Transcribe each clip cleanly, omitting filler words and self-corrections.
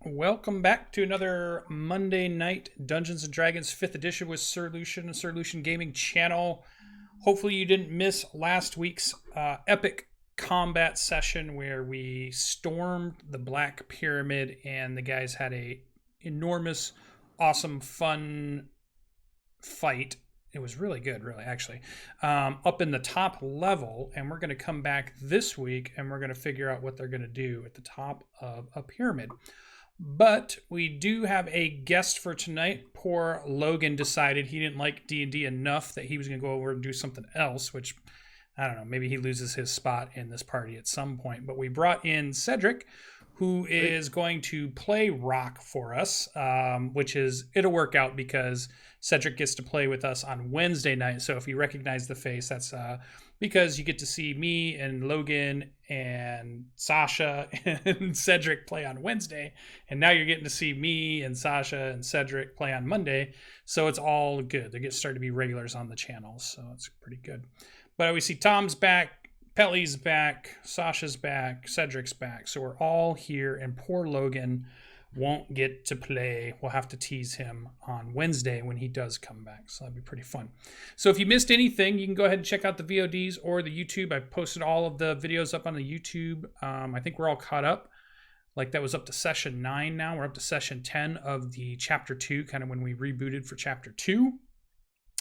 Welcome back to another Monday night Dungeons and Dragons 5th edition with SirLucien and SirLucien Gaming Channel. Hopefully you didn't miss last week's epic combat session where we stormed the Black Pyramid and the guys had a enormous, awesome, fun fight. It was really good, really, actually, up in the top level. And we're going to come back this week and we're going to figure out what they're going to do at the top of a pyramid. But we do have a guest for tonight. Poor Logan decided he didn't like D&D enough that he was going to go over and do something else, which, I don't know, maybe he loses his spot in this party at some point. But we brought in Cedric, who is going to play Rock for us, which is, it'll work out because Cedric gets to play with us on Wednesday night. So if you recognize the face, that's because you get to see me and Logan and Sasha and Cedric play on Wednesday. And now you're getting to see me and Sasha and Cedric play on Monday. So it's all good. They get started to be regulars on the channel. So it's pretty good. But we see Tom's back. Pelly's back, Sasha's back, Cedric's back. So we're all here, and poor Logan won't get to play. We'll have to tease him on Wednesday when he does come back. So that'd be pretty fun. So if you missed anything, you can go ahead and check out the VODs or the YouTube. I posted all of the videos up on the YouTube. I think we're all caught up. Like that was up to session 9 now. We're up to session 10 of the chapter 2, kind of when we rebooted for chapter 2.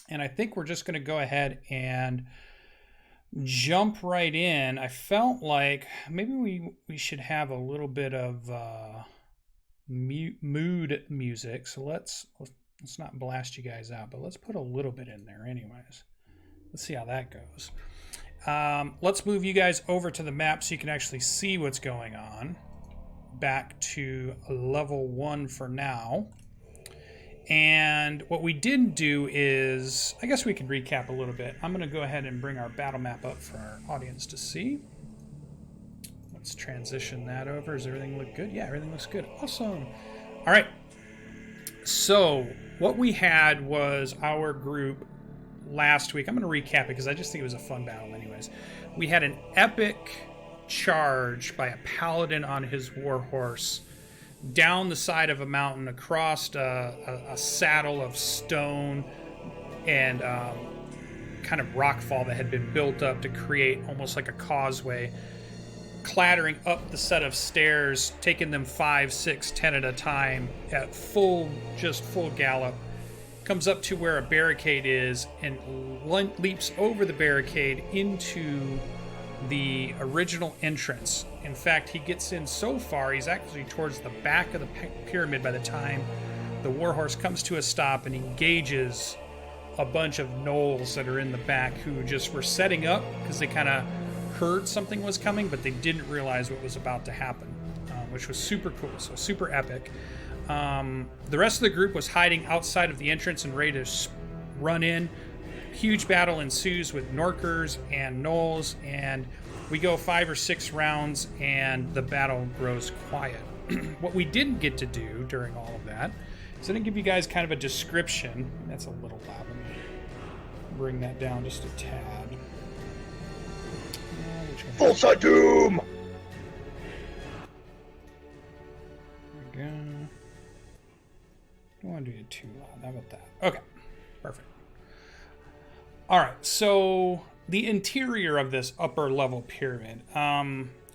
And I think we're just going to go ahead and jump right in. I felt like maybe we should have a little bit of mood music. So let's not blast you guys out, but let's put a little bit in there anyways. Let's see how that goes. Let's move you guys over to the map so you can actually see what's going on. Back to level 1 for now. And what we didn't do is, I guess we can recap a little bit. I'm going to go ahead and bring our battle map up for our audience to see. Let's transition that over. Does everything look good? Yeah, everything looks good. Awesome. All right. So what we had was our group last week. I'm going to recap it because I just think it was a fun battle anyways. We had an epic charge by a paladin on his warhorse down the side of a mountain, across a saddle of stone and kind of rockfall that had been built up to create almost like a causeway, clattering up the set of stairs, taking them 5, 6, 10 at a time at full gallop, comes up to where a barricade is and leaps over the barricade into the original entrance. In fact, he gets in so far, he's actually towards the back of the pyramid by the time the warhorse comes to a stop and engages a bunch of gnolls that are in the back who just were setting up because they kind of heard something was coming, but they didn't realize what was about to happen, which was super cool, so super epic. The rest of the group was hiding outside of the entrance and ready to run in. Huge battle ensues with Norkers and gnolls, and we go 5 or 6 rounds and the battle grows quiet. What we didn't get to do during all of that is I didn't give you guys kind of a description. That's a little loud. Let me bring that down just a tad. Full side doom! There we go. Don't want to do it too loud. How about that? Okay, perfect. All right, so the interior of this upper level pyramid.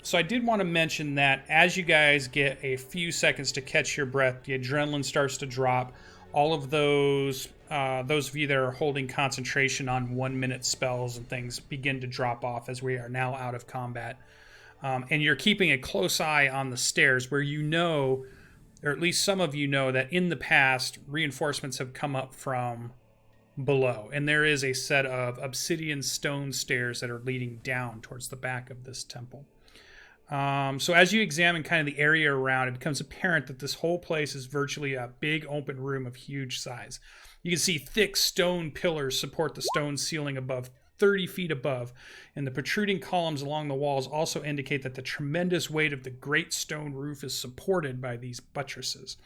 So I did want to mention that as you guys get a few seconds to catch your breath, the adrenaline starts to drop. All of those of you that are holding concentration on 1-minute spells and things begin to drop off as we are now out of combat. And you're keeping a close eye on the stairs where you know, or at least some of you know, that in the past reinforcements have come up from below, and there is a set of obsidian stone stairs that are leading down towards the back of this temple. So as you examine kind of the area around, it becomes apparent that this whole place is virtually a big open room of huge size. You can see thick stone pillars support the stone ceiling above 30 feet above, and the protruding columns along the walls also indicate that the tremendous weight of the great stone roof is supported by these buttresses.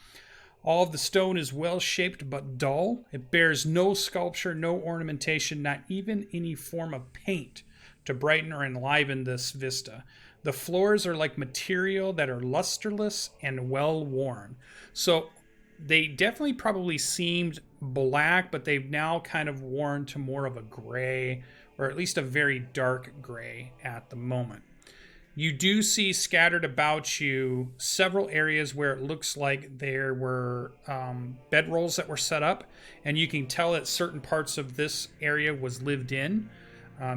All of the stone is well-shaped but dull. It bears no sculpture, no ornamentation, not even any form of paint to brighten or enliven this vista. The floors are like material that are lusterless and well worn. So they definitely probably seemed black, but they've now kind of worn to more of a gray, or at least a very dark gray at the moment. You do see scattered about you several areas where it looks like there were bedrolls that were set up, and you can tell that certain parts of this area was lived in.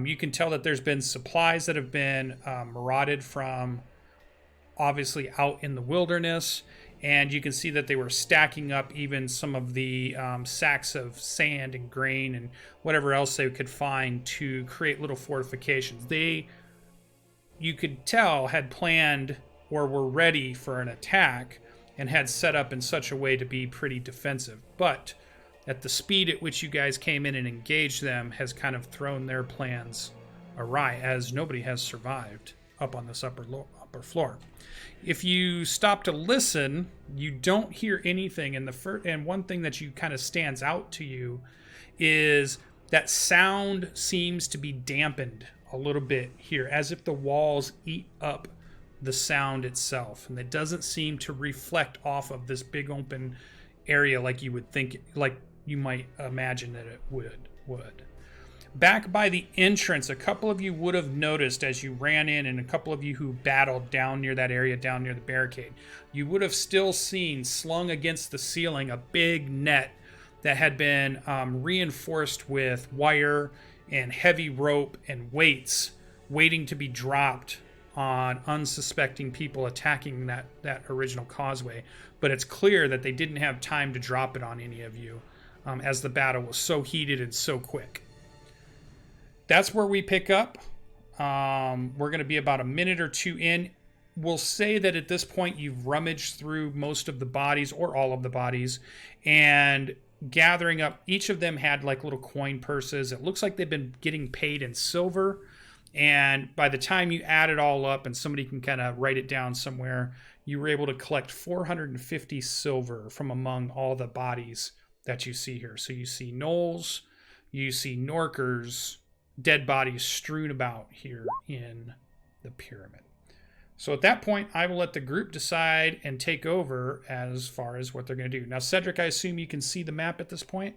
You can tell that there's been supplies that have been marauded from, obviously, out in the wilderness, and you can see that they were stacking up even some of the sacks of sand and grain and whatever else they could find to create little fortifications. They, you could tell, had planned or were ready for an attack and had set up in such a way to be pretty defensive. But at the speed at which you guys came in and engaged them has kind of thrown their plans awry, as nobody has survived up on this upper floor. If you stop to listen, you don't hear anything. And one thing that you kind of stands out to you is that sound seems to be dampened a little bit here, as if the walls eat up the sound itself, and it doesn't seem to reflect off of this big open area like you would think, like you might imagine that it would. Back by the entrance, a couple of you would have noticed as you ran in, and a couple of you who battled down near that area, down near the barricade, you would have still seen slung against the ceiling a big net that had been reinforced with wire and heavy rope and weights waiting to be dropped on unsuspecting people attacking that original causeway. But it's clear that they didn't have time to drop it on any of you, as the battle was so heated and so quick. That's where we pick up. We're going to be about a minute or two in. We'll say that at this point you've rummaged through most of the bodies, or all of the bodies, and gathering up, each of them had like little coin purses. It looks like they've been getting paid in silver. And by the time you add it all up, and somebody can kind of write it down somewhere, you were able to collect 450 silver from among all the bodies that you see here. So you see gnolls, you see Norkers, dead bodies strewn about here in the pyramid. So at that point, I will let the group decide and take over as far as what they're going to do. Now, Cedric, I assume you can see the map at this point?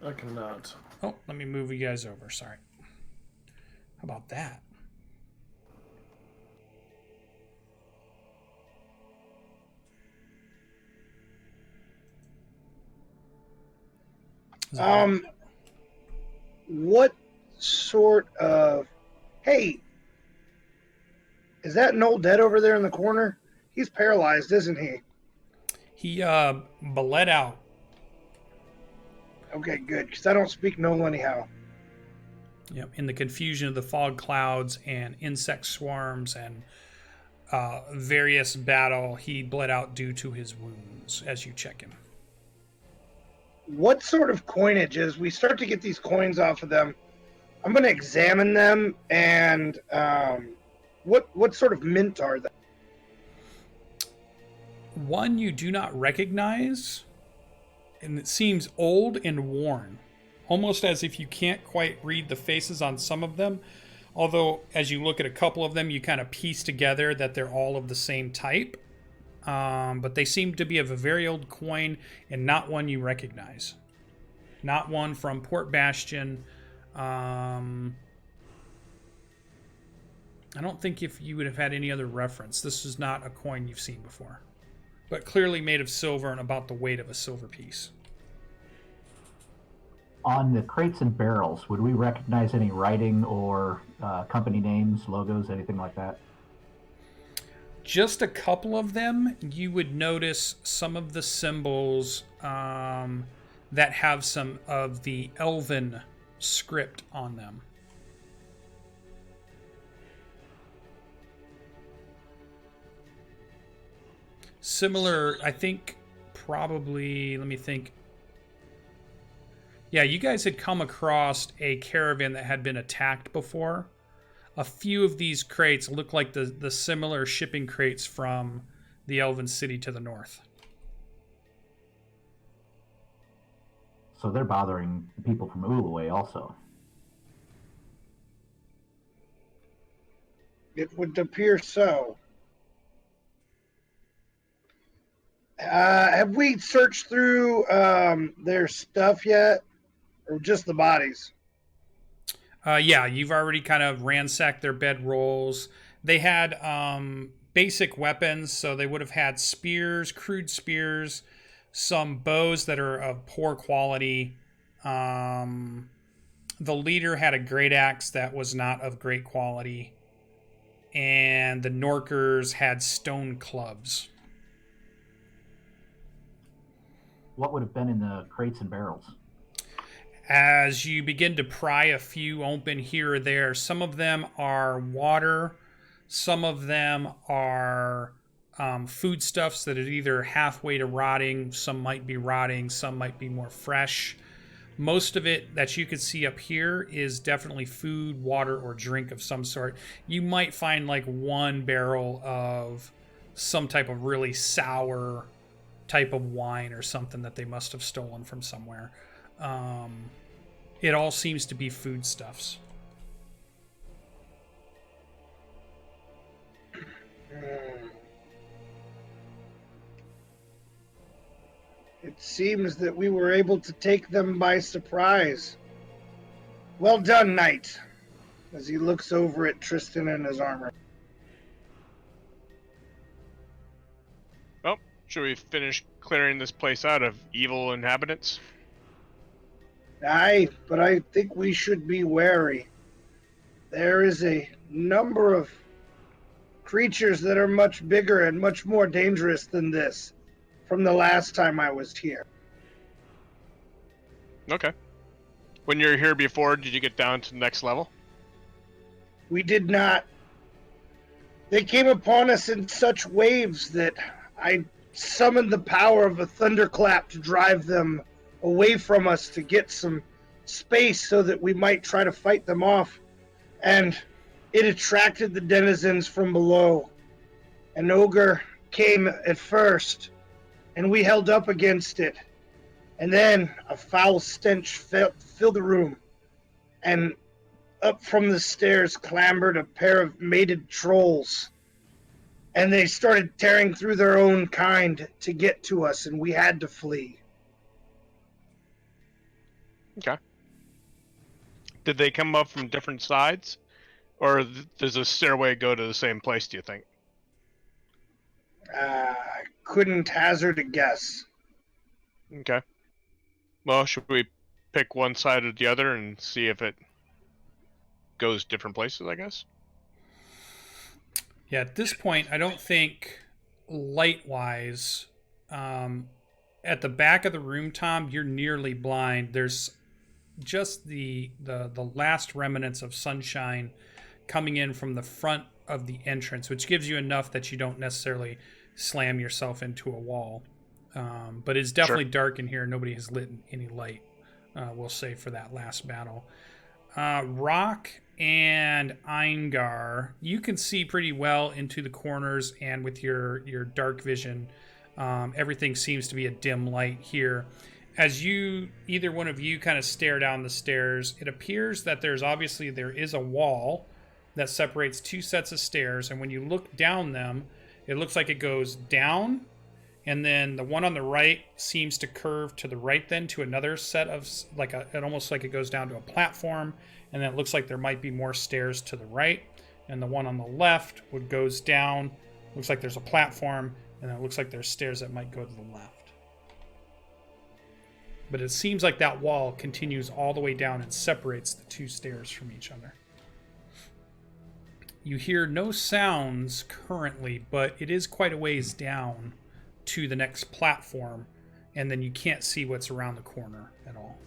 I cannot. Oh, let me move you guys over. Sorry. How about that? What sort of... Hey, is that Noel dead over there in the corner? He's paralyzed, isn't he? He bled out. Okay, good, because I don't speak Noel anyhow. Yep, in the confusion of the fog clouds and insect swarms and various battle, he bled out due to his wounds as you check him. What sort of coinage is... We start to get these coins off of them. I'm going to examine them, and what sort of mint are they? One you do not recognize, and it seems old and worn, almost as if you can't quite read the faces on some of them, although as you look at a couple of them you kind of piece together that they're all of the same type, but they seem to be of a very old coin and not one you recognize. Not one from Port Bastion. I don't think if you would have had any other reference. This is not a coin you've seen before, but clearly made of silver and about the weight of a silver piece. On the crates and barrels, would we recognize any writing or company names, logos, anything like that? Just a couple of them. You would notice some of the symbols that have some of the Elven script on them. Similar, I think, probably, let me think. Yeah, you guys had come across a caravan that had been attacked before. A few of these crates look like the similar shipping crates from the Elven city to the north. So they're bothering people from Ulaway also. It would appear so. Have we searched through their stuff yet? Or just the bodies? Yeah, you've already kind of ransacked their bedrolls. They had basic weapons, so they would have had spears, crude spears, some bows that are of poor quality. The leader had a great axe that was not of great quality. And the Norkers had stone clubs. What would have been in the crates and barrels? As you begin to pry a few open here or there, some of them are water, some of them are foodstuffs that are either halfway to rotting, some might be rotting, some might be more fresh. Most of it that you could see up here is definitely food, water, or drink of some sort. You might find like one barrel of some type of really sour type of wine or something that they must have stolen from somewhere. It all seems to be foodstuffs. It seems that we were able to take them by surprise. Well done, knight, as he looks over at Tristan and his armor. Well, should we finish clearing this place out of evil inhabitants? Aye, but I think we should be wary. There is a number of creatures that are much bigger and much more dangerous than this from the last time I was here. Okay. When you were here before, did you get down to the next level? We did not. They came upon us in such waves that I summoned the power of a thunderclap to drive them away from us to get some space so that we might try to fight them off. And it attracted the denizens from below. An ogre came at first, and we held up against it. And then a foul stench filled the room, and up from the stairs clambered a pair of mated trolls. And they started tearing through their own kind to get to us, and we had to flee. Okay. Did they come up from different sides? Or does the stairway go to the same place, do you think? I couldn't hazard a guess. Okay. Well, should we pick one side or the other and see if it goes different places, I guess? Yeah, at this point, I don't think light-wise, at the back of the room, Tom, you're nearly blind. There's just the last remnants of sunshine coming in from the front of the entrance, which gives you enough that you don't necessarily slam yourself into a wall. But it's definitely dark in here. Nobody has lit any light, we'll say, for that last battle. Rock and Eingar, you can see pretty well into the corners, and with your dark vision, everything seems to be a dim light here. As either one of you kind of stare down the stairs, it appears that there is a wall that separates two sets of stairs, and when you look down them, it looks like it goes down, and then the one on the right seems to curve to the right then to another set of, it almost like it goes down to a platform, and then it looks like there might be more stairs to the right, and the one on the left goes down, looks like there's a platform, and it looks like there's stairs that might go to the left. But it seems like that wall continues all the way down and separates the two stairs from each other. You hear no sounds currently, but it is quite a ways down to the next platform, and then you can't see what's around the corner at all.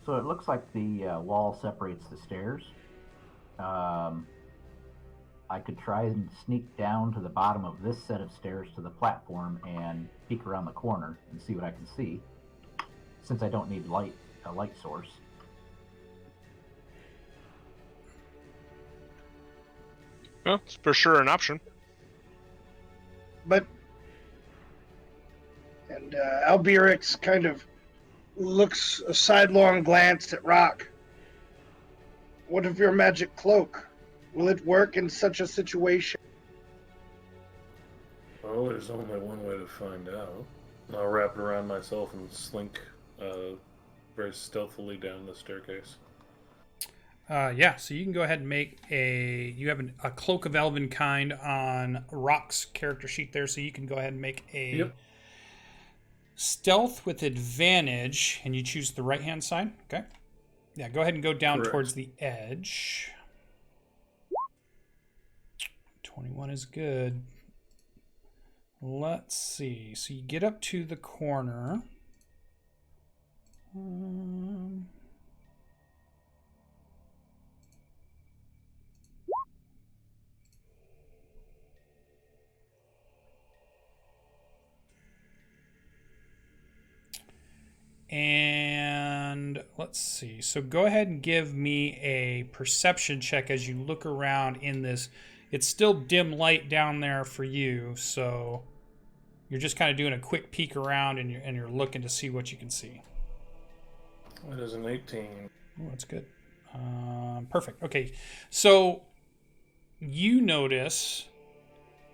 So it looks like the wall separates the stairs. I could try and sneak down to the bottom of this set of stairs to the platform and peek around the corner and see what I can see, since I don't need a light source. Well, it's for sure an option. But, and Albirix kind of looks a sidelong glance at Rock. What of your magic cloak? Will it work in such a situation? Well, there's only one way to find out. I'll wrap it around myself and slink very stealthily down the staircase. Yeah, so you can go ahead and make you have a Cloak of Elven Kind on Rock's character sheet there, so you can go ahead and make a stealth with advantage, and you choose the right-hand side, okay? Yeah, go ahead and go down towards the edge. 21 is good. Let's see. So you get up to the corner. And let's see. So go ahead and give me a perception check as you look around in this. It's still dim light down there for you, so you're just kind of doing a quick peek around and you're looking to see what you can see. It is an 18. Oh, that's good. Perfect. Okay, so you notice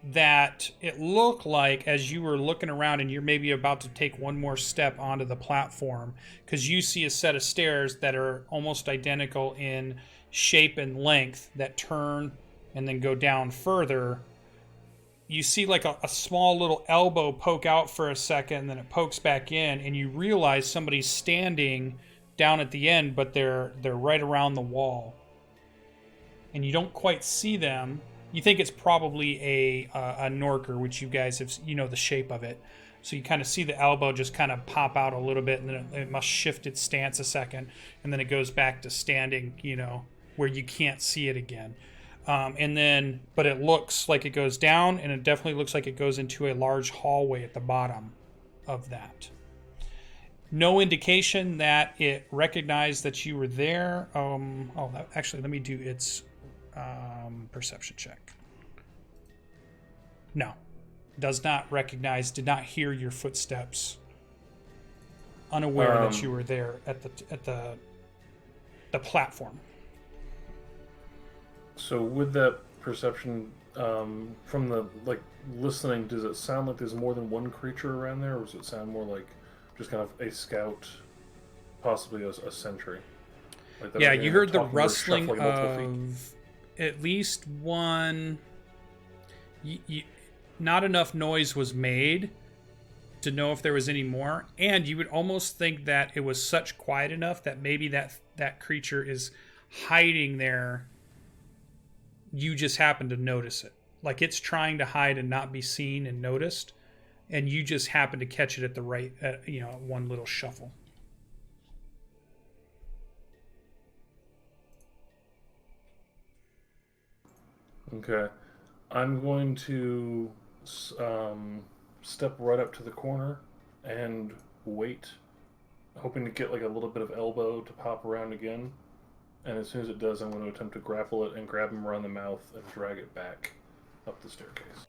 that it looked like as you were looking around and you're maybe about to take one more step onto the platform, because you see a set of stairs that are almost identical in shape and length that turn and then go down further. You see like a small little elbow poke out for a second, and then it pokes back in, and you realize somebody's standing down at the end, but they're right around the wall, and you don't quite see them. You think it's probably a Norker, which you guys have, the shape of it. So you kind of see the elbow just kind of pop out a little bit, and then it must shift its stance a second, and then it goes back to standing, where you can't see it again. But it looks like it goes down, and it definitely looks like it goes into a large hallway at the bottom of that. No indication that it recognized that you were there. Actually, let me do its perception check. No, does not recognize, did not hear your footsteps, unaware that you were there at the platform. So with that perception, from the listening, does it sound like there's more than one creature around there, or does it sound more like just kind of a scout, possibly a sentry? Yeah, you heard the rustling of at least one. Not enough noise was made to know if there was any more, and you would almost think that it was such quiet enough that maybe that creature is hiding there. You just happen to notice it, like it's trying to hide and not be seen and noticed, and you just happen to catch it at the right, one little shuffle. Okay, I'm going to step right up to the corner and wait, hoping to get like a little bit of elbow to pop around again. And as soon as it does, I'm going to attempt to grapple it and grab him around the mouth and drag it back up the staircase.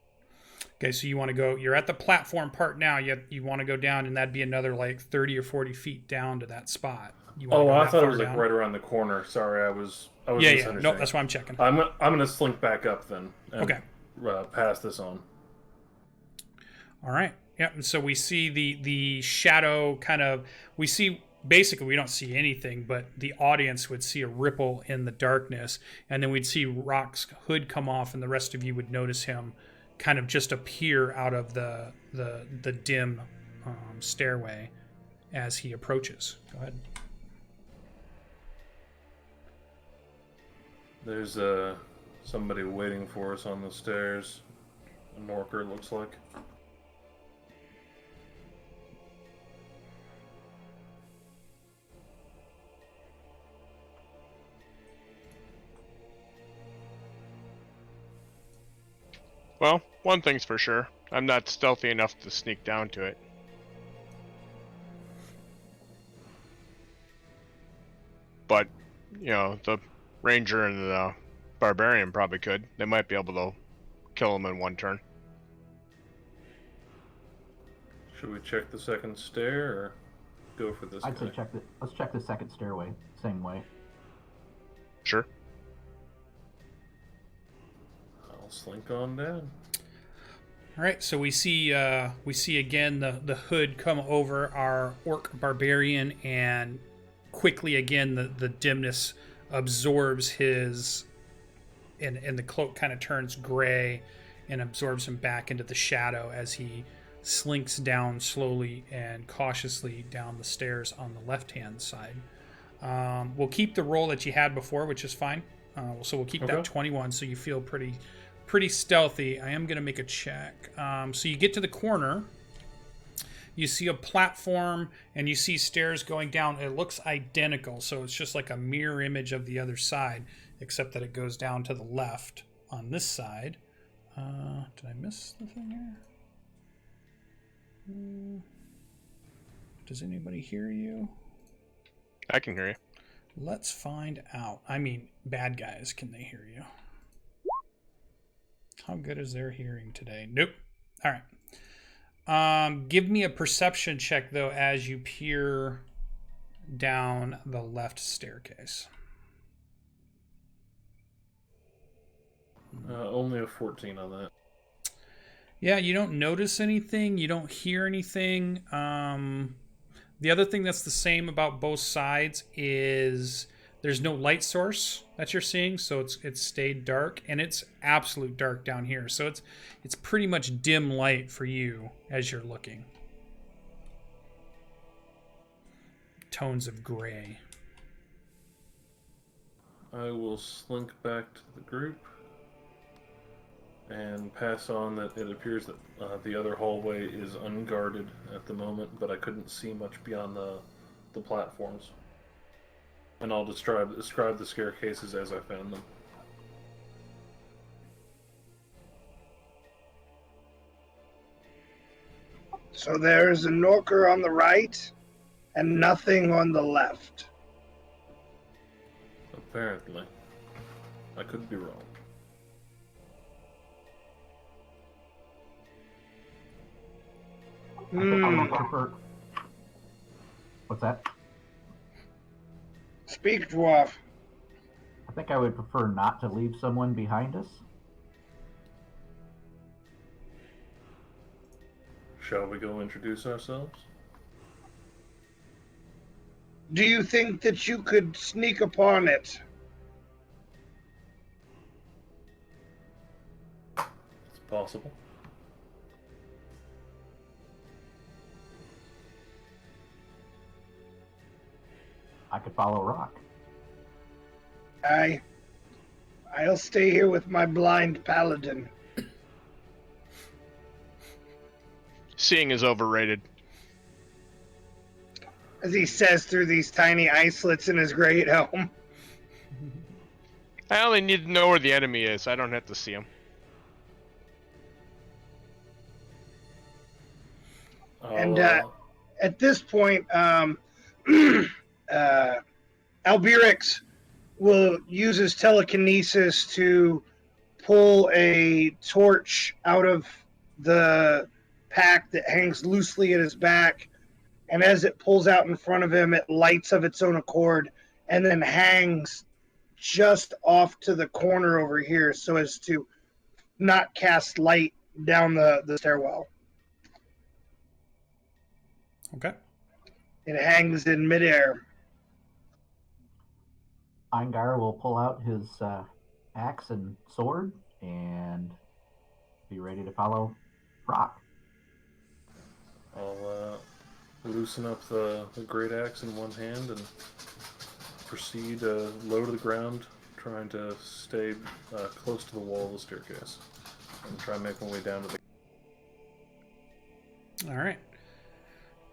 Okay, so you want to go, you're at the platform part now, you want to go down, and that'd be another like 30 or 40 feet down to that spot. I thought it was like right around the corner. Sorry, I was Yeah. No, that's why I'm checking. I'm going to slink back up then. And, okay. Pass this on. All right. Yep. And so we see the shadow kind of, basically we don't see anything, but the audience would see a ripple in the darkness, and then we'd see Rock's hood come off, and the rest of you would notice him kind of just appear out of the dim stairway as he approaches. Go ahead. There's somebody waiting for us on the stairs. A Norker, it looks like. Well, one thing's for sure. I'm not stealthy enough to sneak down to it. But, the ranger and the barbarian probably could. They might be able to kill him in one turn. Should we check the second stair or go for this? I'd say let's check the second stairway, same way. Sure. I'll slink on down. All right, so we see again the hood come over our orc barbarian, and quickly again the dimness absorbs his, and the cloak kind of turns gray and absorbs him back into the shadow as he slinks down slowly and cautiously down the stairs on the left-hand side. We'll keep the roll that you had before, which is fine. So we'll keep that 21, so you feel pretty stealthy. I am going to make a check. So you get to the corner. You see a platform, and you see stairs going down. It looks identical, so it's just like a mirror image of the other side, except that it goes down to the left on this side. Did I miss the thing here? Does anybody hear you? I can hear you. Let's find out. I mean, bad guys, can they hear you? How good is their hearing today? Nope. All right. Give me a perception check, though, as you peer down the left staircase. Only a 14 on that. Yeah, you don't notice anything. You don't hear anything. The other thing that's the same about both sides is there's no light source that you're seeing, so it's stayed dark, and it's absolute dark down here. So it's pretty much dim light for you as you're looking. Tones of gray. I will slink back to the group and pass on that it appears that the other hallway is unguarded at the moment, but I couldn't see much beyond the platforms. And I'll describe the staircases as I found them. So there's a Norker on the right and nothing on the left. Apparently. I could be wrong. I think I would prefer... What's that? Speak, dwarf. I think I would prefer not to leave someone behind us. Shall we go introduce ourselves? Do you think that you could sneak upon it? It's possible. I could follow Rock. I'll stay here with my blind paladin. Seeing is overrated. As he says through these tiny eye slits in his great helm. I only need to know where the enemy is. I don't have to see him. And at this point, Albirix will use his telekinesis to pull a torch out of the pack that hangs loosely at his back, and as it pulls out in front of him, it lights of its own accord and then hangs just off to the corner over here so as to not cast light down the stairwell. Okay. It hangs in midair. Eingar will pull out his axe and sword and be ready to follow Rock. I'll loosen up the great axe in one hand and proceed low to the ground, trying to stay close to the wall of the staircase, and try and make my way down to the... All right.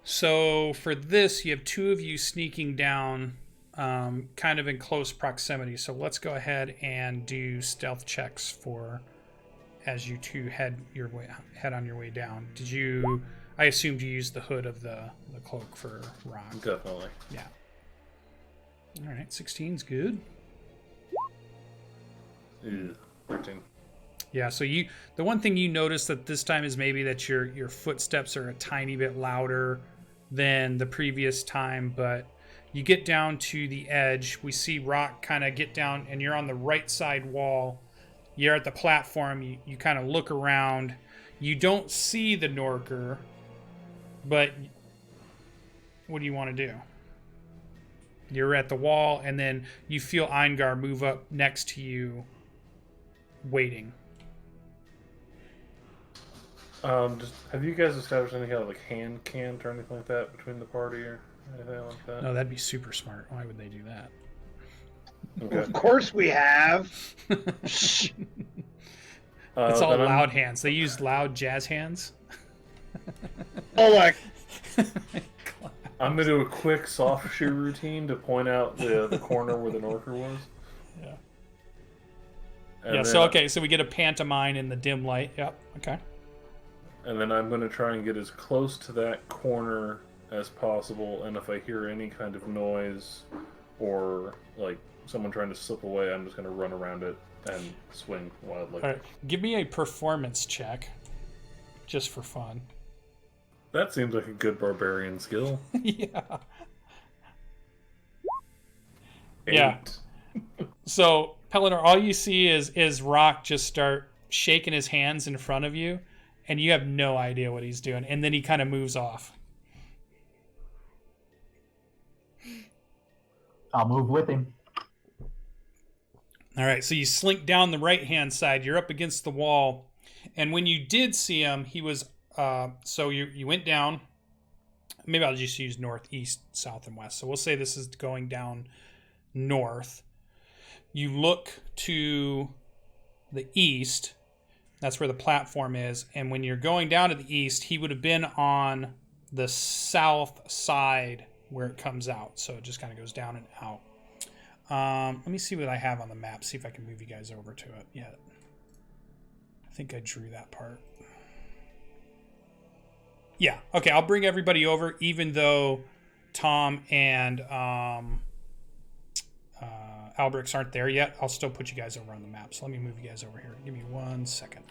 So for this, you have two of you sneaking down kind of in close proximity. So let's go ahead and do stealth checks for as you two head on your way down. Did you... I assumed you used the hood of the cloak for Rock. Definitely. Yeah. All right, 16's good. Ew, 13. Yeah, so the one thing you notice that this time is maybe that your footsteps are a tiny bit louder than the previous time, but you get down to the edge. We see Rock kind of get down, and you're on the right side wall, You're at the platform. You kind of look around. You don't see the Norker, but what do you want to do? You're at the wall, and then you feel Eingar move up next to you, waiting. Just have you guys established any kind of like hand cant or anything like that between the party or anything like that? No, that'd be super smart. Why would they do that? Okay. Of course we have. It's all then loud hands. They use loud jazz hands. Oh, like, I'm gonna do a quick soft shoe routine to point out the corner where the Norker was. Yeah. And Yeah. then, So okay. So we get a pantomime in the dim light. Yep. Okay. And then I'm gonna try and get as close to that corner as possible. And if I hear any kind of noise or like someone trying to slip away, I'm just gonna run around it and swing wildly. All right. Give me a performance check, just for fun. That seems like a good barbarian skill. Yeah. 8. Yeah. So, Pellinor, all you see is Rock just start shaking his hands in front of you, and you have no idea what he's doing. And then he kind of moves off. I'll move with him. All right, so you slink down the right-hand side. You're up against the wall. And when you did see him, he was... so you went down. Maybe I'll just use north, east, south, and west. So we'll say this is going down north. You look to the east. That's where the platform is. And when you're going down to the east, he would have been on the south side where it comes out. So it just kind of goes down and out. Let me see what I have on the map. See if I can move you guys over to it yet. I think I drew that part. Yeah. Okay, I'll bring everybody over, even though Tom and Albrix aren't there yet. I'll still put you guys over on the map. So let me move you guys over here. Give me 1 second.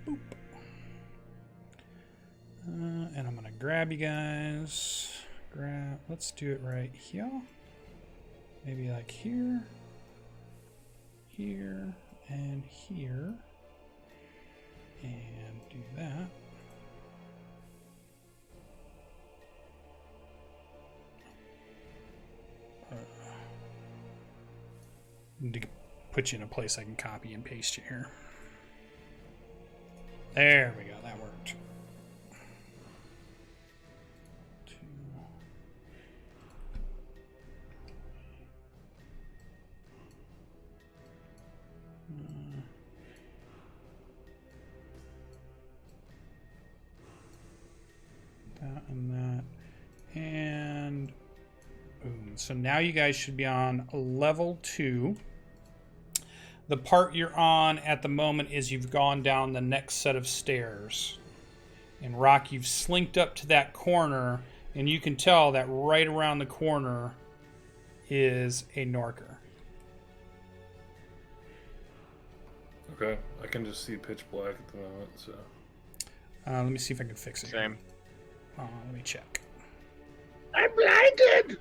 Boop. And I'm gonna grab you guys. Let's do it right here. Maybe like here, here, and here. And do that. Need to put you in a place I can copy and paste you here. There we go. That worked. That and that. And boom. So now you guys should be on level 2. The part you're on at the moment is you've gone down the next set of stairs. And Rock, you've slinked up to that corner, and you can tell that right around the corner is a Norker. Okay, I can just see pitch black at the moment, so... Let me see if I can fix it. Same. Let me check. I'm blinded.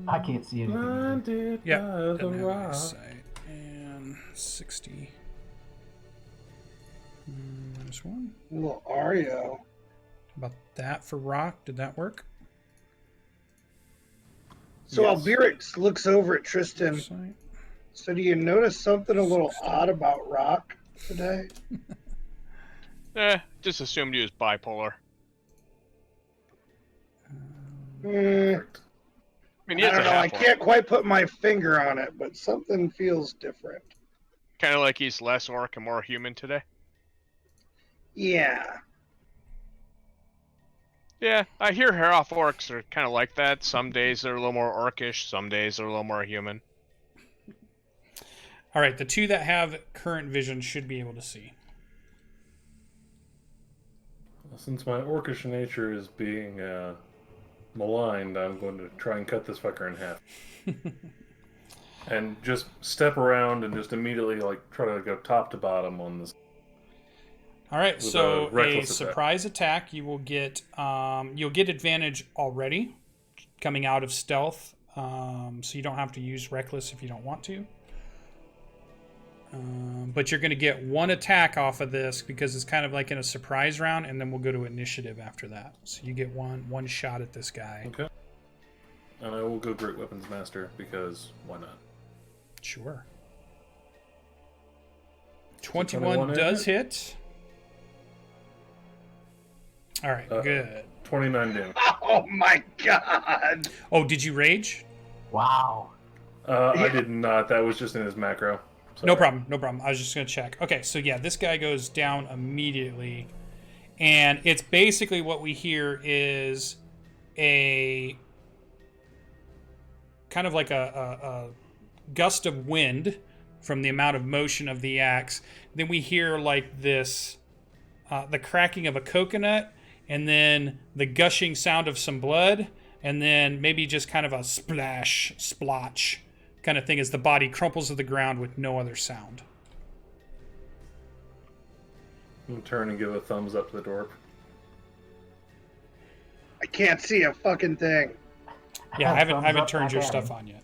I can't see anything. Blinded Yep. by Doesn't the have rock. eyesight. And 60. Minus 1. Little Ario. About that for Rock. Did that work? So Yes. Albirix looks over at Tristan. Eyesight. So do you notice something a little odd about Rock today? Just assumed he was bipolar. Mm, I mean, he I has don't a know. I half can't quite put my finger on it, but something feels different. Kind of like he's less orc and more human today. Yeah. Yeah, I hear half orcs are kind of like that. Some days they're a little more orcish, some days they're a little more human. All right, the two that have current vision should be able to see. Since my orcish nature is being maligned, I'm going to try and cut this fucker in half. And just step around and just immediately try to go top to bottom on this. All right, With so a a reckless attack. surprise attack. You will get you'll get advantage already coming out of stealth, so you don't have to use reckless if you don't want to. But you're going to get one attack off of this because it's kind of like in a surprise round, and then we'll go to initiative after that. So you get one shot at this guy. Okay. And I will go Great Weapons Master because why not? Sure. 21 does hit. All right, good. 29 damage. Oh my god! Oh, did you rage? Wow. I did not. That was just in his macro. Sorry. No problem, no problem. I was just going to check. Okay, so yeah, this guy goes down immediately. And it's basically what we hear is a kind of like a gust of wind from the amount of motion of the axe. Then we hear like this, the cracking of a coconut, and then the gushing sound of some blood, and then maybe just kind of a splash, splotch kind of thing as the body crumples to the ground with no other sound. I'll turn and give a thumbs up to the dwarf. I can't see a fucking thing. Yeah, I haven't Thumbs up turned back your at stuff him. on yet.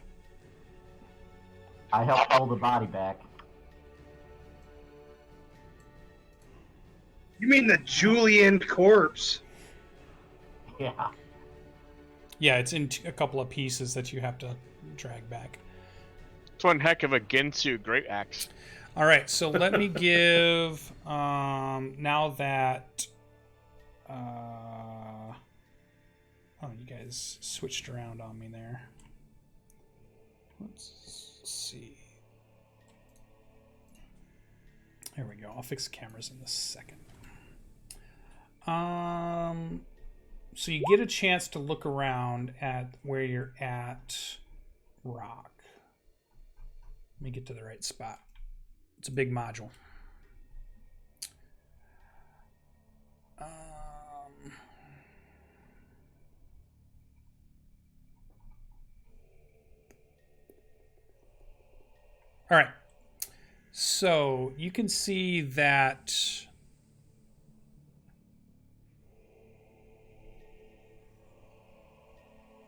I helped pull the body back. You mean the Julian corpse? Yeah. Yeah, it's in a couple of pieces that you have to drag back. It's one heck of a Ginsu great axe. All right, so let me give now that oh, you guys switched around on me there. Let's see. There we go. I'll fix the cameras in a second. So you get a chance to look around at where you're at, Rock. Let me get to the right spot. It's a big module. All right. So you can see that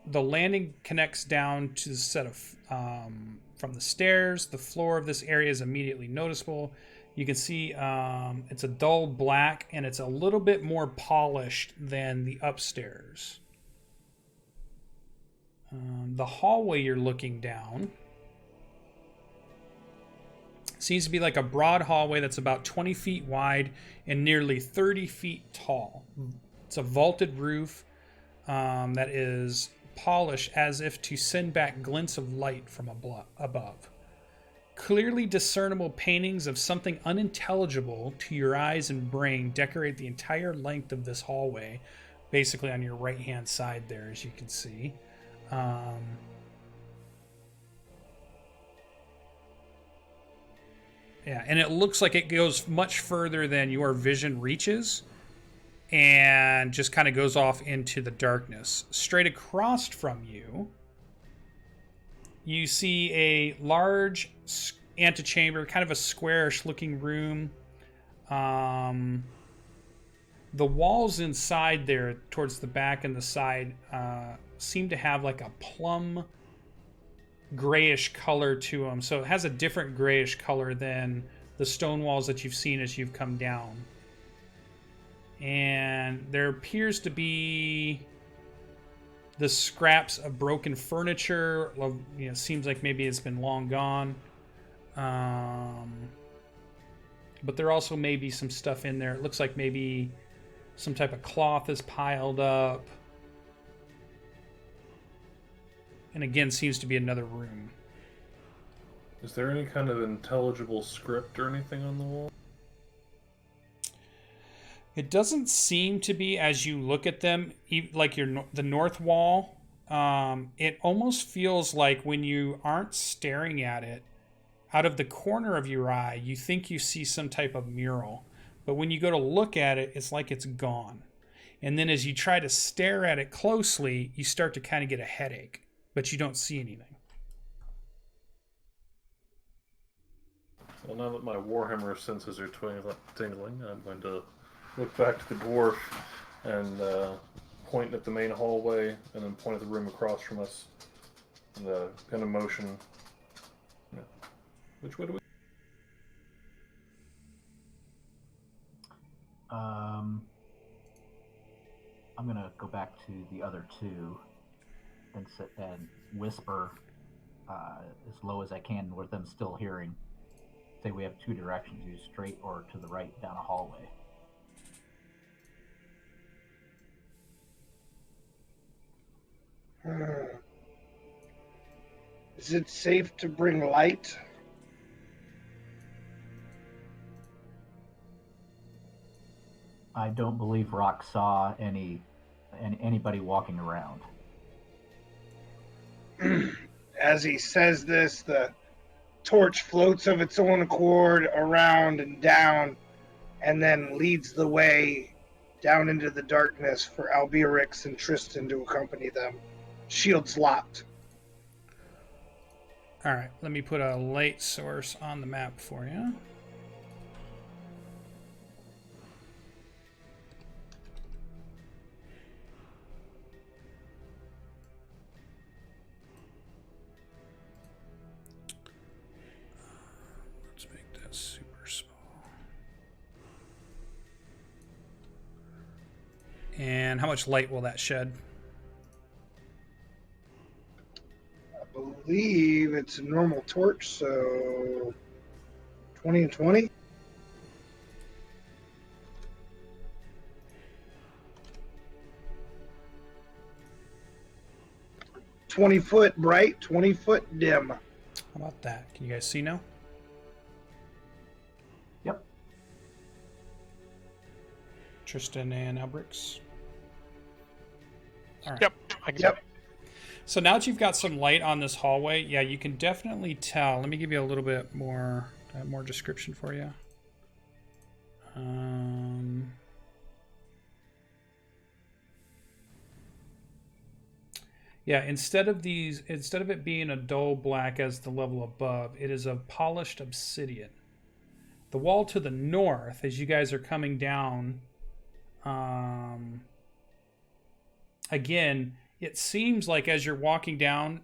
the landing connects down to the set of from the stairs. The floor of this area is immediately noticeable. You can see it's a dull black, and it's a little bit more polished than the upstairs. The hallway you're looking down seems to be like a broad hallway that's about 20 feet wide and nearly 30 feet tall. It's a vaulted roof that is polished as if to send back glints of light from above. Clearly discernible paintings of something unintelligible to your eyes and brain decorate the entire length of this hallway, basically on your right-hand side there, as you can see. Yeah, and it looks like it goes much further than your vision reaches and just kind of goes off into the darkness. Straight across from you, you see a large antechamber, kind of a squarish looking room. The walls inside there, towards the back and the side, seem to have like a plum grayish color to them. So it has a different grayish color than the stone walls that you've seen as you've come down. And there appears to be the scraps of broken furniture. You know, seems like maybe it's been long gone. But there also may be some stuff in there. It looks like maybe some type of cloth is piled up. And again, seems to be another room. Is there any kind of intelligible script or anything on the wall? It doesn't seem to be as you look at them, like the north wall. It almost feels like when you aren't staring at it, out of the corner of your eye, you think you see some type of mural. But when you go to look at it, it's like it's gone. And then as you try to stare at it closely, you start to kind of get a headache, but you don't see anything. Well, now that my Warhammer senses are tingling, I'm going to look back to the dwarf and point at the main hallway, and then point at the room across from us, and kind of motion. Yeah. Which way do we? I'm gonna go back to the other two and sit and whisper as low as I can with them still hearing. Say we have two directions: either straight or to the right down a hallway. Is it safe to bring light? I don't believe Rock saw anybody walking around. As he says this, the torch floats of its own accord around and down, and then leads the way down into the darkness for Albirix and Tristan to accompany them. Shields locked. All right, let me put a light source on the map for you. Let's make that super small. And how much light will that shed? I believe it's a normal torch, so 20 and 20. "20-foot bright, 20-foot dim." How about that? Can you guys see now? Yep. Tristan and Albrix. All right. Yep. I can Yep. So now that you've got some light on this hallway, yeah, you can definitely tell. Let me give you a little bit more description for you. Yeah, instead of it being a dull black as the level above, it is a polished obsidian. The wall to the north, as you guys are coming down, again, it seems like as you're walking down,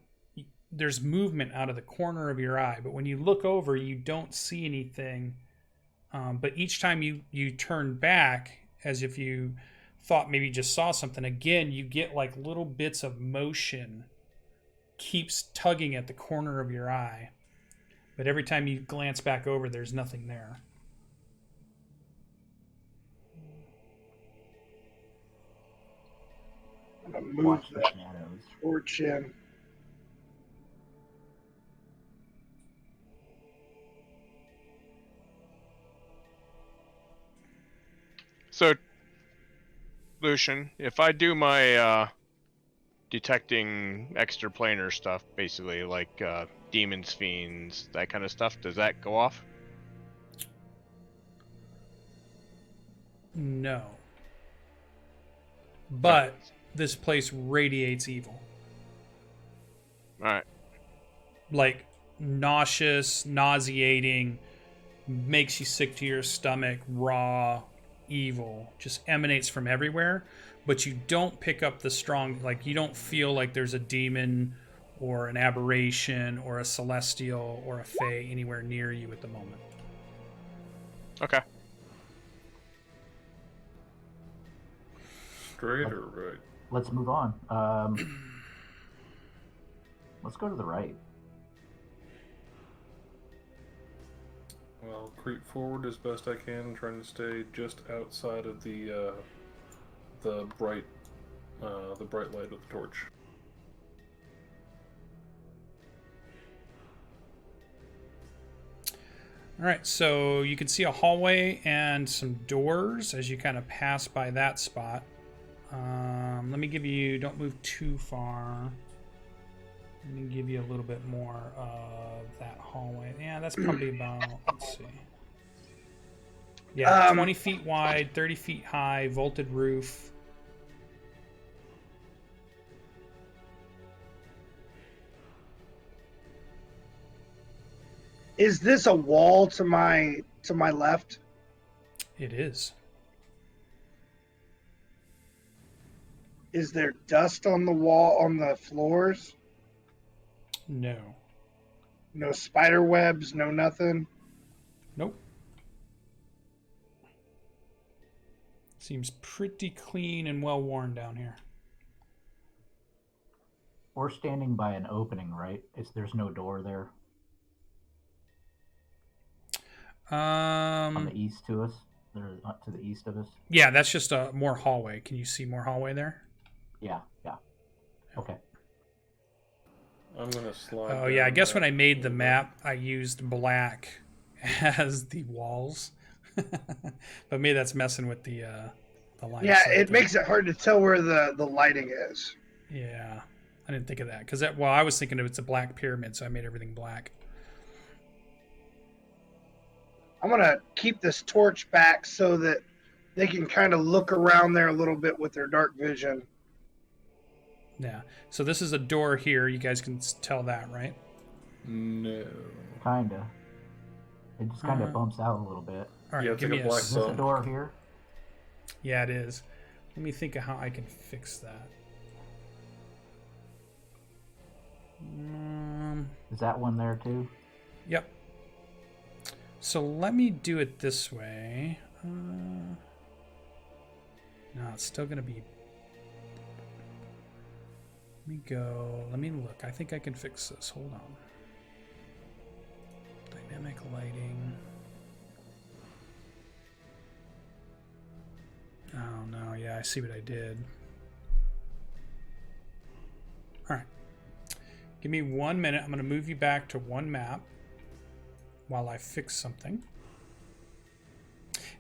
there's movement out of the corner of your eye. But when you look over, you don't see anything. But each time you turn back, as if you thought maybe you just saw something, again, you get like little bits of motion keeps tugging at the corner of your eye. But every time you glance back over, there's nothing there. I'm going to move Watch the that shadows. torch in. So, Lucian, if I do my detecting extraplanar stuff, basically like demons, fiends, that kind of stuff, does that go off? No. But this place radiates evil. Alright. Like nauseous, nauseating, makes you sick to your stomach, raw evil just emanates from everywhere, but you don't pick up the strong, like you don't feel like there's a demon or an aberration or a celestial or a fae anywhere near you at the moment. Okay. Straight or right? Let's move on. Let's go to the right. Well, creep forward as best I can, trying to stay just outside of the bright light of the torch. All right, so you can see a hallway and some doors as you kind of pass by that spot. Let me give you, don't move too far. Let me give you a little bit more of that hallway. Yeah, that's probably about, let's see. Yeah, 20 feet wide, 30 feet high, vaulted roof. Is this a wall to my left? It is. Is there dust on the wall, on the floors? No. No spider webs, no nothing? Nope. Seems pretty clean and well worn down here. We're standing by an opening, right? There's no door there on the east to us. There's not to the east of us. Yeah, that's just a more hallway. Can you see more hallway there? Yeah. Okay. I'm gonna slide. Oh yeah, I down guess that when I made the little bit. map, I used black as the walls. But maybe that's messing with the line. Yeah, of sight it there. makes it hard to tell where the lighting is. Yeah, I didn't think of that because well, I was thinking it's a black pyramid, so I made everything black. I'm gonna keep this torch back so that they can kind of look around there a little bit with their dark vision. Yeah. So this is a door here. You guys can tell that, right? No. Kinda. It just kind of bumps out a little bit. All right. Yeah, it's give like me a black Is this a bump. door here? Yeah, it is. Let me think of how I can fix that. Is that one there too? Yep. So let me do it this way. No, it's still going to be... Let me go. Let me look. I think I can fix this. Hold on. Dynamic lighting. Oh, no. Yeah, I see what I did. All right. Give me 1 minute. I'm going to move you back to one map while I fix something.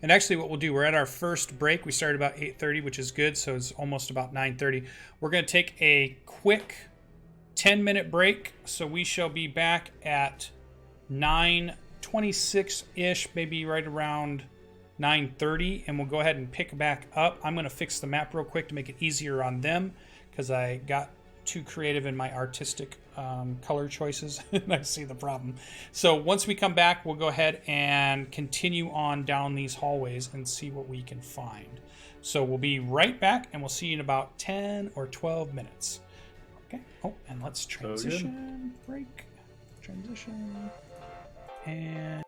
And actually what we'll do, we're at our first break. We started about 8:30, which is good, so it's almost about 9:30. We're going to take a quick 10-minute break, so we shall be back at 9:26-ish, maybe right around 9:30, and we'll go ahead and pick back up. I'm going to fix the map real quick to make it easier on them, because I got too creative in my artistic color choices, and I see the problem. So once we come back, we'll go ahead and continue on down these hallways and see what we can find. So we'll be right back, and we'll see you in about 10 or 12 minutes. Okay. Oh, and let's transition. Break. Transition. And...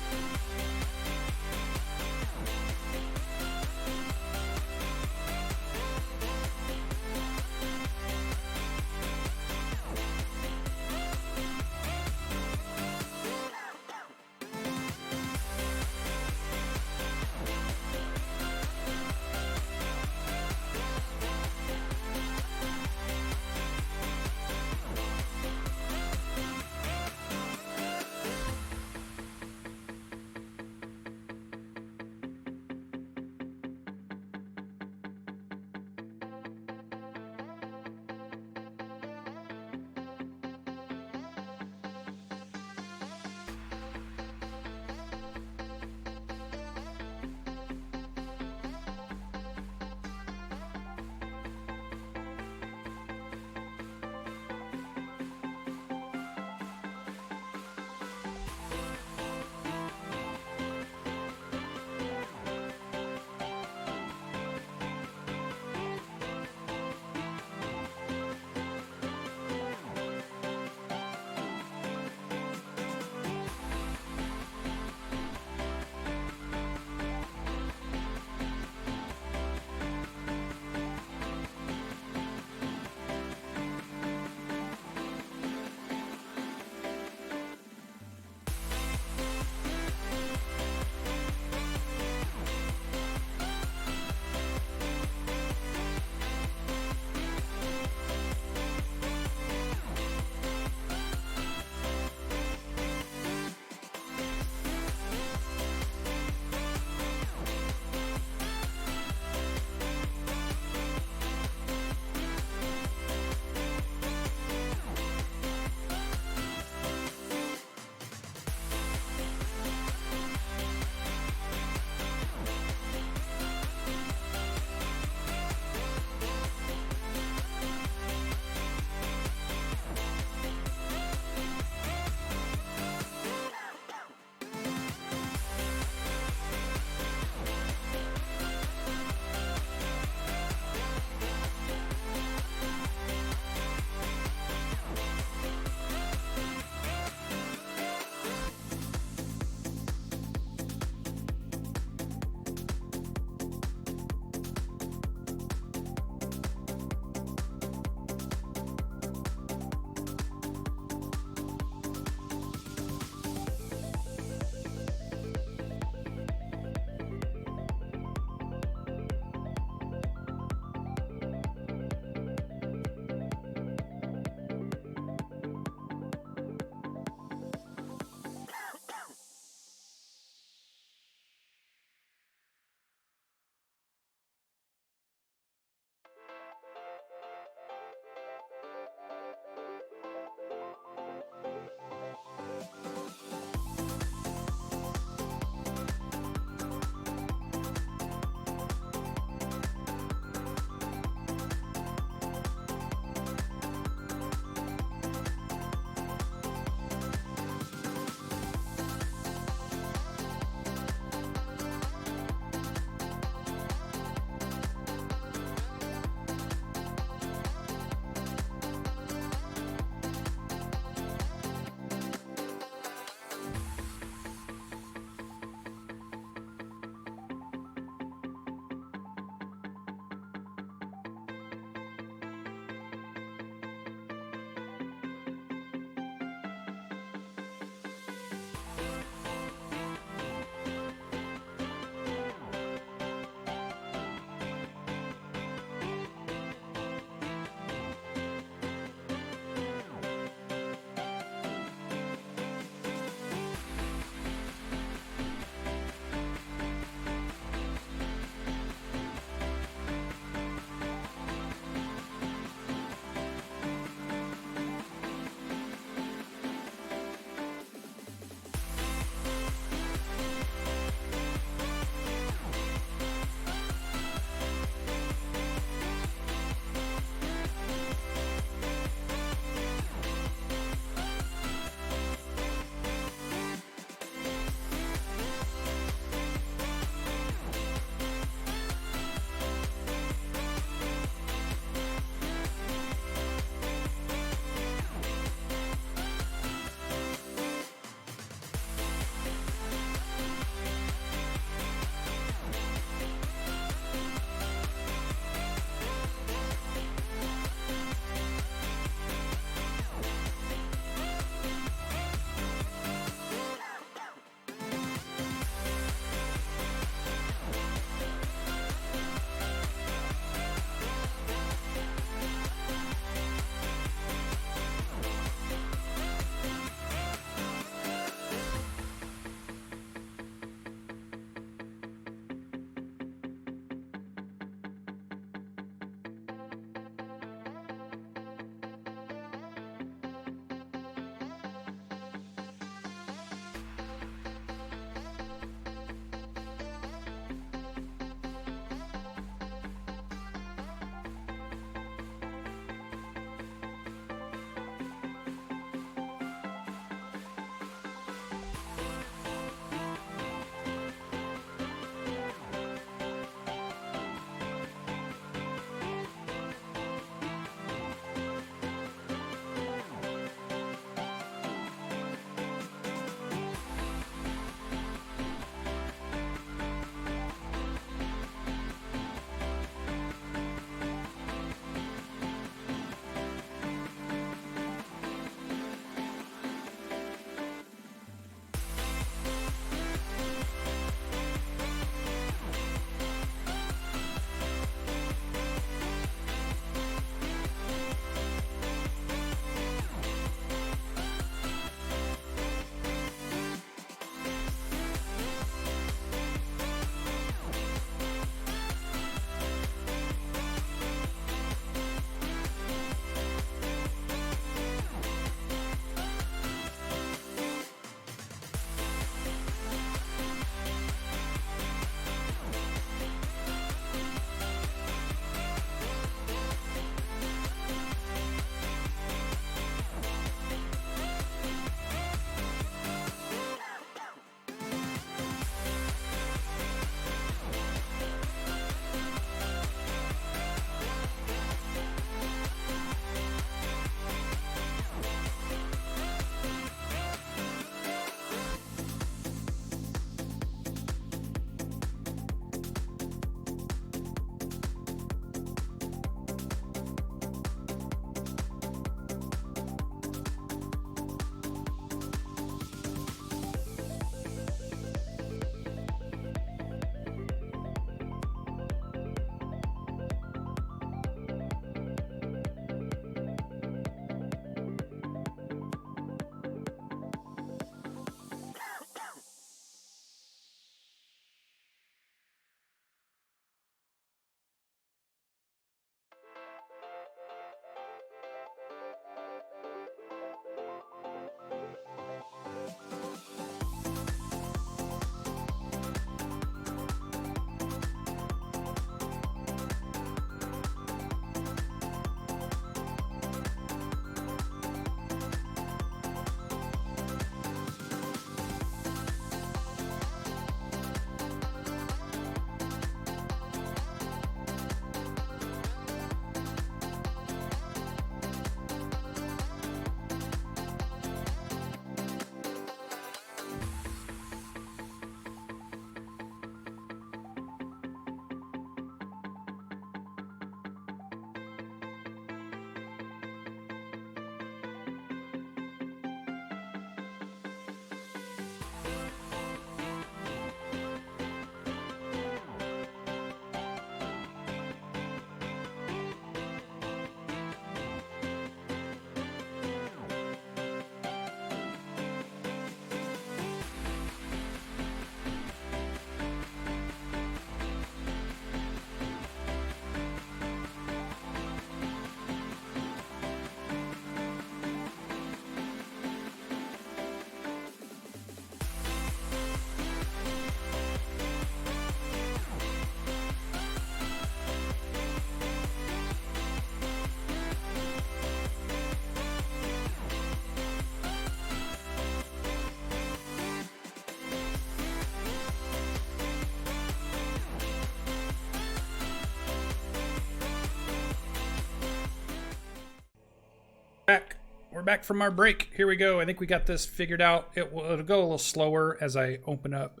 we're back from our break. Here we go. I think we got this figured out. It'll go a little slower as I open up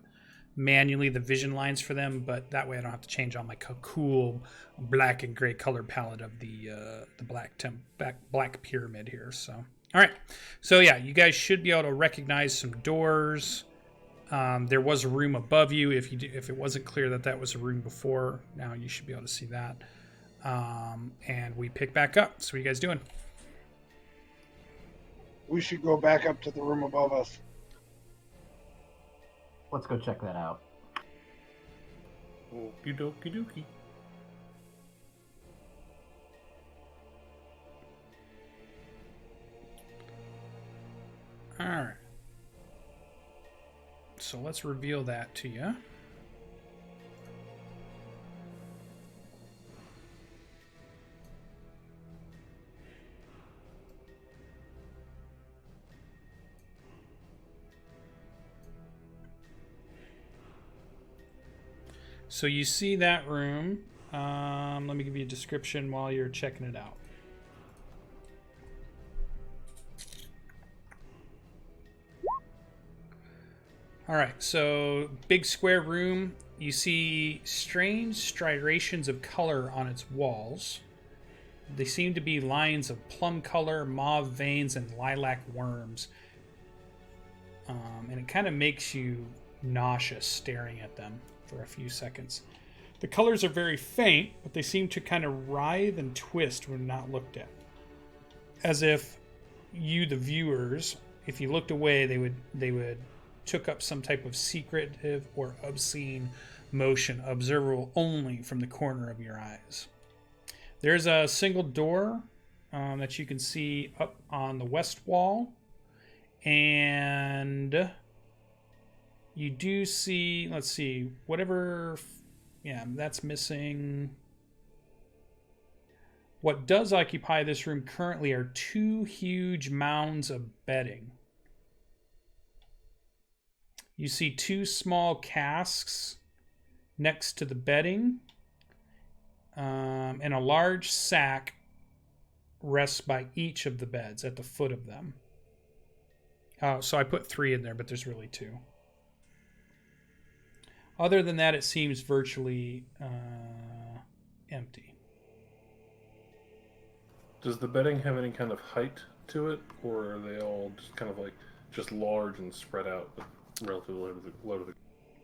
manually the vision lines for them, but that way I don't have to change on my cool black and gray color palette of the black pyramid here. So, all right. So yeah, you guys should be able to recognize some doors. There was a room above you. If it wasn't clear that was a room before, now you should be able to see that. And we pick back up. So what are you guys doing? We should go back up to the room above us. Let's go check that out. Okie dokie dokie. All right. So let's reveal that to you. So you see that room. Let me give you a description while you're checking it out. All right, so big square room. You see strange striations of color on its walls. They seem to be lines of plum color, mauve veins, and lilac worms. And it kind of makes you nauseous staring at them for a few seconds. The colors are very faint, but they seem to kind of writhe and twist when not looked at. As if you, the viewers, if you looked away, they would took up some type of secretive or obscene motion, observable only from the corner of your eyes. There's a single door that you can see up on the west wall, and you do see, let's see, whatever, yeah, that's missing. What does occupy this room currently are two huge mounds of bedding. You see two small casks next to the bedding, and a large sack rests by each of the beds at the foot of them. So I put 3 in there, but there's really 2. Other than that, it seems virtually empty. Does the bedding have any kind of height to it, or are they all just kind of like just large and spread out, but relatively low to the?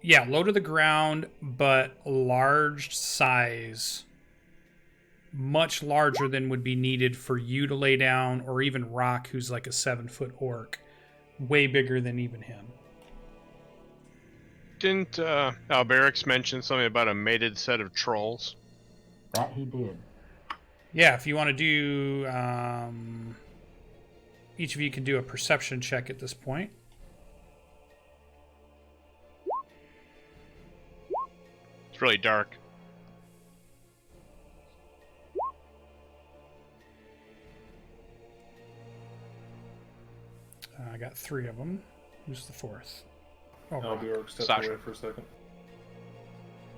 Yeah, low to the ground, but large size. Much larger than would be needed for you to lay down, or even Rock, who's like a 7-foot orc. Way bigger than even him. Didn't Alberix mention something about a mated set of trolls? That he did. Yeah, if you want to do... each of you can do a perception check at this point. It's really dark. I got 3 of them. Who's the 4th? Oh, I'll be step Sasha. away for a second.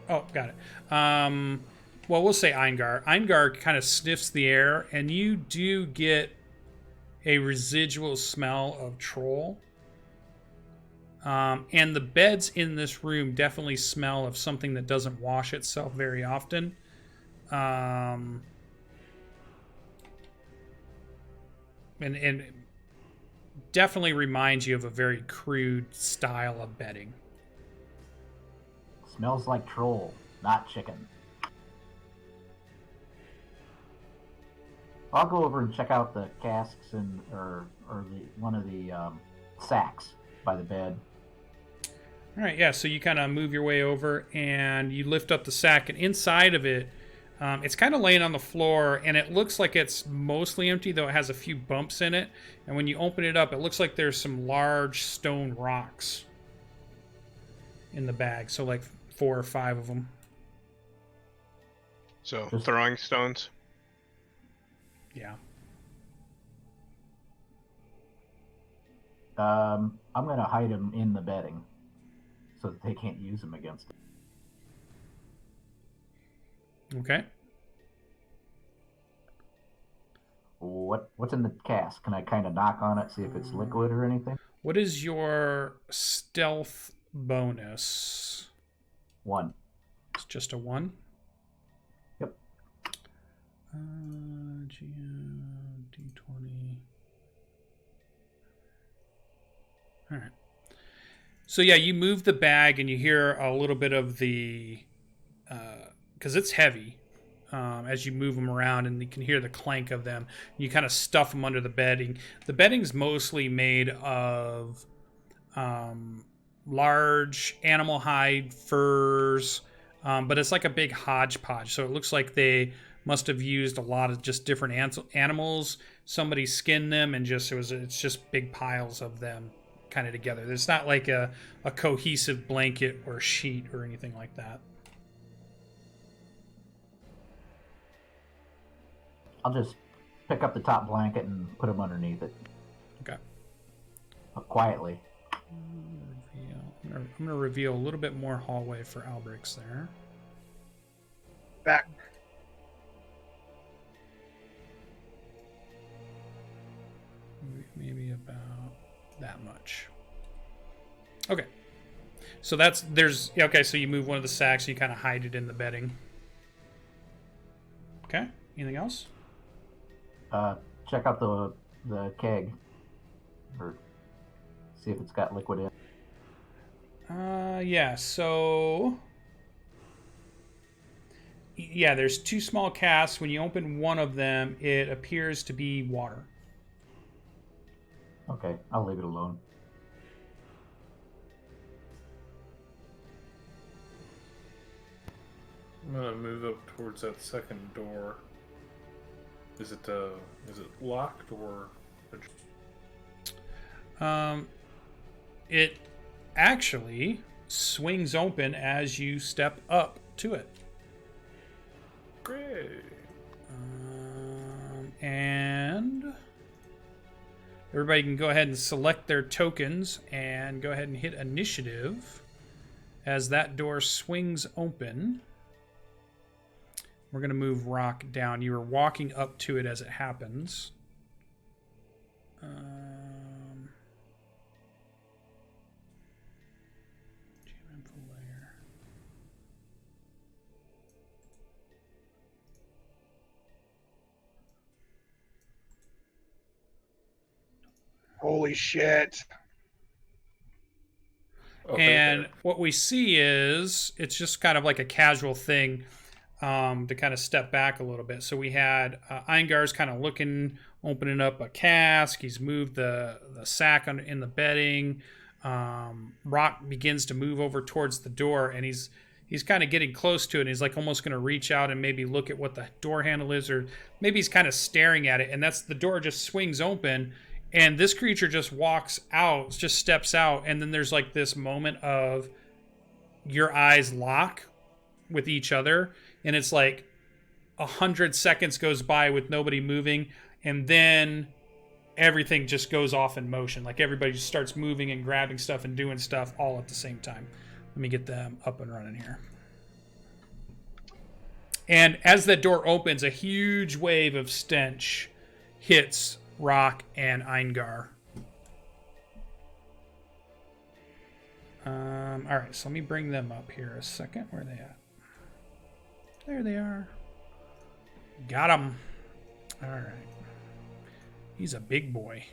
Oh, got it. Well, we'll say Eingar. Eingar kind of sniffs the air, and you do get a residual smell of troll. And the beds in this room definitely smell of something that doesn't wash itself very often. And definitely reminds you of a very crude style of bedding. Smells like troll, not chicken. I'll go over and check out the casks and or one of the sacks by the bed. All right, yeah, so you kind of move your way over and you lift up the sack, and inside of it, it's kind of laying on the floor, and it looks like it's mostly empty, though it has a few bumps in it. And when you open it up, it looks like there's some large stone rocks in the bag, so like 4 or 5 of them. So, throwing stones? Yeah. I'm going to hide them in the bedding so that they can't use them against it. Okay. What's in the cask? Can I kind of knock on it, see if it's liquid or anything? What is your stealth bonus? 1. It's just a 1? Yep. D20. All right. So yeah, you move the bag and you hear a little bit of the, because it's heavy, as you move them around, and you can hear the clank of them. You kind of stuff them under the bedding. The bedding's mostly made of large animal hide, furs, but it's like a big hodgepodge. So it looks like they must have used a lot of just different animals. Somebody skinned them, and it's just big piles of them kind of together. It's not like a cohesive blanket or sheet or anything like that. I'll just pick up the top blanket and put them underneath it. Okay. Quietly. I'm going to reveal a little bit more hallway for Albrix there. Back. Maybe about that much. Okay. So so you move one of the sacks, you kind of hide it in the bedding. Okay. Anything else? Check out the keg, or see if it's got liquid in. Yeah. So yeah, there's 2 small casks. When you open one of them, it appears to be water. Okay, I'll leave it alone. I'm gonna move up towards that second door. Is it locked or? It actually swings open as you step up to it. Great. And everybody can go ahead and select their tokens and go ahead and hit initiative as that door swings open. We're going to move Rock down. You are walking up to it as it happens. Holy shit. And what we see is it's just kind of like a casual thing to kind of step back a little bit. So we had Eingar's kind of opening up a cask. He's moved the sack in the bedding. Rock begins to move over towards the door, and he's kind of getting close to it. And he's like almost going to reach out and maybe look at what the door handle is, or maybe he's kind of staring at it. And the door just swings open. And this creature just walks out, just steps out, and then there's like this moment of your eyes lock with each other, and it's like 100 seconds goes by with nobody moving, and then everything just goes off in motion. Like everybody just starts moving and grabbing stuff and doing stuff all at the same time. Let me get them up and running here. And as that door opens, a huge wave of stench hits Rock and Eingar. All right, so let me bring them up here a second. Where are they at? There they are. Got him. All right. He's a big boy.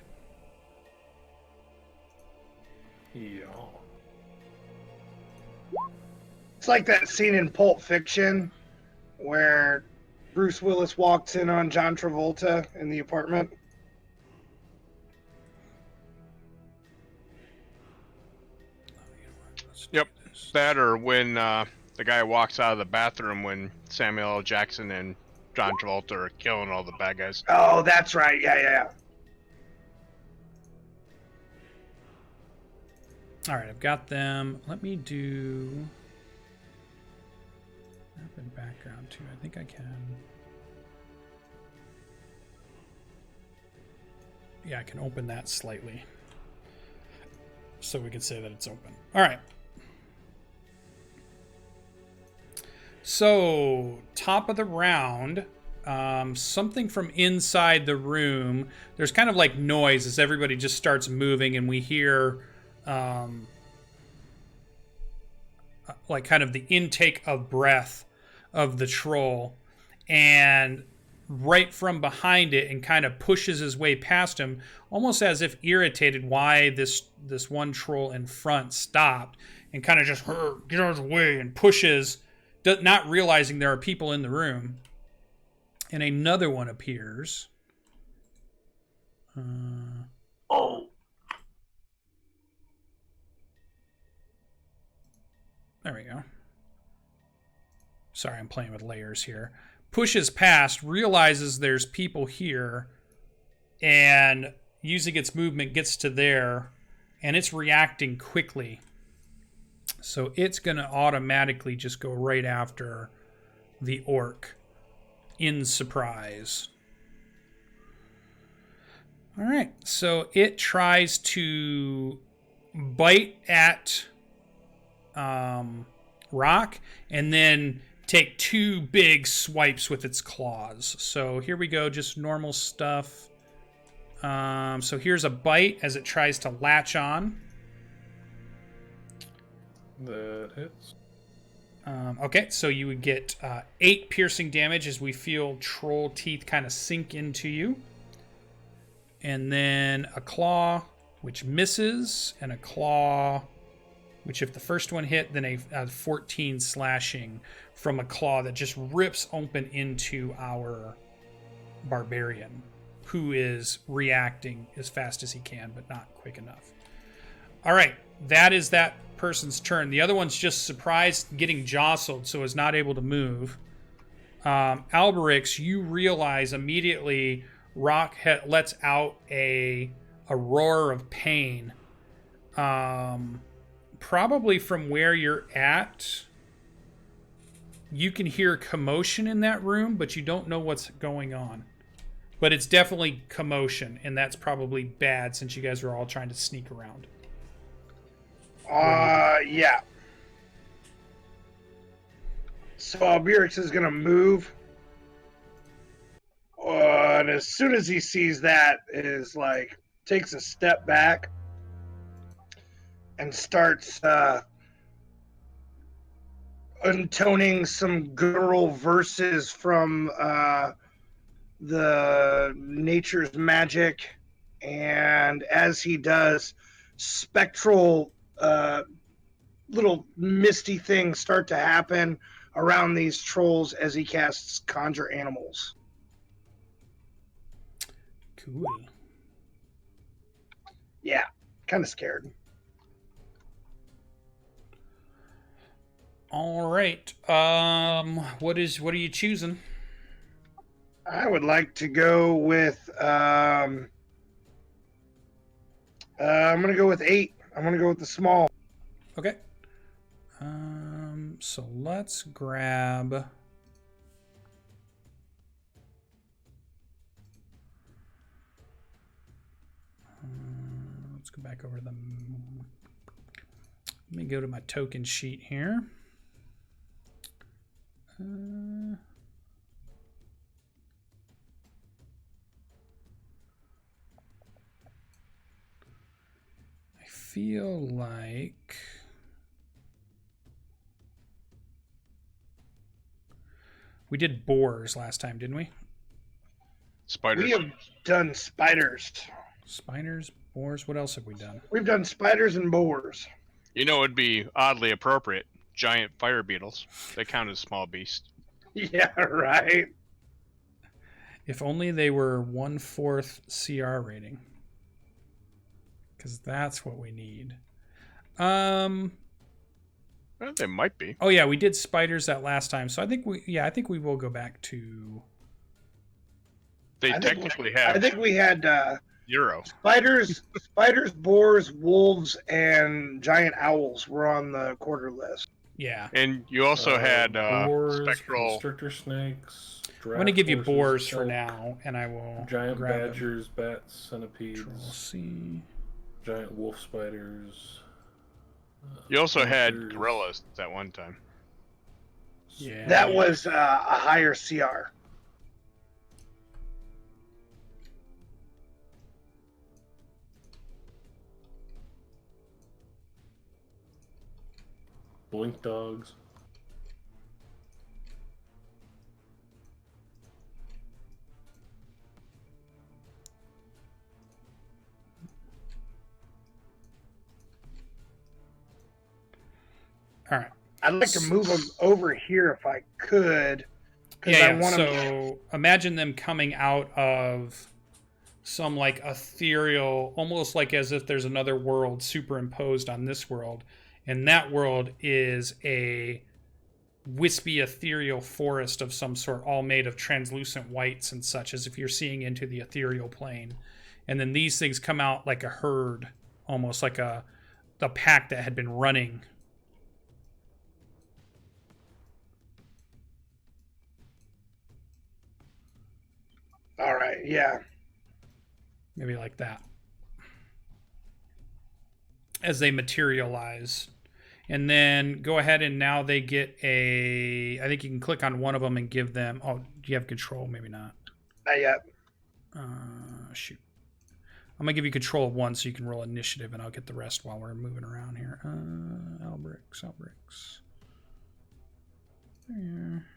Yeah. It's like that scene in Pulp Fiction where Bruce Willis walks in on John Travolta in the apartment. Yep. That or when the guy walks out of the bathroom when Samuel L. Jackson and John Travolta are killing all the bad guys. Oh, that's right. Yeah. All right, I've got them. Let me do map and background too. I think I can. Yeah, I can open that slightly, so we can say that it's open. All right. So, top of the round, something from inside the room. There's kind of like noise as everybody just starts moving, and we hear like kind of the intake of breath of the troll, and right from behind it, and kind of pushes his way past him, almost as if irritated why this one troll in front stopped, and kind of just get out of the way and pushes, not realizing there are people in the room. And another one appears. Oh. There we go. Sorry, I'm playing with layers here. Pushes past, realizes there's people here, and using its movement gets to there, and it's reacting quickly. So it's going to automatically just go right after the orc in surprise. All right, so it tries to bite at Rock, and then take 2 big swipes with its claws. So here we go, just normal stuff. So here's a bite as it tries to latch on. That hits. Okay, so you would get 8 piercing damage as we feel troll teeth kind of sink into you. And then a claw, which misses, and a claw, which if the first one hit, then a 14 slashing from a claw that just rips open into our barbarian, who is reacting as fast as he can, but not quick enough. All right, that is that person's turn. The other one's just surprised, getting jostled, so is not able to move. Alberix, you realize immediately Rock lets out a roar of pain. Probably from where you're at, you can hear commotion in that room, but you don't know what's going on. But it's definitely commotion, and that's probably bad since you guys are all trying to sneak around. Yeah. So Alberix is gonna move, and as soon as he sees that, is like takes a step back and starts intoning some guttural verses from the nature's magic, and as he does, spectral little misty things start to happen around these trolls as he casts conjure animals. Cool. Yeah, kind of scared. All right. What are you choosing? I would like to go with I'm gonna go with 8. I'm gonna go with the small. Okay. So let's grab. Let's go back over the. Let me go to my token sheet here. I feel like we did boars last time, didn't we? Spiders. We have done spiders. Spiders, boars. What else have we done? We've done spiders and boars. You know, it'd be oddly appropriate. Giant fire beetles. They count as small beasts. Yeah, right. If only they were 1/4 CR rating. Because that's what we need. Well, they might be. Oh yeah, we did spiders that last time, so I think we will go back to. They technically have. I think we had 0. spiders, boars, wolves, and giant owls were on the quarter list. Yeah. And you also had boars, spectral. constrictor snakes. I'm going to give you draft boars horses, for elk, now, and I will Giant grab them. badgers, bats, centipedes, Control C. giant wolf spiders. You also had monsters. gorillas at one time. Yeah. That was a higher CR. blink dogs. All right. I'd like to move them over here if I could. 'Cause Yeah, I yeah. want 'em- So imagine them coming out of some like ethereal, almost like as if there's another world superimposed on this world, and that world is a wispy ethereal forest of some sort, all made of translucent whites and such, as if you're seeing into the ethereal plane. And then these things come out like a herd, almost like a pack that had been running. All right, yeah. Maybe like that. As they materialize. And then go ahead and now they get a... I think you can click on one of them and give them... Oh, do you have control? Maybe not. Not yet. Shoot. I'm going to give you control of one so you can roll initiative, and I'll get the rest while we're moving around here. Albrix. There.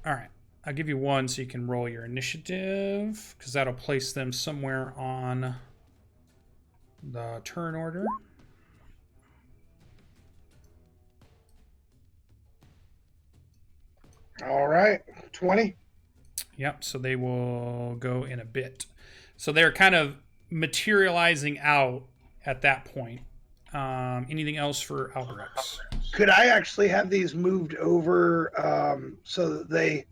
All right. I'll give you one so you can roll your initiative, because that'll place them somewhere on the turn order. All right, 20. Yep, so they will go in a bit. So they're kind of materializing out at that point. Anything else for Albrix? Could I actually have these moved over so that they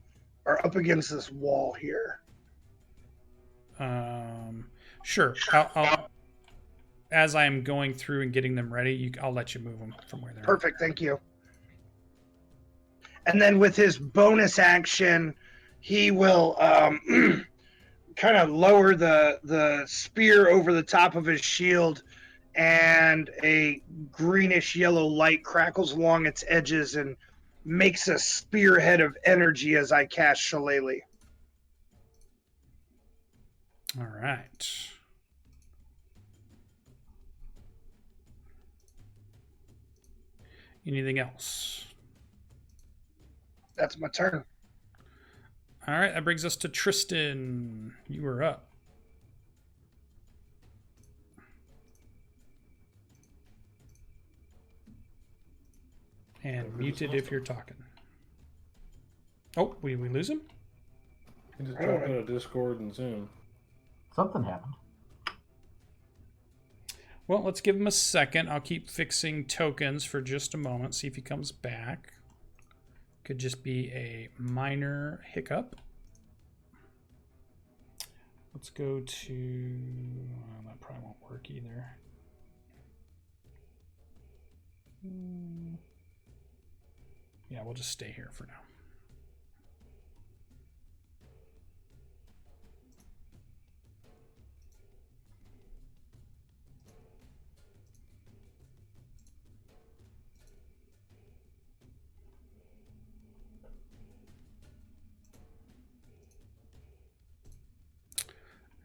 are up against this wall here? Sure. I'll, as I'm going through and getting them ready, I'll let you move them from where they're Perfect, thank you. And then with his bonus action, he will kind of lower the spear over the top of his shield, and a greenish yellow light crackles along its edges and makes a spearhead of energy as I cast Shillelagh. All right. Anything else? That's my turn. All right, that brings us to Tristan. You are up. And muted if you're talking. Oh, we lose him? He just dropped out of Discord and Zoom. Something happened. Well, let's give him a second. I'll keep fixing tokens for just a moment. See if he comes back. Could just be a minor hiccup. Let's go to... Well, that probably won't work either. Yeah, we'll just stay here for now.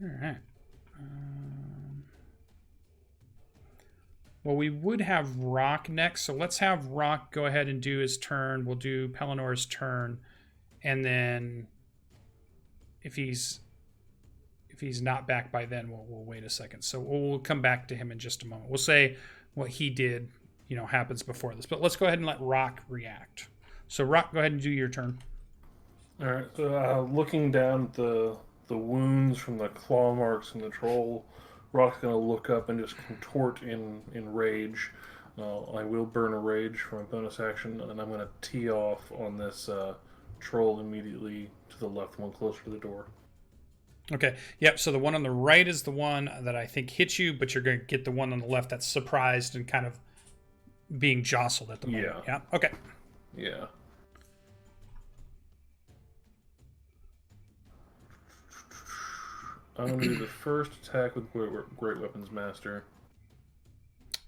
All right. Well, we would have Rock next, so let's have Rock go ahead and do his turn. We'll do Pelinor's turn, and then if he's not back by then, we'll wait a second. So we'll come back to him in just a moment. We'll say what he did, happens before this. But let's go ahead and let Rock react. So Rock, go ahead and do your turn. All right. So looking down at the wounds from the claw marks and the troll, Rock's going to look up and just contort in rage. I will burn a rage for my bonus action, and I'm going to tee off on this troll immediately to the left, one closer to the door. Okay. Yep. So the one on the right is the one that I think hits you, but you're going to get the one on the left that's surprised and kind of being jostled at the moment. Yeah. Yeah. Okay. Yeah. I'm going to do the first attack with Great Weapons Master.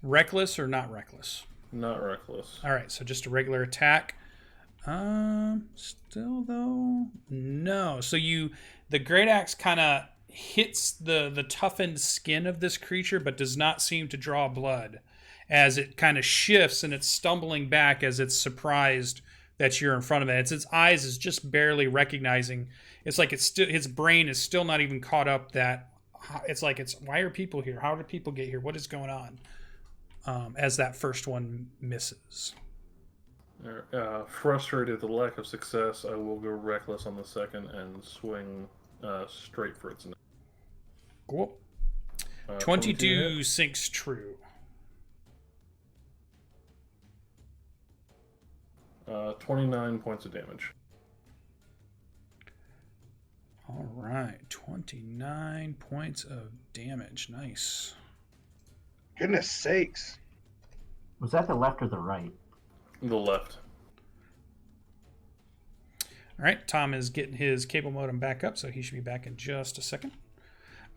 Reckless or not reckless? Not reckless. All right, so just a regular attack. Still though, no. So the great axe kind of hits the toughened skin of this creature, but does not seem to draw blood, as it kind of shifts and it's stumbling back as it's surprised that you're in front of it. Its eyes is just barely recognizing. It's like its brain is still not even caught up. That it's like why are people here? How did people get here? What is going on? As that first one misses. Frustrated at the lack of success, I will go reckless on the second and swing straight for its neck. Cool. 22 sinks true. 29 points of damage. All right, 29 points of damage. Nice. Goodness sakes. Was that the left or the right? The left. All right, Tom is getting his cable modem back up, so he should be back in just a second.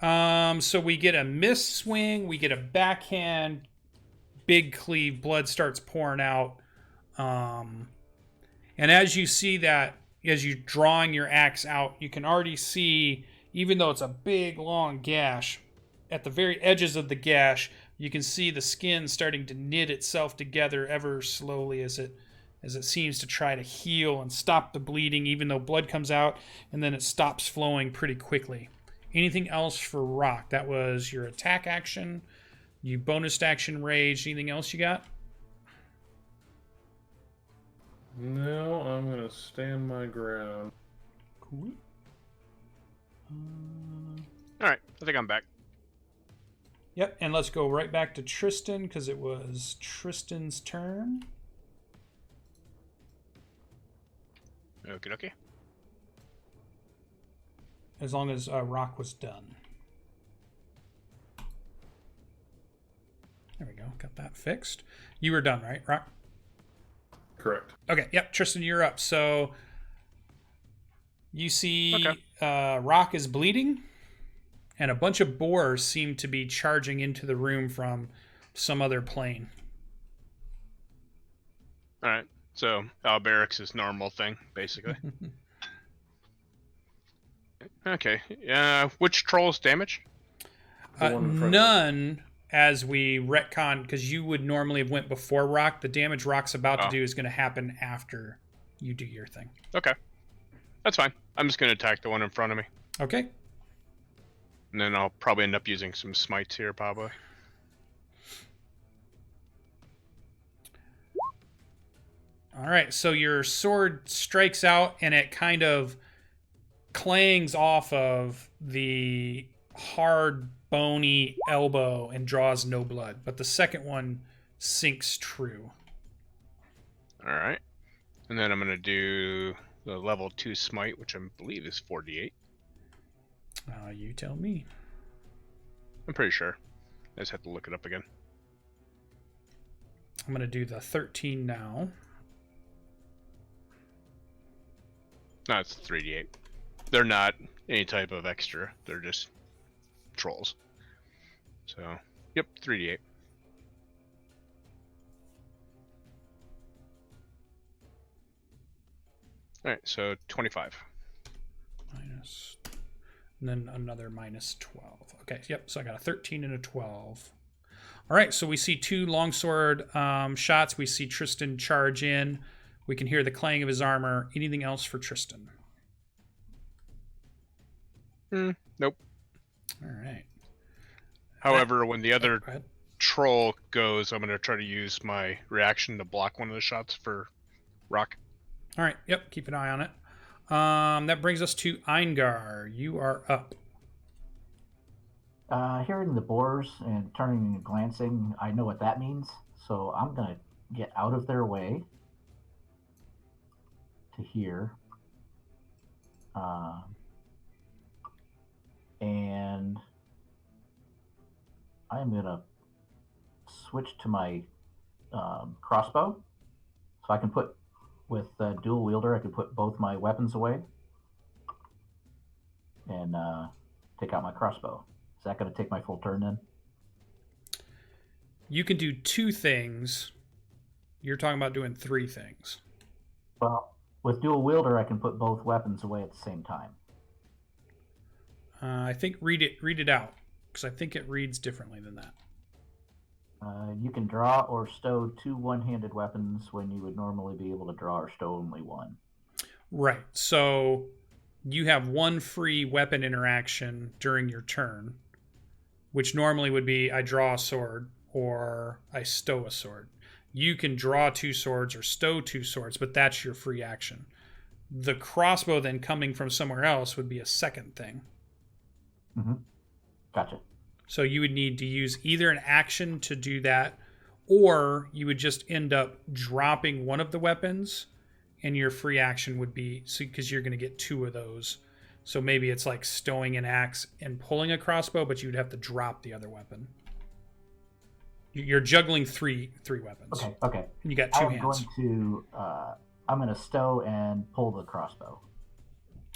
So we get a miss swing, we get a backhand, big cleave, blood starts pouring out. And as you see that, as you're drawing your axe out, you can already see, even though it's a big, long gash, at the very edges of the gash, you can see the skin starting to knit itself together ever slowly as it seems to try to heal and stop the bleeding, even though blood comes out, and then it stops flowing pretty quickly. Anything else for Rock? That was your attack action. You bonus action rage. Anything else you got? No, I'm going to stand my ground. Cool. All right, I think I'm back. Yep, and let's go right back to Tristan, because it was Tristan's turn. Okie dokie. As long as Rock was done. There we go. Got that fixed. You were done, right, Rock? Correct. Okay, yep. Tristan, you're up. So you see Okay. Rock is bleeding, and a bunch of boars seem to be charging into the room from some other plane. All right. So Alberic's normal thing, basically. Okay. Which trolls damage? The one in front of None, as we retcon, because you would normally have went before Rock. The damage Rock's about to do is going to happen after you do your thing. Okay. That's fine. I'm just going to attack the one in front of me. Okay. And then I'll probably end up using some smites here, probably. All right, so your sword strikes out, and it kind of clangs off of the hard, bony elbow and draws no blood. But the second one sinks true. All right. And then I'm going to do the level 2 smite, which I believe is 48. You tell me. I'm pretty sure. I just have to look it up again. I'm going to do the 13 now. No, it's 3d8. They're not any type of extra. They're just trolls. So, yep, 3d8. Alright, so 25. Minus. And then another minus 12. Okay, yep, so I got a 13 and a 12. All right, so we see two longsword shots. We see Tristan charge in. We can hear the clang of his armor. Anything else for Tristan? Nope. All right. However, when the other Go ahead. troll goes, I'm going to try to use my reaction to block one of the shots for Rock. All right, yep, keep an eye on it. That brings us to Eingar. You are up. Hearing the boars and turning and glancing, I know what that means. So I'm going to get out of their way to here. And I'm going to switch to my crossbow. So I can put, with dual wielder, I can put both my weapons away and take out my crossbow. Is that going to take my full turn then? You can do two things. You're talking about doing three things. Well, with dual wielder, I can put both weapons away at the same time. I think read it out, because I think it reads differently than that. You can draw or stow 2 one-handed weapons when you would normally be able to draw or stow only one. Right. So you have 1 free weapon interaction during your turn, which normally would be I draw a sword or I stow a sword. You can draw 2 swords or stow 2 swords, but that's your free action. The crossbow then coming from somewhere else would be a second thing. Mm-hmm. Gotcha. So you would need to use either an action to do that, or you would just end up dropping one of the weapons, and your free action would be, because you're going to get 2 of those. So maybe it's like stowing an axe and pulling a crossbow, but you would have to drop the other weapon. You're juggling three weapons. Okay. And you got 2 hands. I'm going to stow and pull the crossbow.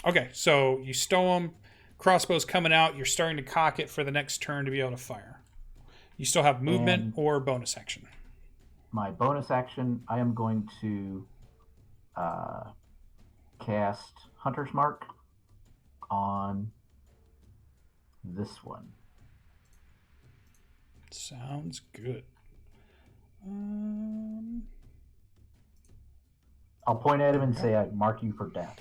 Okay, so you stow them. Crossbow's coming out. You're starting to cock it for the next turn to be able to fire. You still have movement or bonus action. My bonus action, I am going to cast Hunter's Mark on this one. Sounds good. I'll point at him and say, I mark you for death.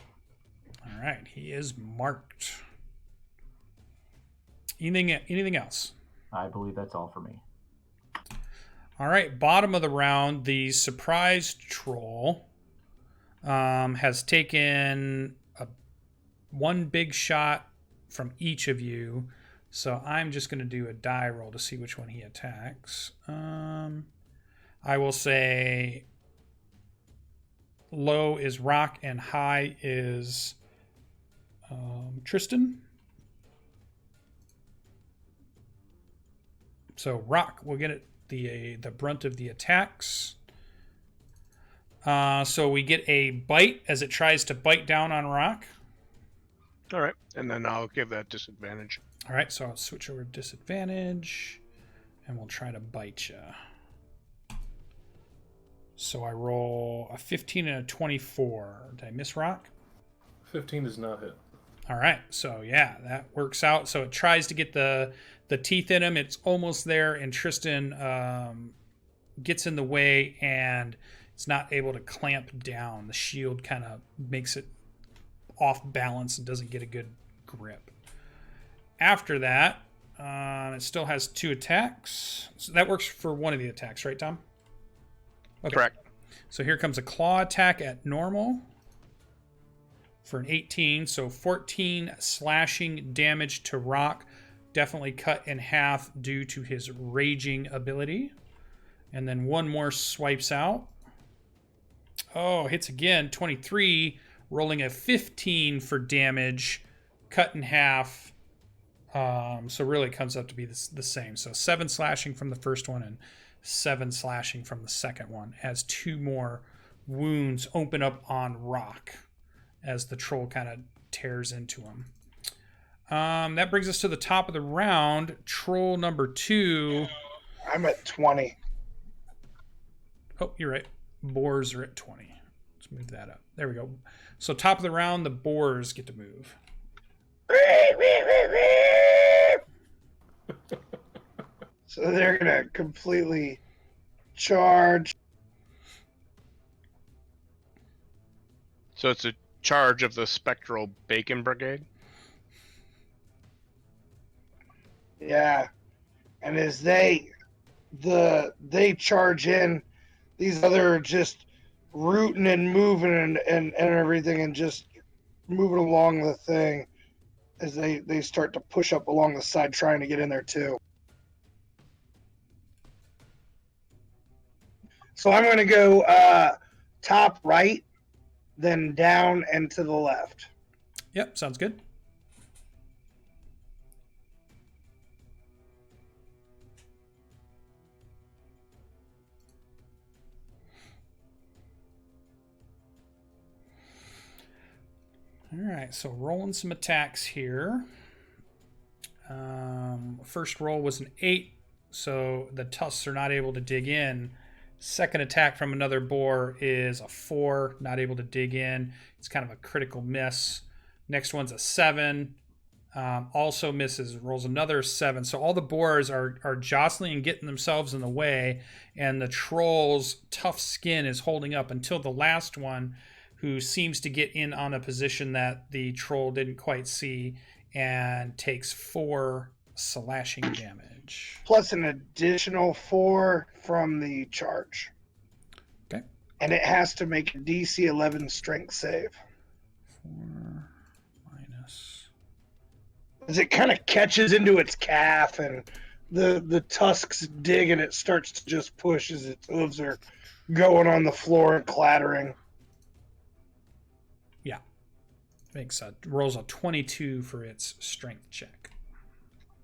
All right, he is marked. Anything else? I believe that's all for me. All right, bottom of the round, the surprised troll has taken 1 big shot from each of you. So I'm just going to do a die roll to see which one he attacks. I will say low is Rock and high is Tristan. So Rock will get it the brunt of the attacks. So we get a bite as it tries to bite down on Rock. All right, and then I'll give that disadvantage. All right, so I'll switch over to disadvantage, and we'll try to bite you. So I roll a 15 and a 24. Did I miss Rock? 15 does not hit. All right, so yeah, that works out. So it tries to get the teeth in him. It's almost there, and Tristan gets in the way and it's not able to clamp down. The shield kind of makes it off balance and doesn't get a good grip. After that, it still has 2 attacks. So that works for one of the attacks, right, Tom? Okay. Correct. So here comes a claw attack at normal for an 18. So 14 slashing damage to Rock. Definitely cut in half due to his raging ability. And then 1 more swipes out. Oh, hits again. 23, rolling a 15 for damage, cut in half. So really it comes up to be the same. So 7 slashing from the first one and 7 slashing from the second one, as 2 more wounds open up on Rock as the troll kind of tears into him. That brings us to the top of the round. Troll number 2. I'm at 20. Oh, you're right. Boars are at 20. Let's move that up. There we go. So top of the round, the boars get to move. So they're going to completely charge. So it's a charge of the Spectral Bacon Brigade? Yeah. And as they charge in, these other just rooting and moving and everything and just moving along the thing as they start to push up along the side trying to get in there too. So I'm going to go top right, then down and to the left. Yep, sounds good. All right, so rolling some attacks here. First roll was an 8, so the tusks are not able to dig in. Second attack from another boar is a 4, not able to dig in. It's kind of a critical miss. Next one's a 7. Also misses, rolls another 7. So all the boars are jostling and getting themselves in the way, and the troll's tough skin is holding up until the last one, who seems to get in on a position that the troll didn't quite see, and takes 4 slashing damage. Plus an additional 4 from the charge. Okay. And it has to make a DC 11 strength save. 4 minus. As it kind of catches into its calf, and the tusks dig, and it starts to just push as its hooves are going on the floor and clattering. Yeah. Rolls a 22 for its strength check.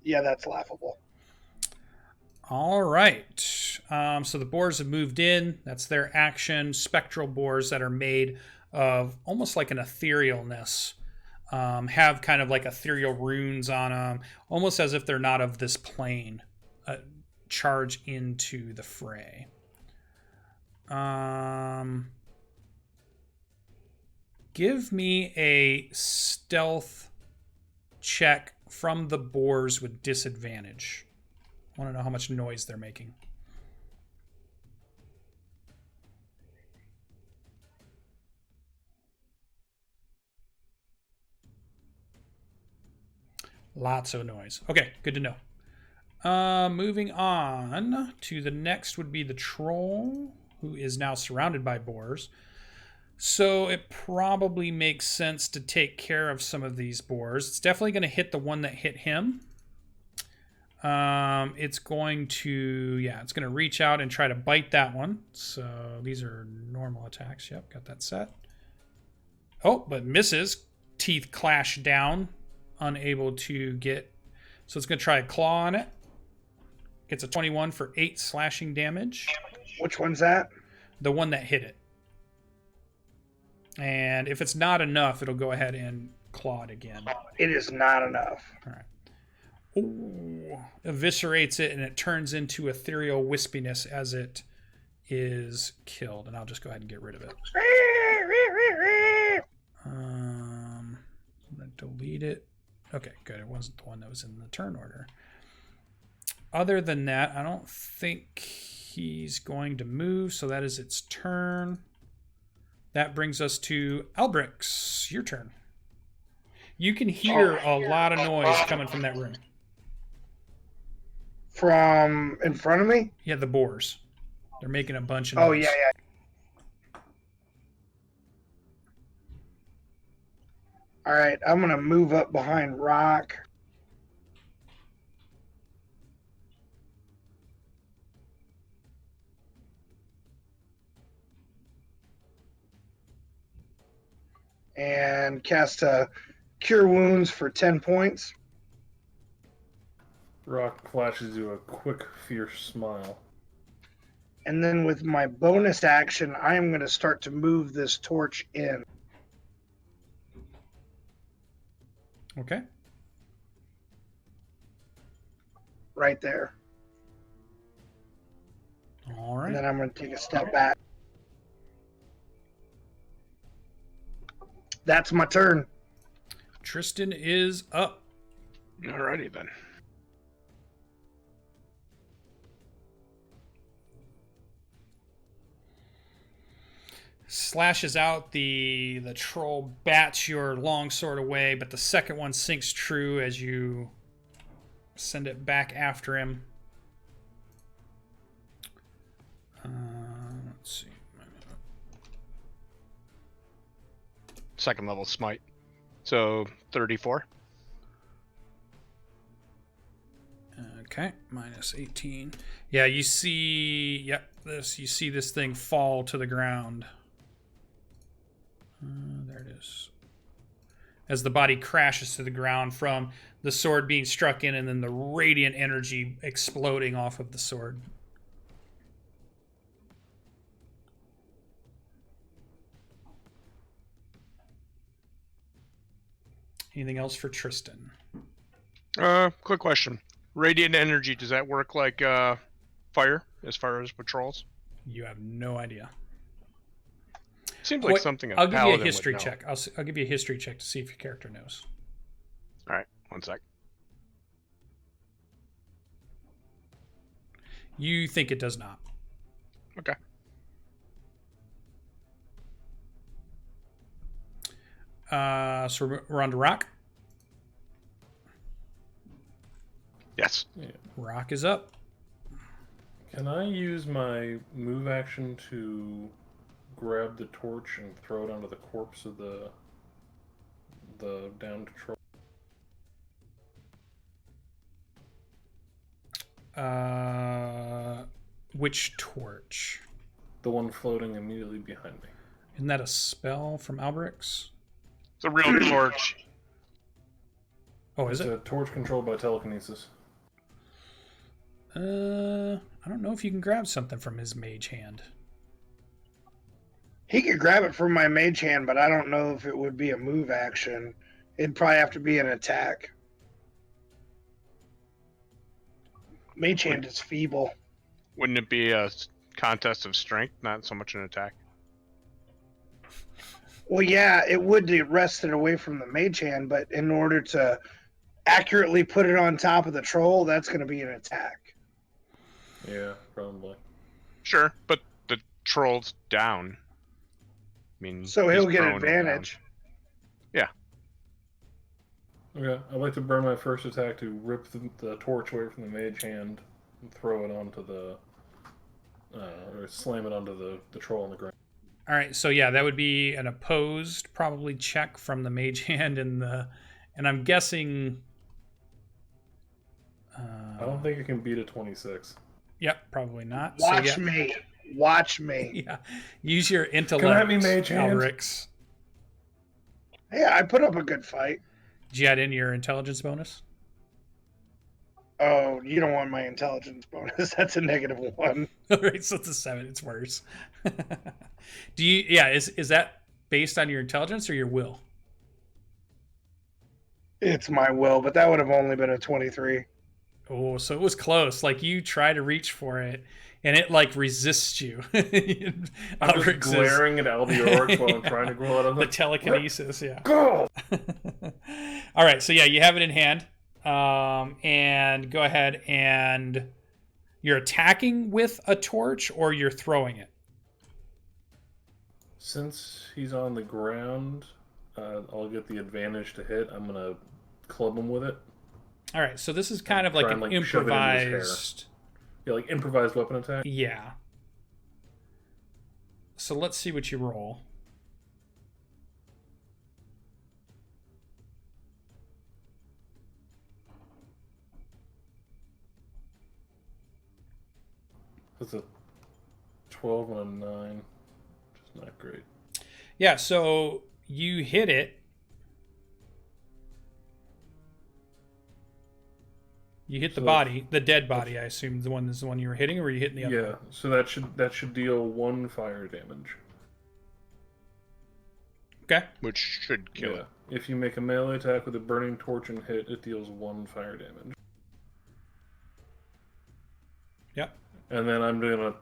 Yeah, that's laughable. All right. So the boars have moved in. That's their action. Spectral boars that are made of almost like an etherealness. Have kind of like ethereal runes on them, almost as if they're not of this plane. Charge into the fray. Give me a stealth check from the boars with disadvantage. I want to know how much noise they're making. Lots of noise. Okay, good to know. Moving on to the next would be the troll, who is now surrounded by boars. So it probably makes sense to take care of some of these boars. It's definitely going to hit the one that hit him. It's going to reach out and try to bite that one. So these are normal attacks. Yep, got that set. Oh, but misses. Teeth clash down. Unable to get. So it's going to try a claw on it. Gets a 21 for 8 slashing damage. Which one's that? The one that hit it. And if it's not enough, it'll go ahead and claw it again. It is not enough. All right. Ooh, eviscerates it, and it turns into ethereal wispiness as it is killed. And I'll just go ahead and get rid of it. I'm going to delete it. Okay, good. It wasn't the one that was in the turn order. Other than that, I don't think he's going to move, so that is its turn. That brings us to Albrix. Your turn. You can hear a lot of noise coming from that room. From in front of me? Yeah, the boars. They're making a bunch of noise. Oh, yeah. All right, I'm going to move up behind Rock. And cast a Cure Wounds for 10 points. Rock flashes you a quick, fierce smile. And then with my bonus action, I am going to start to move this torch in. Okay. Right there. All right. And then I'm going to take a step back. That's my turn. Tristan is up. Alrighty then. Slashes out, the troll bats your long sword away, but the second one sinks true as you send it back after him. Let's see. Second level smite. So 34. Okay, minus 18. Yeah, you see, you see this thing fall to the ground. There it is. As the body crashes to the ground from the sword being struck in, and then the radiant energy exploding off of the sword. Anything else for Tristan? Quick question. Radiant energy, does that work like fire as far as patrols? You have no idea. Seems like something I'll give you a paladin history would know. check. I'll give you a history check to see if your character knows. All right. 1 sec. You think it does not. Okay. So we're on to Rock. Yes. Yeah. Rock is up. Can I use my move action to grab the torch and throw it onto the corpse of the downed troll? Which torch? The one floating immediately behind me. Isn't that a spell from Alberix? It's a real torch. Oh, is It's it? a torch controlled by telekinesis. I don't know if you can grab something from his mage hand. He could grab it from my mage hand, but I don't know if it would be a move action. It'd probably have to be an attack. Mage hand is feeble. Wouldn't it be a contest of strength, not so much an attack? Well, yeah, it would to wrest it away from the mage hand, but in order to accurately put it on top of the troll, that's going to be an attack. Yeah, probably. Sure, but the troll's down. I mean, So he's he'll get prone and down. advantage. Okay, I'd like to burn my first attack to rip the torch away from the mage hand and throw it onto the... or slam it onto the troll on the ground. All right, so yeah, that would be an opposed probably check from the mage hand and I'm guessing. I don't think it can beat a 26. Yep, probably not. Watch so, yeah, me. Watch me. Yeah, use your intellect. Can I be mage hand? Alberix. Yeah, I put up a good fight. Did you add in your intelligence bonus? Oh, you don't want my intelligence bonus. That's a -1. All right, so it's a 7. It's worse. Do you? Yeah, is that based on your intelligence or your will? It's my will, but that would have only been a 23. Oh, so it was close. Like you try to reach for it, and it like resists you. I'm just Alberix is- glaring at Albiorix while I'm Yeah. trying to go out of the telekinesis. Yeah. Go! All right, so yeah, you have it in hand, and go ahead and you're attacking with a torch or you're throwing it. Since he's on the ground, I'll get the advantage to hit. I'm gonna club him with it. All right, so this is kind of like Try an and, shove it into his hair. improvised. Yeah, like improvised weapon attack. Yeah. So let's see what you roll. That's a 12 and a 9. Which is not great. Yeah, so you hit it. You hit the So body, the dead body, I assume the one is the one you were hitting, or were you hitting the other Yeah, one? so that should deal 1 fire damage. Okay. Which should kill Yeah. it. If you make a melee attack with a burning torch and hit, it deals 1 fire damage. Yep. And then I'm gonna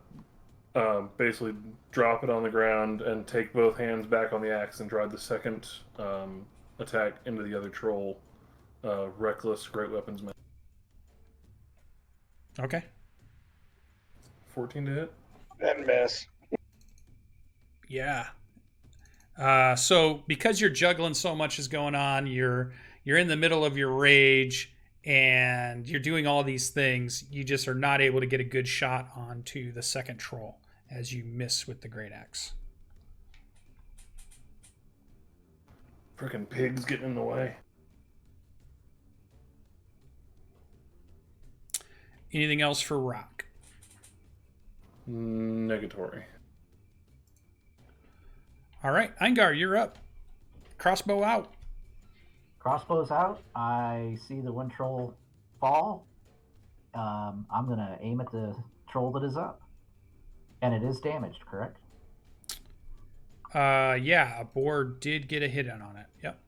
basically drop it on the ground and take both hands back on the axe and drive the second attack into the other troll. Reckless, great weapons man. Okay. 14 to hit. And miss. Yeah. So because you're juggling so much is going on, you're in the middle of your rage and you're doing all these things, you just are not able to get a good shot onto the second troll as you miss with the great axe. Frickin' pigs getting in the way. Anything else for Rock? Negatory. All right, Eingar, you're up. Crossbow out. Crossbow's out. I see the one troll fall. I'm going to aim at the troll that is up. And it is damaged, correct? Yeah, a boar did get a hit in on it. Yep.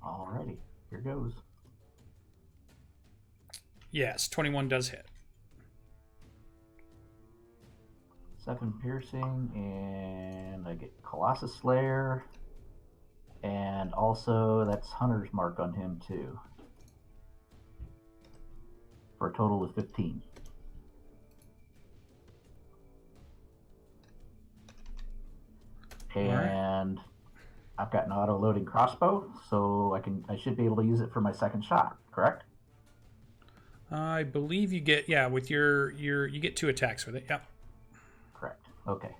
Alrighty. Here goes. Yes, 21 does hit. 7 piercing, and I get Colossus Slayer. And also, that's Hunter's Mark on him, too. for a total of 15. And I've got an auto-loading crossbow, so I should be able to use it for my second shot, correct? I believe you get, with your you get 2 attacks with it. Yep. Correct. Okay.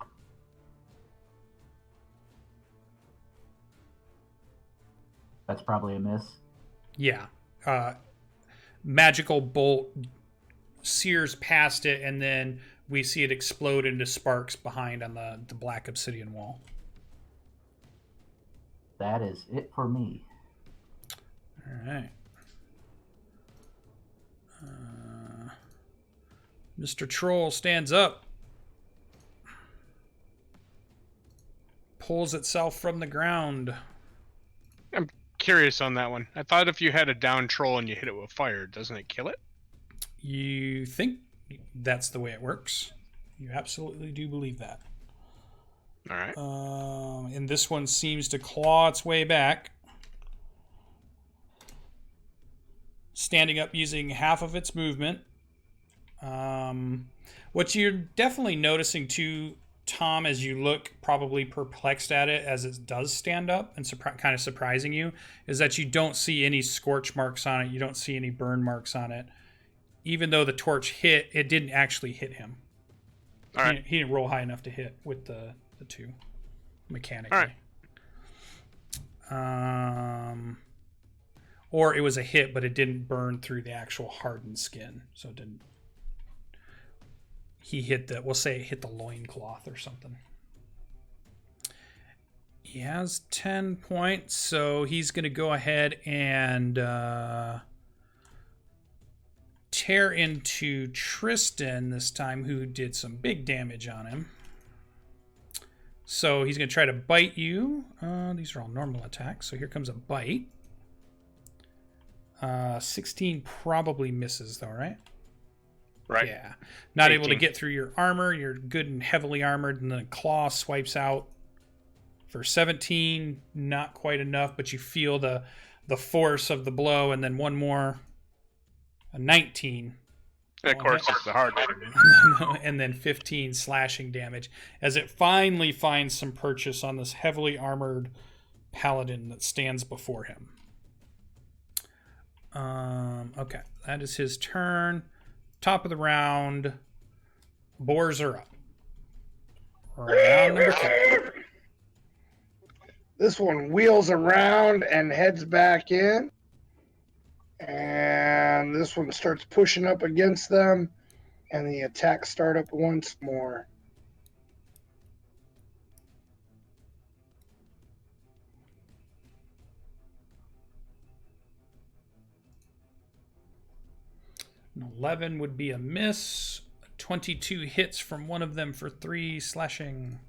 That's probably a miss. Yeah. Magical bolt sears past it, and then we see it explode into sparks behind on the black obsidian wall. That is it for me. All right. Mr. Troll stands up, pulls itself from the ground. I'm curious on that one. I thought if you had a down troll and you hit it with fire, doesn't it kill it? You think that's the way it works? You absolutely do believe that. All right. And this one seems to claw its way back, standing up using half of its movement. What you're definitely noticing too, Tom, as you look probably perplexed at it as it does stand up and kind of surprising you, is that you don't see any scorch marks on it. You don't see any burn marks on it. Even though the torch hit, it didn't actually hit him. All right. He didn't roll high enough to hit with the 2 mechanically. All right. Or it was a hit, but it didn't burn through the actual hardened skin. So it didn't. He hit we'll say it hit the loincloth or something. He has 10 points, so he's going to go ahead and tear into Tristan this time, who did some big damage on him. So he's going to try to bite you. These are all normal attacks, so here comes a bite. 16 probably misses, though, right? Right. Yeah. Not 18. able to get through your armor. You're good and heavily armored, and the claw swipes out for 17. Not quite enough, but you feel the force of the blow, and then one more. A 19. Of course, it's the hard one. And then 15 slashing damage as it finally finds some purchase on this heavily armored paladin that stands before him. Okay, that is his turn. Top of the round. Boars are up. Round number 2. This one wheels around and heads back in. And this one starts pushing up against them. And the attacks start up once more. An 11 would be a miss. 22 hits from one of them for 3 slashing.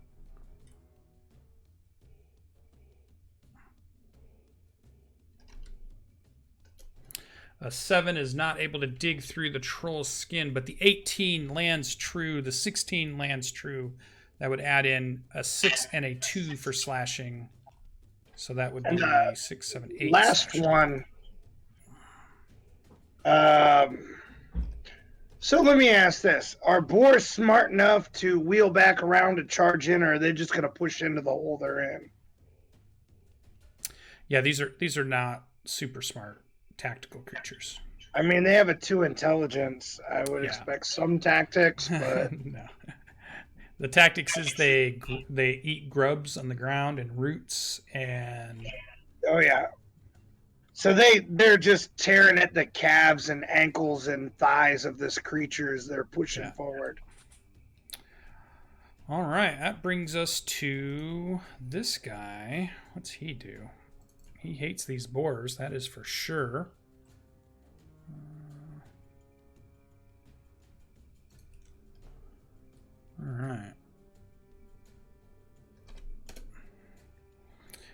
A 7 is not able to dig through the troll's skin, but the 18 lands true. The 16 lands true. That would add in a 6 and a 2 for slashing. So that would be 6, 7, 8. Last slashing. one. So let me ask this. Are boars smart enough to wheel back around to charge in, or are they just going to push into the hole they're in? Yeah, these are not super smart tactical creatures. I mean, they have a 2 intelligence. I would expect some tactics, but no. The tactics is they eat grubs on the ground and roots and. Oh yeah. So they're just tearing at the calves and ankles and thighs of this creature as they're pushing forward. All right, that brings us to this guy. What's he do? He hates these boars, that is for sure. All right.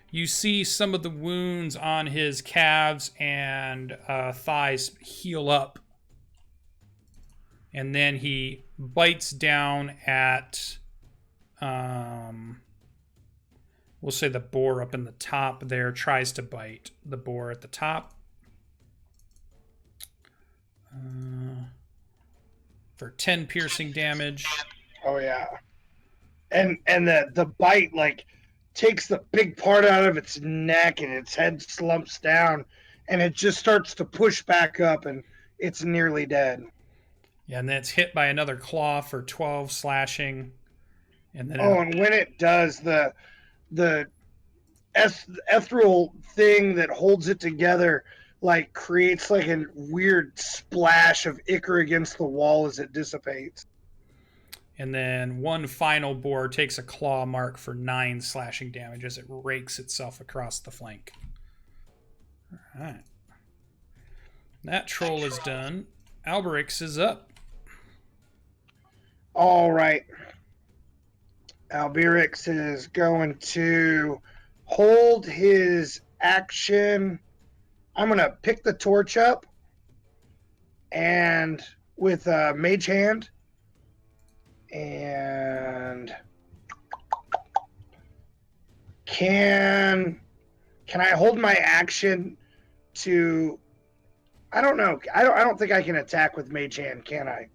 You see some of the wounds on his calves and thighs heal up. And then he bites down at, we'll say the boar up in the top there, tries to bite the boar at the top. For 10 piercing damage. Oh yeah. And the bite like takes the big part out of its neck and its head slumps down and it just starts to push back up and it's nearly dead. Yeah, and then it's hit by another claw for 12 slashing. And then and when it does, the ethereal thing that holds it together like creates like a weird splash of ichor against the wall as it dissipates. And then one final boar takes a claw mark for 9 slashing damage as it rakes itself across the flank. All right. That troll is done. Alberix is up. All right. Alberix is going to hold his action. I'm going to pick the torch up and with a mage hand. And can I hold my action to? I don't know. I don't think I can attack with mage hand, can I?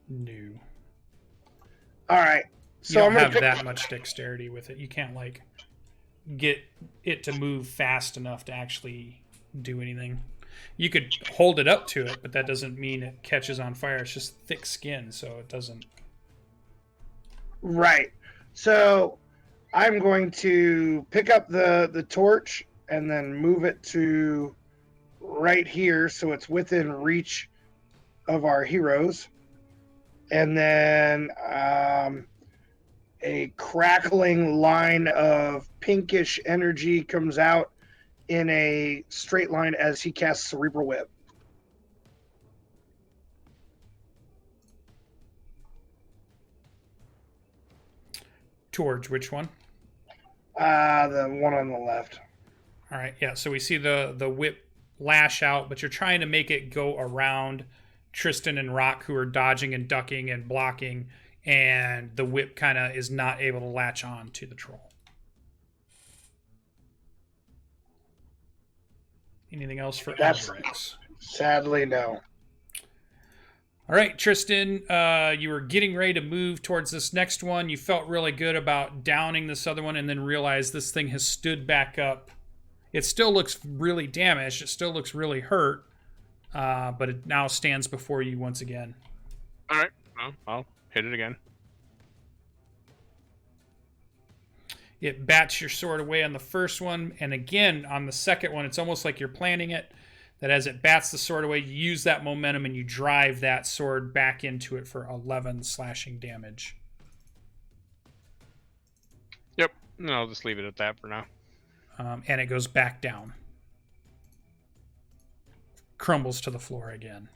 No. All right. So You I'm don't gonna have that much dexterity with it. You can't like get it to move fast enough to actually do anything. You could hold it up to it, but that doesn't mean it catches on fire. It's just thick skin, so it doesn't. Right. So I'm going to pick up the torch and then move it to right here so it's within reach of our heroes. And then a crackling line of pinkish energy comes out in a straight line as he casts Cerebral Whip. Towards which one? The one on the left. All right, yeah. So we see the whip lash out, but you're trying to make it go around Tristan and Rock, who are dodging and ducking and blocking, and the whip kind of is not able to latch on to the troll. Anything else for Alberix? Sadly, no. All right, Tristan, you were getting ready to move towards this next one. You felt really good about downing this other one and then realized this thing has stood back up. It still looks really damaged. It still looks really hurt, but it now stands before you once again. All right, well, I'll hit it again. It bats your sword away on the first one, and again on the second one, it's almost like you're planning it, that as it bats the sword away, you use that momentum and you drive that sword back into it for 11 slashing damage. Yep, no, I'll just leave it at that for now. And it goes back down. Crumbles to the floor again.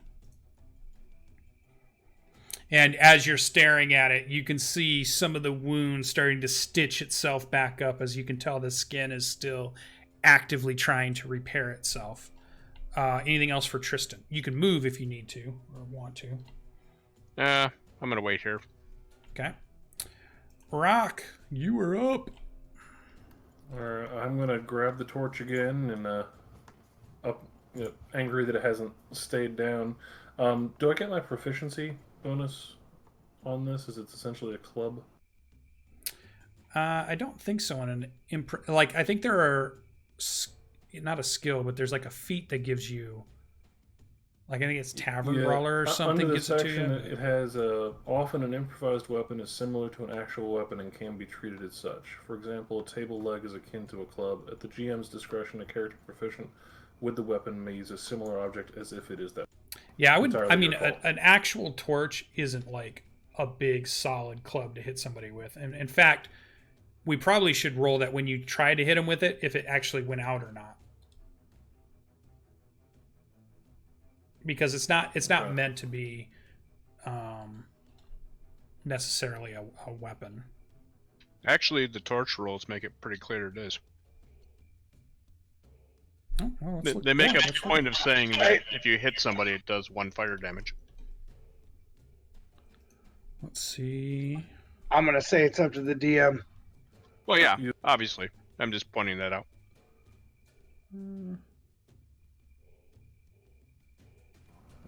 And as you're staring at it, you can see some of the wounds starting to stitch itself back up. As you can tell, the skin is still actively trying to repair itself. Anything else for Tristan? You can move if you need to or want to. I'm going to wait here. Okay. Rock, you are up. Alright, I'm gonna grab the torch again and angry that it hasn't stayed down. Do I get my proficiency bonus on this? Is it essentially a club? I don't think so. On an I think there are not a skill, but there's like a feat that gives you. Like I think it's Tavern Brawler or something. Under the gives it to section, you. it has often an improvised weapon is similar to an actual weapon and can be treated as such. For example, a table leg is akin to a club. At the GM's discretion, a character proficient with the weapon may use a similar object as if it is that. Yeah, I would. Entirely I mean, your fault. an actual torch isn't like a big solid club to hit somebody with. And in fact, we probably should roll that when you try to hit them with it, if it actually went out or not. Because it's not Okay. meant to be necessarily a weapon. Actually, the torch rolls make it pretty clear it is. Oh, well, let's look- They make yeah, a let's look. point of saying that if you hit somebody, it does 1 fire damage. Let's see. I'm going to say it's up to the DM. Well, yeah, You- obviously. I'm just pointing that out.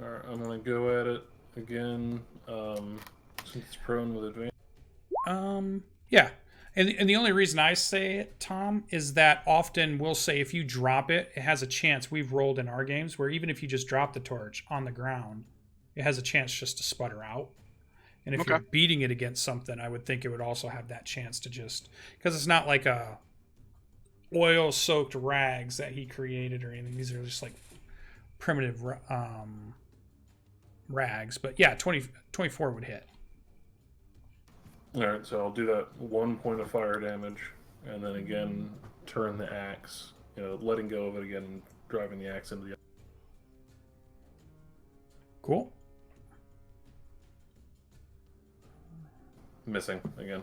Alright, I'm gonna go at it again. Since it's prone with advantage. Yeah. And the only reason I say it, Tom, is that often we'll say if you drop it, it has a chance. We've rolled in our games where even if you just drop the torch on the ground, it has a chance just to sputter out. And if you're beating it against something, I would think it would also have that chance to just, because it's not like a oil-soaked rags that he created or anything. These are just like primitive rags. But yeah, 24 would hit. Alright, so I'll do that 1 point of fire damage, and then again turn the axe, letting go of it again and driving the axe into the. Cool. Missing again.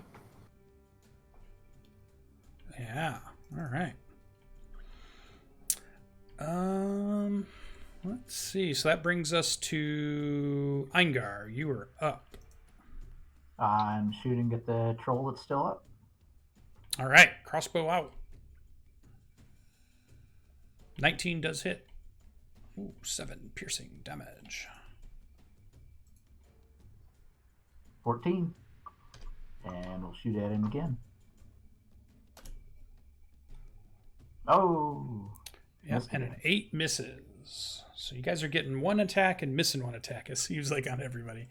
Yeah. All right. Let's see. So that brings us to Eingar. You are up. I'm shooting at the troll that's still up. All right. Crossbow out. 19 does hit. Ooh, 7 piercing damage. 14. And we'll shoot at him again. Oh. Yep, and an 8 misses. So you guys are getting 1 attack and missing 1 attack. It seems like on everybody.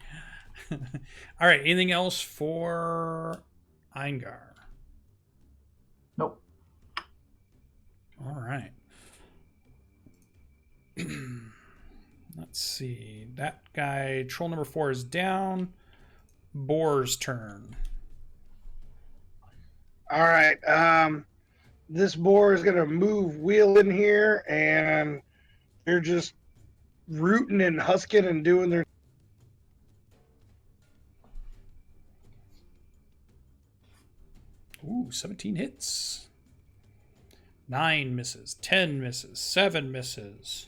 All right. Anything else for Eingar? Nope. All right. Let's see. That guy, troll number 4, is down. Boar's turn. All right. This boar is going to move wheel in here, and they're just rooting and husking and doing their. Ooh, 17 hits. 9 misses. 10 misses. 7 misses.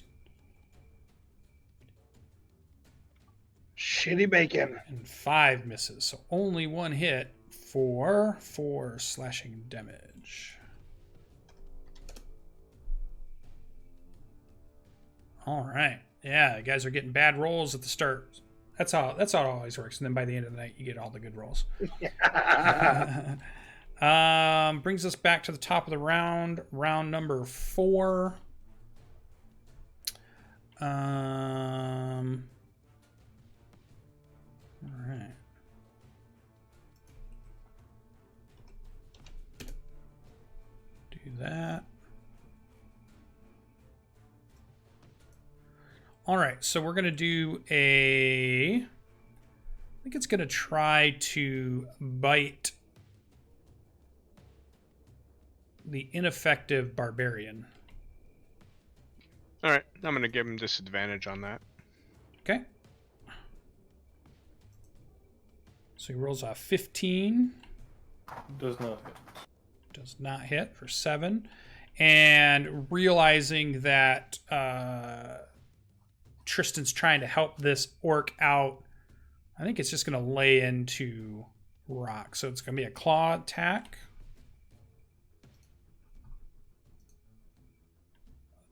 Shitty bacon. And 5 misses. So only 1 hit for 4 slashing damage. All right. Yeah, you guys are getting bad rolls at the start. That's how it always works. And then by the end of the night, you get all the good rolls. Brings us back to the top of the round. Round number 4. All right. Do that. All right, so we're going to do I think it's going to try to bite the ineffective barbarian. All right, I'm going to give him disadvantage on that. Okay. So he rolls a 15. Does not hit. Does not hit for 7. And realizing that Tristan's trying to help this orc out, I think it's just going to lay into rock. So it's going to be a claw attack.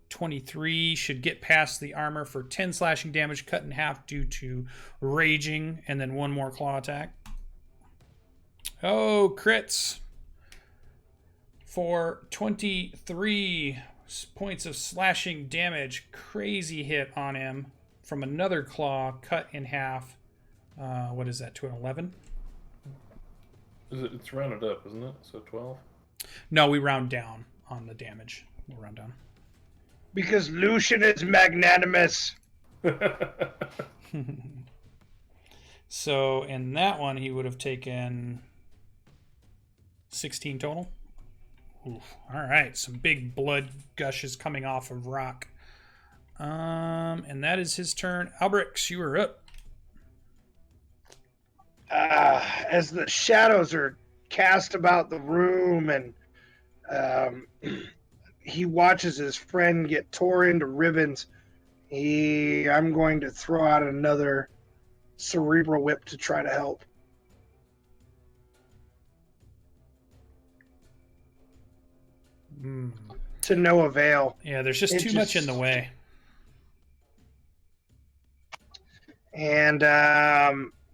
23 should get past the armor for 10 slashing damage, cut in half due to raging, and then 1 more claw attack. Oh, crits for 23 points of slashing damage. Crazy hit on him from another claw, cut in half. What is that, to an 11? It's rounded up, isn't it? So 12? No, we round down on the damage. We'll round down. Because Lucian is magnanimous. So in that one, he would have taken 16 total. Oof. All right, some big blood gushes coming off of rock. And that is his turn. Albrix, you are up. As the shadows are cast about the room, and he watches his friend get tore into ribbons, I'm going to throw out another cerebral whip to try to help. To no avail. Yeah, there's just too much in the way. And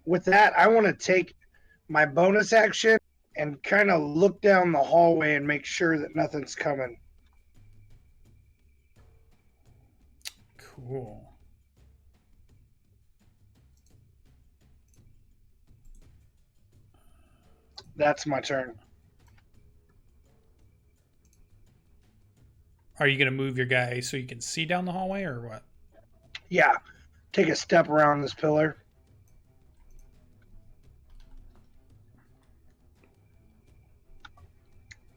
with that, I want to take my bonus action and kind of look down the hallway and make sure that nothing's coming. Cool. That's my turn. Are you going to move your guy so you can see down the hallway or what? Yeah. Take a step around this pillar.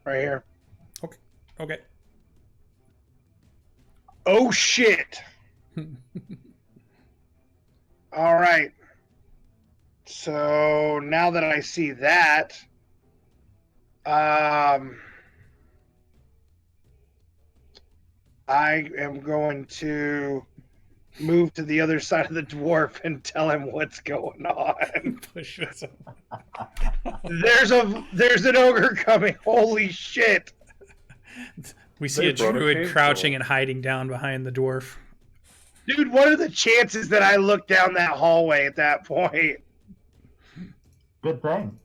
Right here. Okay. Oh, shit. All right. So now that I see that, I am going to move to the other side of the dwarf and tell him what's going on. Push this There's an ogre coming. Holy shit. We see They a brought a druid cave crouching troll. and hiding down behind the dwarf. Dude, what are the chances that I look down that hallway at that point? Good thing.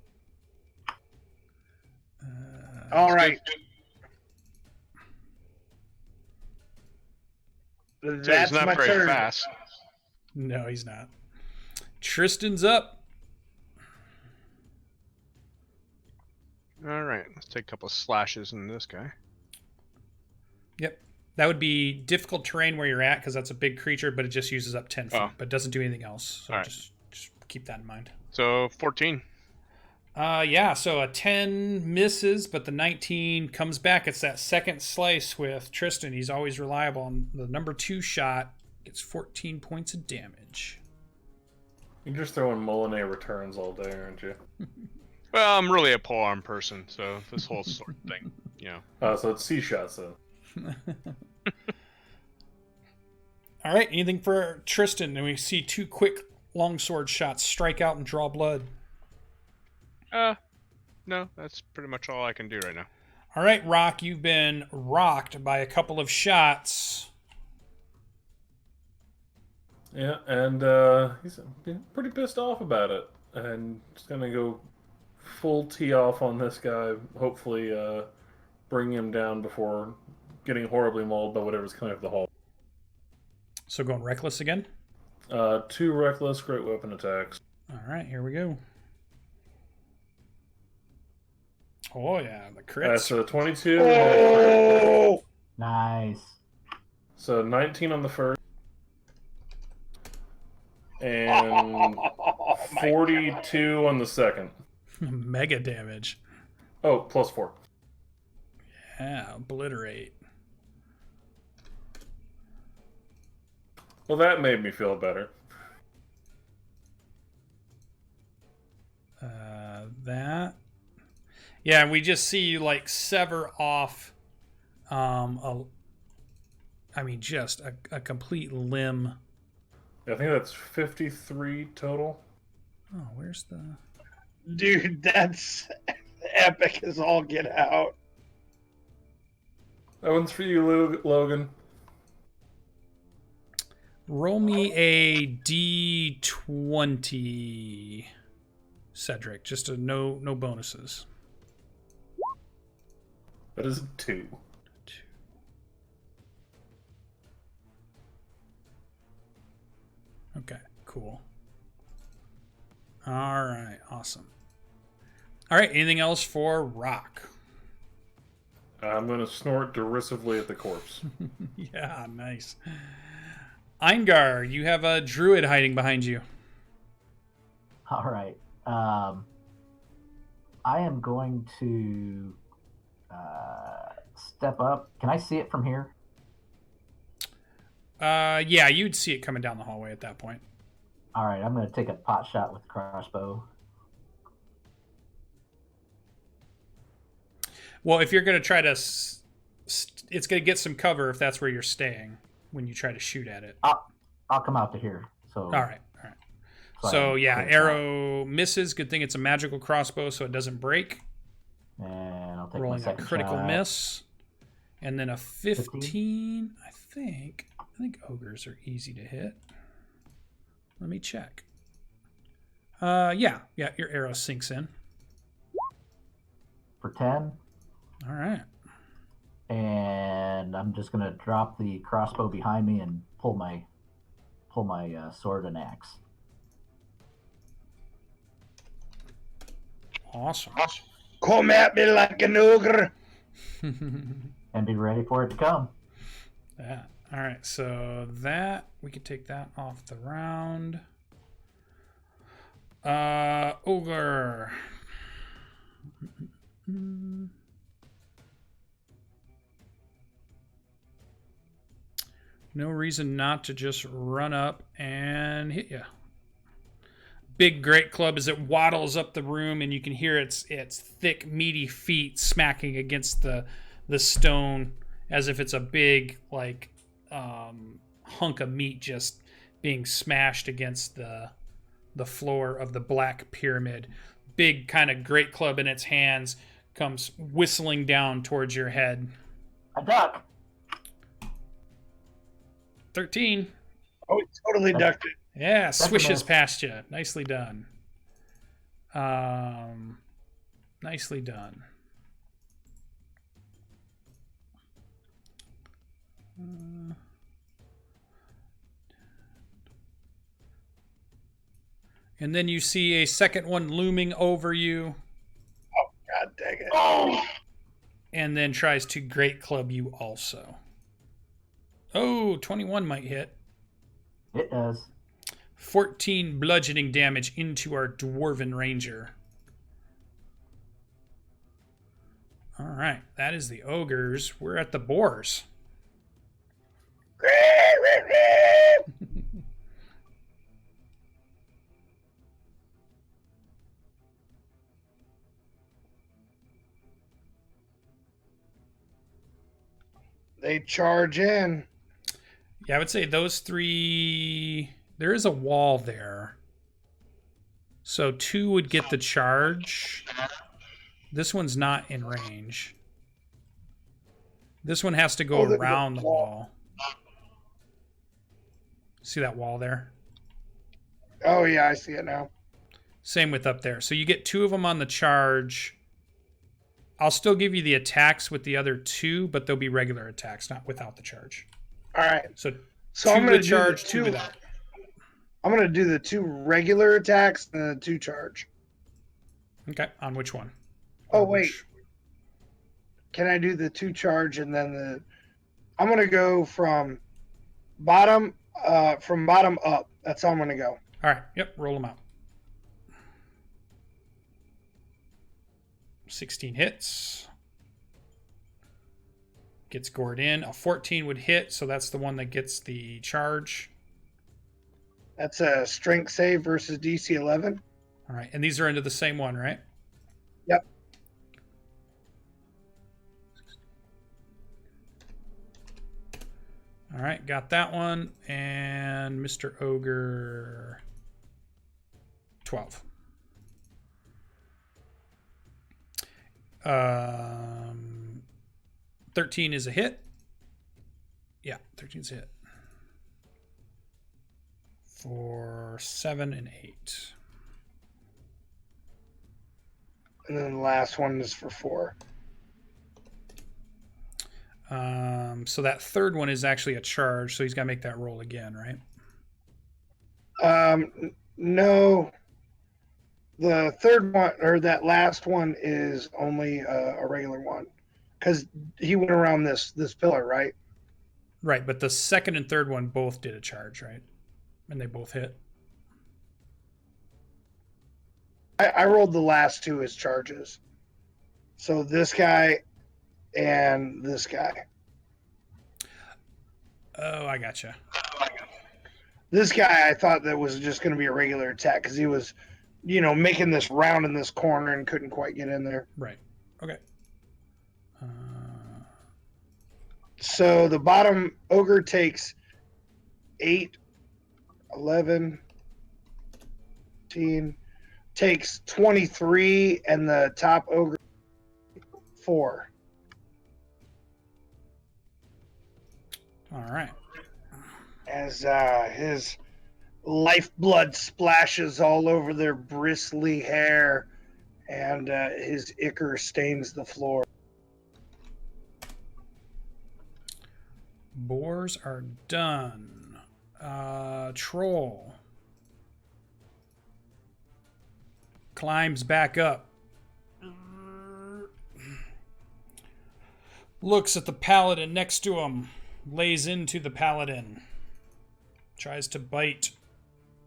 All right. So That's he's not my very turn. fast. No, he's not. Tristan's up. All right, let's take a couple of slashes in this guy. Yep. That would be difficult terrain where you're at because that's a big creature, but it just uses up 10 feet, but doesn't do anything else. So All right. just keep that in mind. So 14. Yeah, so a 10 misses, but the 19 comes back. It's that second slice with Tristan. He's always reliable. On the number 2 shot, gets 14 points of damage. You're just throwing Molinet returns all day, aren't you? Well, I'm really a polearm person, so this whole sort of thing, you know. So it's C shots then. All right, anything for Tristan? And we see 2 quick longsword shots strike out and draw blood. No, that's pretty much all I can do right now. All right, Rock, you've been rocked by a couple of shots. Yeah, and he's pretty pissed off about it. And just gonna go full tee off on this guy. Hopefully, bring him down before getting horribly mauled by whatever's coming up the hall. So going reckless again. 2 reckless, great weapon attacks. All right, here we go. Oh yeah, the crits. So 22. Oh! Nice. So 19 on the first. And Oh, my 42 on the second. Mega damage. Oh, plus 4. Yeah, obliterate. Well, that made me feel better. That. Yeah, we just see you like sever off. Just a complete limb. I think that's 53 total. Oh, where's the? Dude, that's epic as all get out. That one's for you, Logan. Roll me a D20, Cedric. Just no bonuses. That is a 2. Okay, cool. All right, awesome. All right, anything else for Rock? I'm going to snort derisively at the corpse. Yeah, nice. Eingar, you have a druid hiding behind you. All right. I am going to step up. Can I see it from here? Yeah, you'd see it coming down the hallway at that point. All right. I'm going to take a pot shot with the crossbow. Well, if you're going to try to... it's going to get some cover if that's where you're staying when you try to shoot at it. I'll come out to here. So. All right. So, yeah, arrow misses. Good thing it's a magical crossbow, so it doesn't break. And I'll take Rolling my a second critical shot. miss. And then a 15. I think ogres are easy to hit. Let me check. Yeah, your arrow sinks in. For 10. All right. And I'm just gonna drop the crossbow behind me and pull my sword and axe. Awesome. Come at me like an ogre. And be ready for it to come. Yeah. All right. So that we could take that off the round. Ogre. No reason not to just run up and hit you. Big great club as it waddles up the room, and you can hear its thick, meaty feet smacking against the stone as if it's a big hunk of meat just being smashed against the floor of the black pyramid. Big kind of great club in its hands comes whistling down towards your head. A duck. 13. Oh, it totally ducked it. Yeah, swishes miss. past you. Nicely done. Nicely done. And then you see a second one looming over you. Oh, God dang it. Oh! And then tries to great club you also. Oh, 21 might hit. It does. 14 bludgeoning damage into our dwarven ranger. All right, that is the ogres. We're at the boars. They charge in. Yeah, I would say those three. There is a wall there. So 2 would get the charge. This one's not in range. This one has to go around the wall. See that wall there? Oh, yeah, I see it now. Same with up there. So you get 2 of them on the charge. I'll still give you the attacks with the other 2, but they'll be regular attacks, not without the charge. All right. So 2 I'm with charge, 2 without. I'm going to do the 2 regular attacks and the 2 charge. Okay, on which one? Oh, On wait. which- Can I do the 2 charge and then the... I'm going to go from bottom up. That's how I'm going to go. All right, yep, roll them out. 16 hits. Gets gored in. A 14 would hit, so that's the one that gets the charge. That's a strength save versus DC 11. All right, and these are into the same one, right? Yep. All right, got that one. And Mr. Ogre, 12. 13 is a hit. Yeah, 13's a hit. For 7 and 8. And then the last one is for 4. So that third one is actually a charge, so he's got to make that roll again, right? No. The third one, or that last one, is only a regular one. Because he went around this pillar, right? Right, but the second and third one both did a charge, right? And they both hit. I rolled the last 2 as charges. So this guy and this guy. Oh, I gotcha. This guy, I thought that was just going to be a regular attack because he was, making this round in this corner and couldn't quite get in there. Right. Okay. So the bottom ogre takes 8, 11, 15, takes 23, and the top ogre 4. All right. As his lifeblood splashes all over their bristly hair, and his ichor stains the floor. Boars are done. Troll climbs back up. Looks at the paladin next to him. Lays into the paladin. Tries to bite.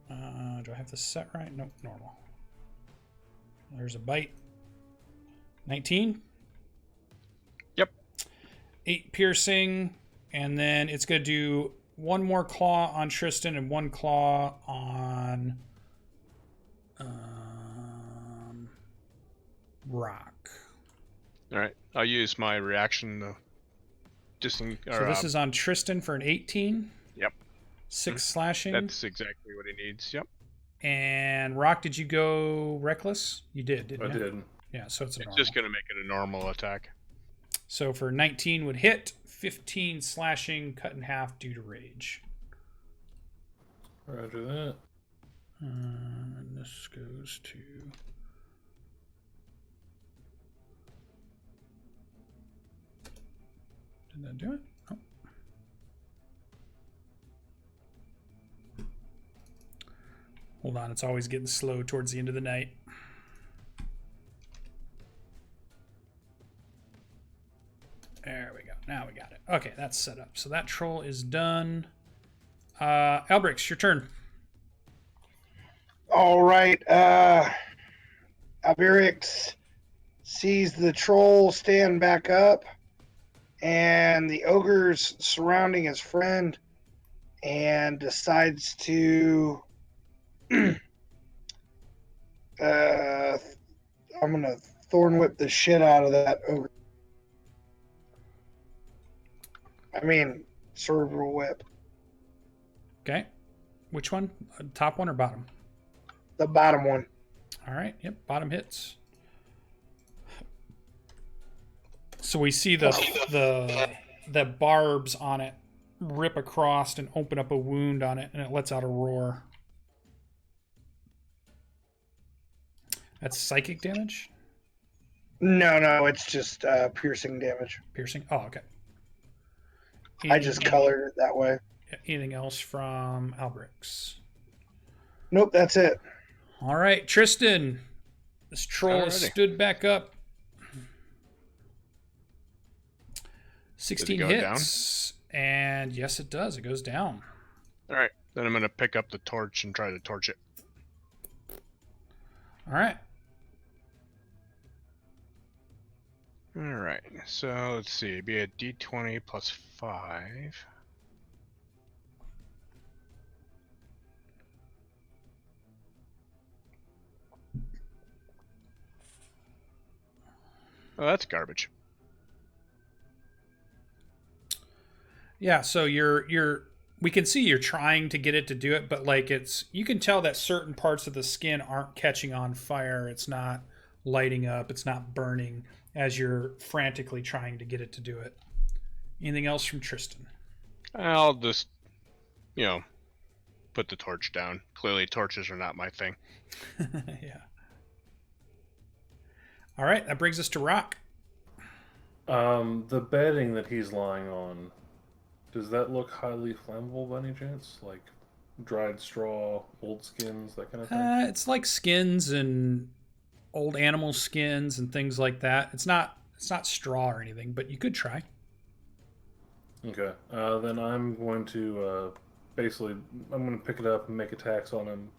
Do I have this set right? Nope, normal. There's a bite. 19? Yep. 8 piercing. And then it's going to do one more claw on Tristan and one claw on Rock. All right. I'll use my reaction to So this is on Tristan for an 18. Yep. 6 slashing. That's exactly what he needs. Yep. And Rock, did you go reckless? You did, didn't you? I did. Yeah, so it's a It's normal. just going to make it a normal attack. So for 19 would hit, 15 slashing, cut in half due to rage. Roger that. And this goes to... Did that do it? Oh. Hold on, it's always getting slow towards the end of the night. There we go. Now we got it. Okay, that's set up. So that troll is done. Albrix, your turn. All right. Alberix sees the troll stand back up and the ogres surrounding his friend and decides to I'm going to thorn whip the shit out of that ogre. I mean, cerebral whip. Okay. Which one? Top one or bottom? The bottom one. All right. Yep. Bottom hits. So we see the barbs on it rip across and open up a wound on it, and it lets out a roar. That's psychic damage? No, it's just piercing damage. Piercing? Oh, okay. I just colored it that way. Anything else from Albrix? Nope, that's it. All right, Tristan. This troll has stood back up. 16 go hits. And yes, it does. It goes down. All right. Then I'm going to pick up the torch and try to torch it. All right. All right. So let's see. It'd be a d20 plus 5. Oh, that's garbage. Yeah, so we can see you're trying to get it to do it, but like you can tell that certain parts of the skin aren't catching on fire. It's not lighting up. It's not burning as you're frantically trying to get it to do it. Anything else from Tristan? I'll just, put the torch down. Clearly, torches are not my thing. Yeah. All right, that brings us to Rock. The bedding that he's lying on, does that look highly flammable by any chance? Like dried straw, old skins, that kind of thing? It's like skins and old animal skins and things like that. It's not straw or anything, but you could try. Okay. Then I'm going to I'm going to pick it up and make attacks on him.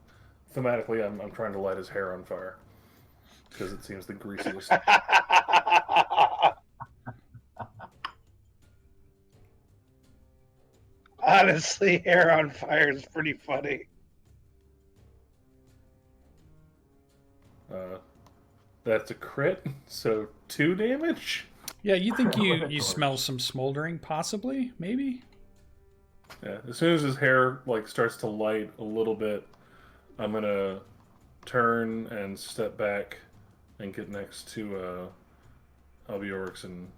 Thematically, I'm trying to light his hair on fire because it seems the greasiest. Honestly, hair on fire is pretty funny. That's a crit, so 2 damage? Yeah, you think you smell some smoldering, possibly, maybe? Yeah, as soon as his hair starts to light a little bit, I'm gonna turn and step back and get next to Albiorix and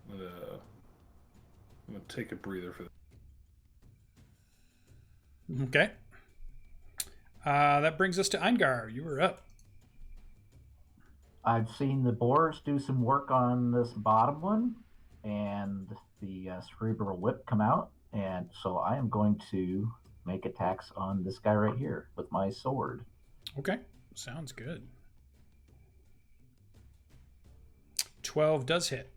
I'm gonna take a breather for that. Okay. That brings us to Eingar. You were up. I've seen the boars do some work on this bottom one, and the cerebral whip come out, and so I am going to make attacks on this guy right here with my sword. Okay, sounds good. 12 does hit.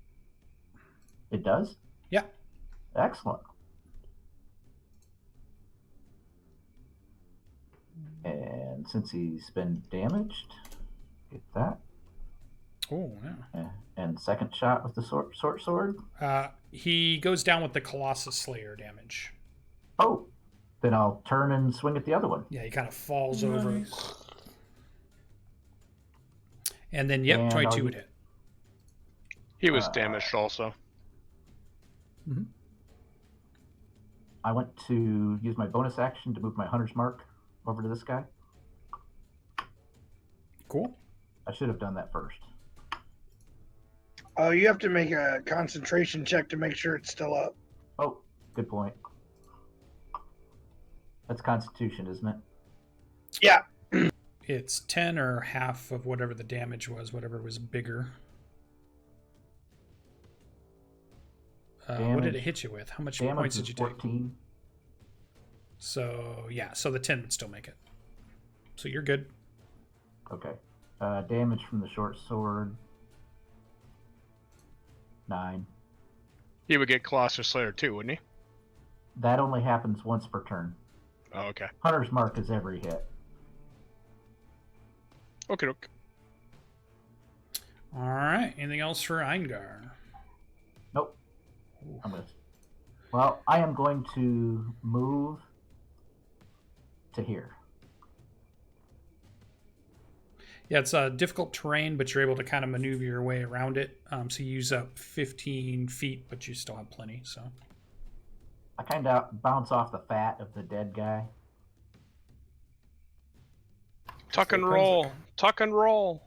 It does? Yeah. Excellent. And since he's been damaged, get that. Oh, yeah. And second shot with the short sword. He goes down with the Colossus Slayer damage. Oh, then I'll turn and swing at the other one. Yeah, he kind of falls Nice. over. And then, yep, And 22 would hit. He was damaged also. Mm-hmm. I went to use my bonus action to move my hunter's mark over to this guy. Cool. I should have done that first. Oh, you have to make a concentration check to make sure it's still up. Oh, good point. That's Constitution, isn't it? Yeah. It's 10 or half of whatever the damage was, whatever was bigger. What did it hit you with? How much points did you take? 14. So, yeah, so the 10 would still make it. So you're good. Okay. Damage from the short sword. 9. He would get Colossus Slayer too, wouldn't he? That only happens once per turn. Oh, okay. Hunter's mark is every hit. Okay. All right. Anything else for Eingar? Nope. I am going to move to here. Yeah, it's a difficult terrain, but you're able to kind of maneuver your way around it. So you use up 15 feet, but you still have plenty. So I kind of bounce off the fat of the dead guy. Tuck and roll. Tuck and roll.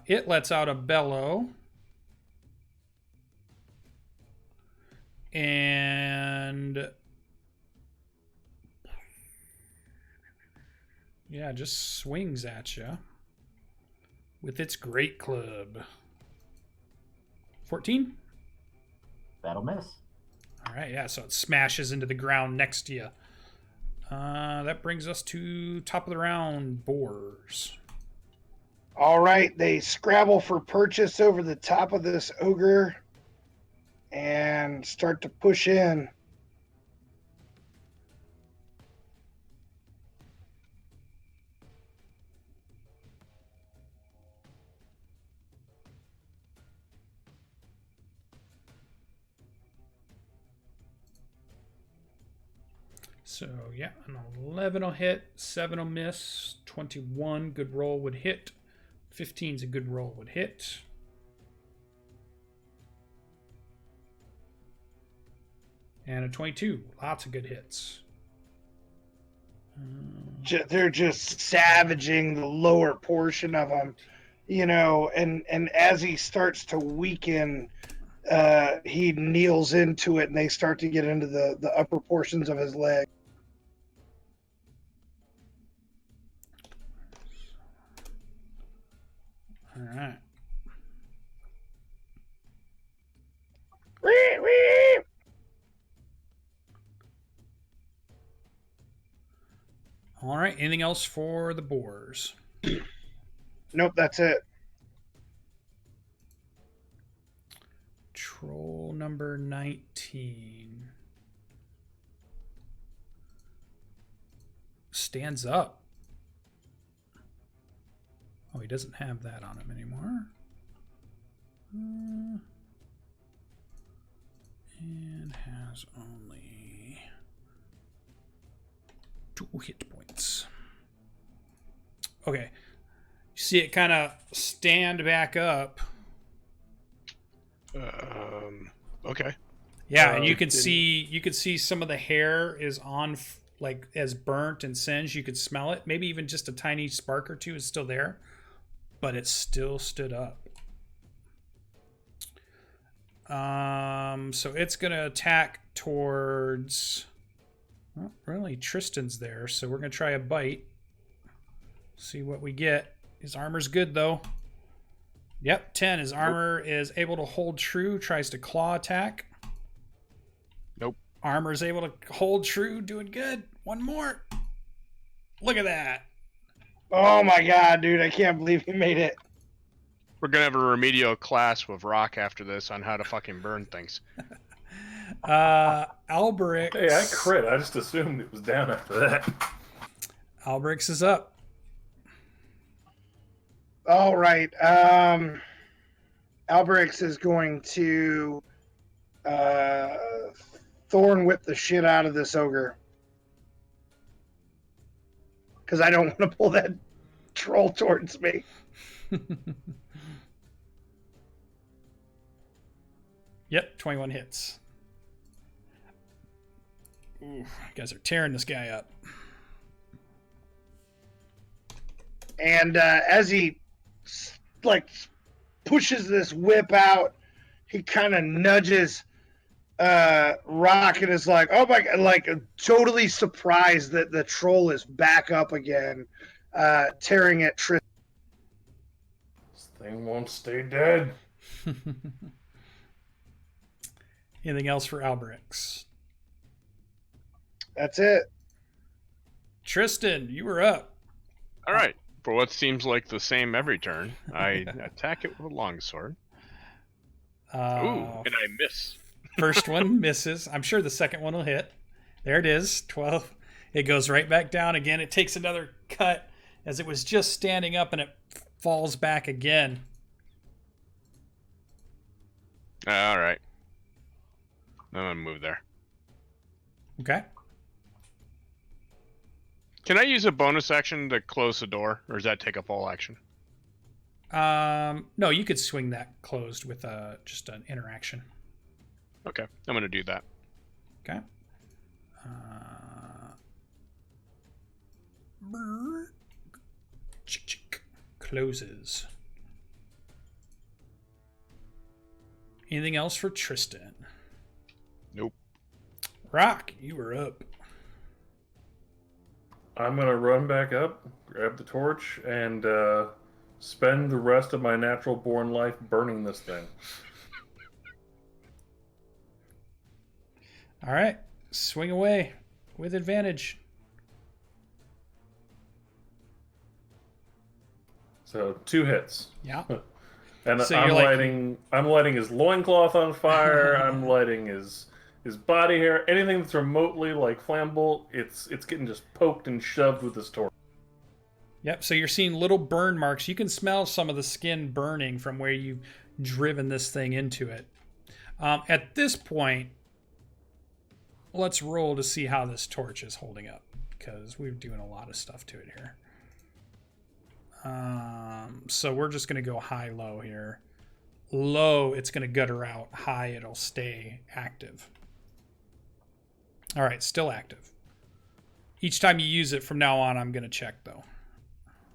It lets out a bellow. And yeah, just swings at you with its great club. 14? That'll miss. All right, yeah, so it smashes into the ground next to you. That brings us to top of the round, boars. All right, they scrabble for purchase over the top of this ogre and start to push in. So, yeah, an 11 will hit, 7 will miss, 21, good roll would hit, 15's a good roll would hit. And a 22, lots of good hits. They're just savaging the lower portion of him, and as he starts to weaken, he kneels into it and they start to get into the upper portions of his leg. All right. All right. Anything else for the boars? Nope, that's it. Troll number 19 stands up. Oh, he doesn't have that on him anymore. And has only 2 hit points. Okay. You see it kind of stand back up. Okay. Yeah, and you can see some of the hair is on like as burnt and singed. You could smell it. Maybe even just a tiny spark or two is still there, but it still stood up. So it's gonna attack towards Well, really, Tristan's there, so we're going to try a bite. See what we get. His armor's good, though. Yep, 10. His armor is able to hold true. Tries to claw attack. Nope. Armor's able to hold true. Doing good. One more. Look at that. Oh my god, dude! I can't believe he made it. We're gonna have a remedial class with Rock after this on how to fucking burn things. Alberix. Hey, I crit. I just assumed it was down after that. Alberix is up. All right. Alberix is going to thorn whip the shit out of this ogre. Because I don't want to pull that troll towards me. Yep, 21 hits. Ooh, you guys are tearing this guy up. And as he pushes this whip out, he kind of nudges Rock and is like, "Oh my god!" Totally surprised that the troll is back up again, tearing at Tristan. This thing won't stay dead. Anything else for Alberix? That's it. Tristan, you were up. All right. For what seems like the same every turn, I attack it with a longsword. Ooh, and I miss. First one misses. I'm sure the second one will hit. There it is, 12. It goes right back down again. It takes another cut as it was just standing up and it falls back again. All right. I'm going to move there. Okay. Can I use a bonus action to close the door, or does that take up all action? No, you could swing that closed with just an interaction. Okay, I'm going to do that. Okay. Closes. Anything else for Tristan? Nope. Rock, you were up. I'm gonna run back up, grab the torch, and spend the rest of my natural born life burning this thing. All right, swing away with advantage. So 2 hits. Yeah. And So I'm you're like- lighting his loincloth on fire. I'm lighting his body hair. Anything that's remotely like flammable, it's getting just poked and shoved with this torch. Yep, so you're seeing little burn marks. You can smell some of the skin burning from where you've driven this thing into it. At this point, let's roll to see how this torch is holding up, because we're doing a lot of stuff to it here. So we're just going to go high-low here. Low, it's going to gutter out. High, it'll stay active. All right, still active. Each time you use it from now on, I'm going to check, though.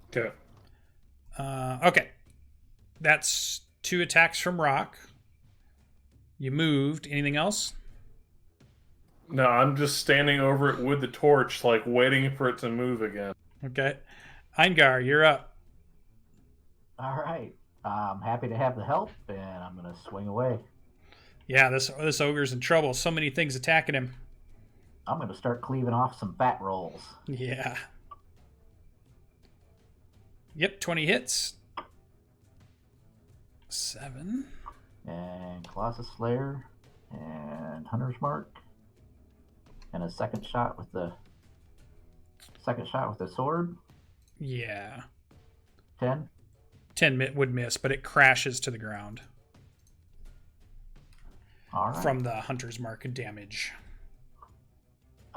Okay. Okay. That's 2 attacks from Rock. You moved. Anything else? No, I'm just standing over it with the torch, like waiting for it to move again. Okay. Eingar, you're up. All right. I'm happy to have the help, and I'm going to swing away. Yeah, this ogre's in trouble. So many things attacking him. I'm going to start cleaving off some fat rolls. Yeah. Yep, 20 hits. 7. And Colossus Slayer, and Hunter's Mark, and a second shot with the sword. Yeah. 10. 10 would miss, but it crashes to the ground All right. from the hunter's mark damage.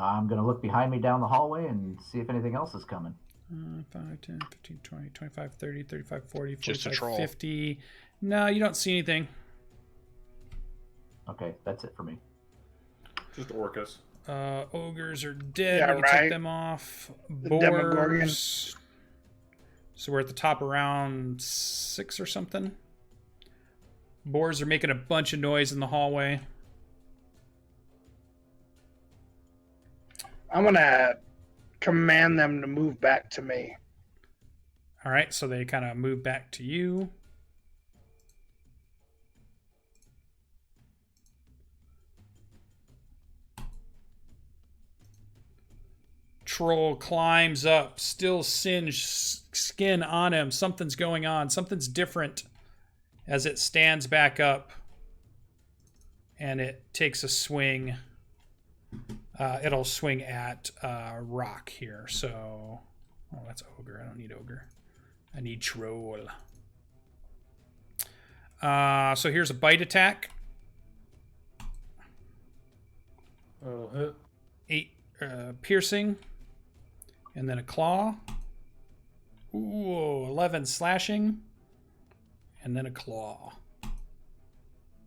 I'm going to look behind me down the hallway and see if anything else is coming. 5, 10, 15, 20, 25, 30, 35, 40, Just a 45, troll. 50. No, you don't see anything. Okay, that's it for me. Just Orcus. Ogres are dead. Yeah, We can take right. them off. The Demogorgon. Boars. So we're at the top around 6 or something. Boars are making a bunch of noise in the hallway. I'm gonna command them to move back to me. All right, so they kind of move back to you. Troll climbs up, still singed skin on him. Something's going on. Something's different as it stands back up and it takes a swing. It'll swing at Rock here. So, oh, that's Ogre. I don't need Ogre. I need Troll. So here's a bite attack. That'll hit. 8 piercing. And then a claw. Ooh, 11 slashing. And then a claw.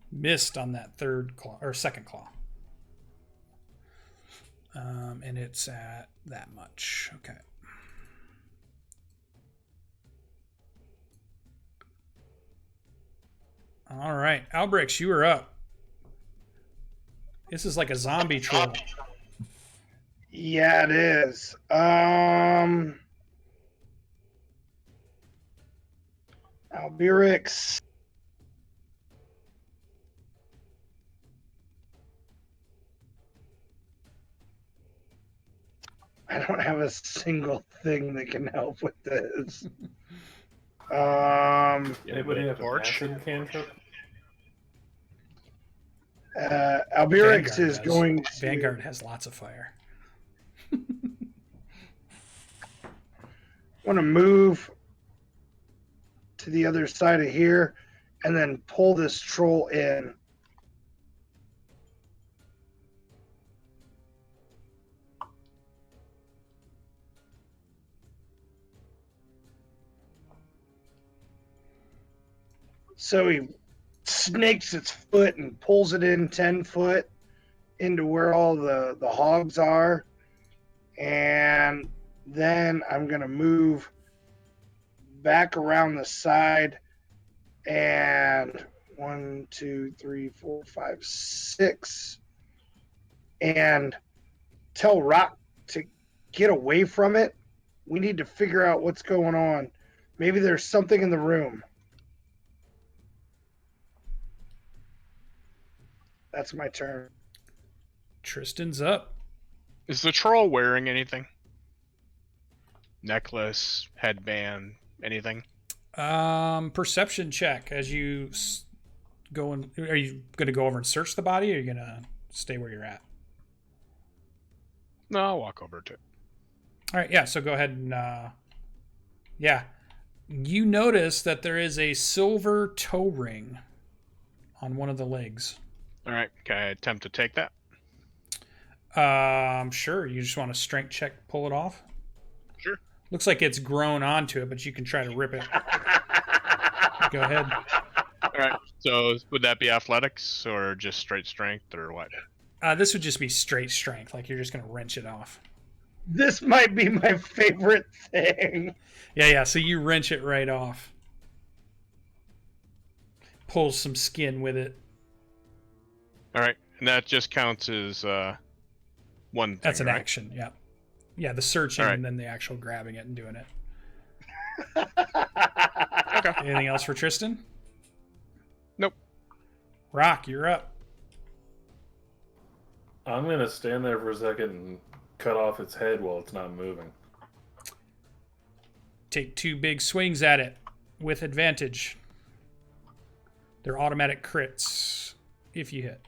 Missed on that third claw, or second claw. And it's at that much. Okay. All right. Albrix, you are up. This is like a zombie troll. Yeah, it is. Albirix. I don't have a single thing that can help with this. Anybody have an Torch? acid cantrip? Albirix Vanguard is does. going to... Vanguard has lots of fire. want to move to the other side of here and then pull this troll in. So he snakes its foot and pulls it in 10 foot into where all the hogs are. And then I'm going to move back around the side and 1, 2, 3, 4, 5, 6 and tell Rock to get away from it. We need to figure out what's going on. Maybe there's something in the room. That's my turn. Tristan's up. Is the troll wearing anything? Necklace, headband, anything? Perception check as you go in. Are you going to go over and search the body, or are you going to stay where you're at? No, I'll walk over to it. All right, yeah, so go ahead and, yeah. You notice that there is a silver toe ring on one of the legs. All right, can I attempt to take that? Sure, you just want to strength check, pull it off? Sure. Looks like it's grown onto it, but you can try to rip it. Go ahead. All right, so would that be athletics or just straight strength or what? This would just be straight strength, like you're just going to wrench it off. This might be my favorite thing. Yeah, so you wrench it right off. Pulls some skin with it. All right, and that just counts as one thing, That's an right? action, yeah. Yeah, the searching All right. and then the actual grabbing it and doing it. Okay. Anything else for Tristan? Nope. Rock, you're up. I'm going to stand there for a second and cut off its head while it's not moving. Take 2 big swings at it with advantage. They're automatic crits if you hit.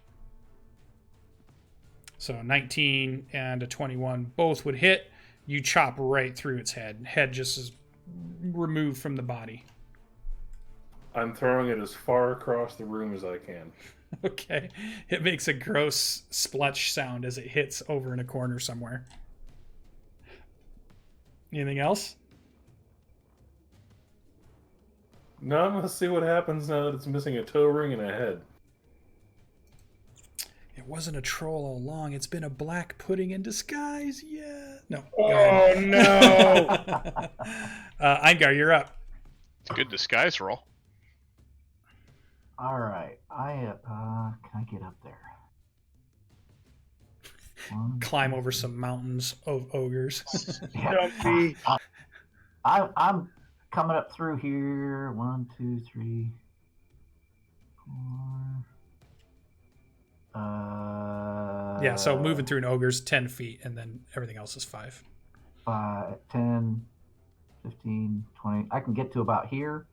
So 19 and a 21 both would hit. You chop right through its head. Head just is removed from the body. I'm throwing it as far across the room as I can. Okay. It makes a gross splutch sound as it hits over in a corner somewhere. Anything else? Now I'm going to see what happens now that it's missing a toe ring and a head. It wasn't a troll all along. It's been a black pudding in disguise. Yeah. No. Go ahead. Oh, no. Eingar, you're up. It's a good disguise roll. All right. Can I get up there? Climb over some mountains of ogres. Stumpy. I'm coming up through here. 1, 2, 3, 4. Yeah, so moving through an ogre's 10 feet, and then everything else is 5. 5, 10, 15, 20. I can get to about here,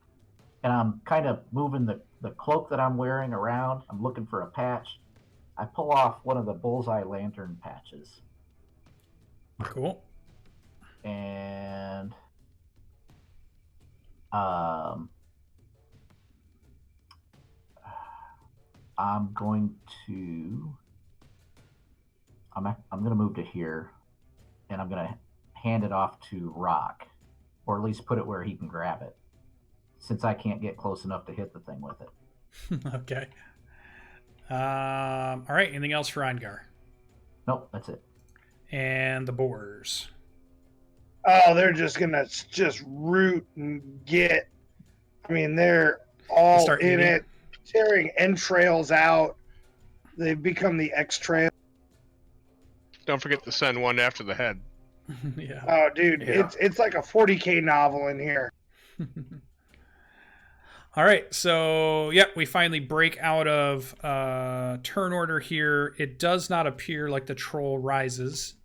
and I'm kind of moving the cloak that I'm wearing around. I'm looking for a patch. I pull off one of the bullseye lantern patches, Cool. and I'm going to move to here, and I'm going to hand it off to Rock, or at least put it where he can grab it, since I can't get close enough to hit the thing with it. Okay. All right. Anything else for Eingar? Nope, that's it. And the boars. Oh, they're just gonna just root and get. I mean, they're all Start in eating. it, tearing entrails out. They've become the X-trail. Don't forget to send one after the head. Yeah. Oh, dude, Yeah. it's like a 40K novel in here. All right, so we finally break out of turn order here. It does not appear like the troll rises,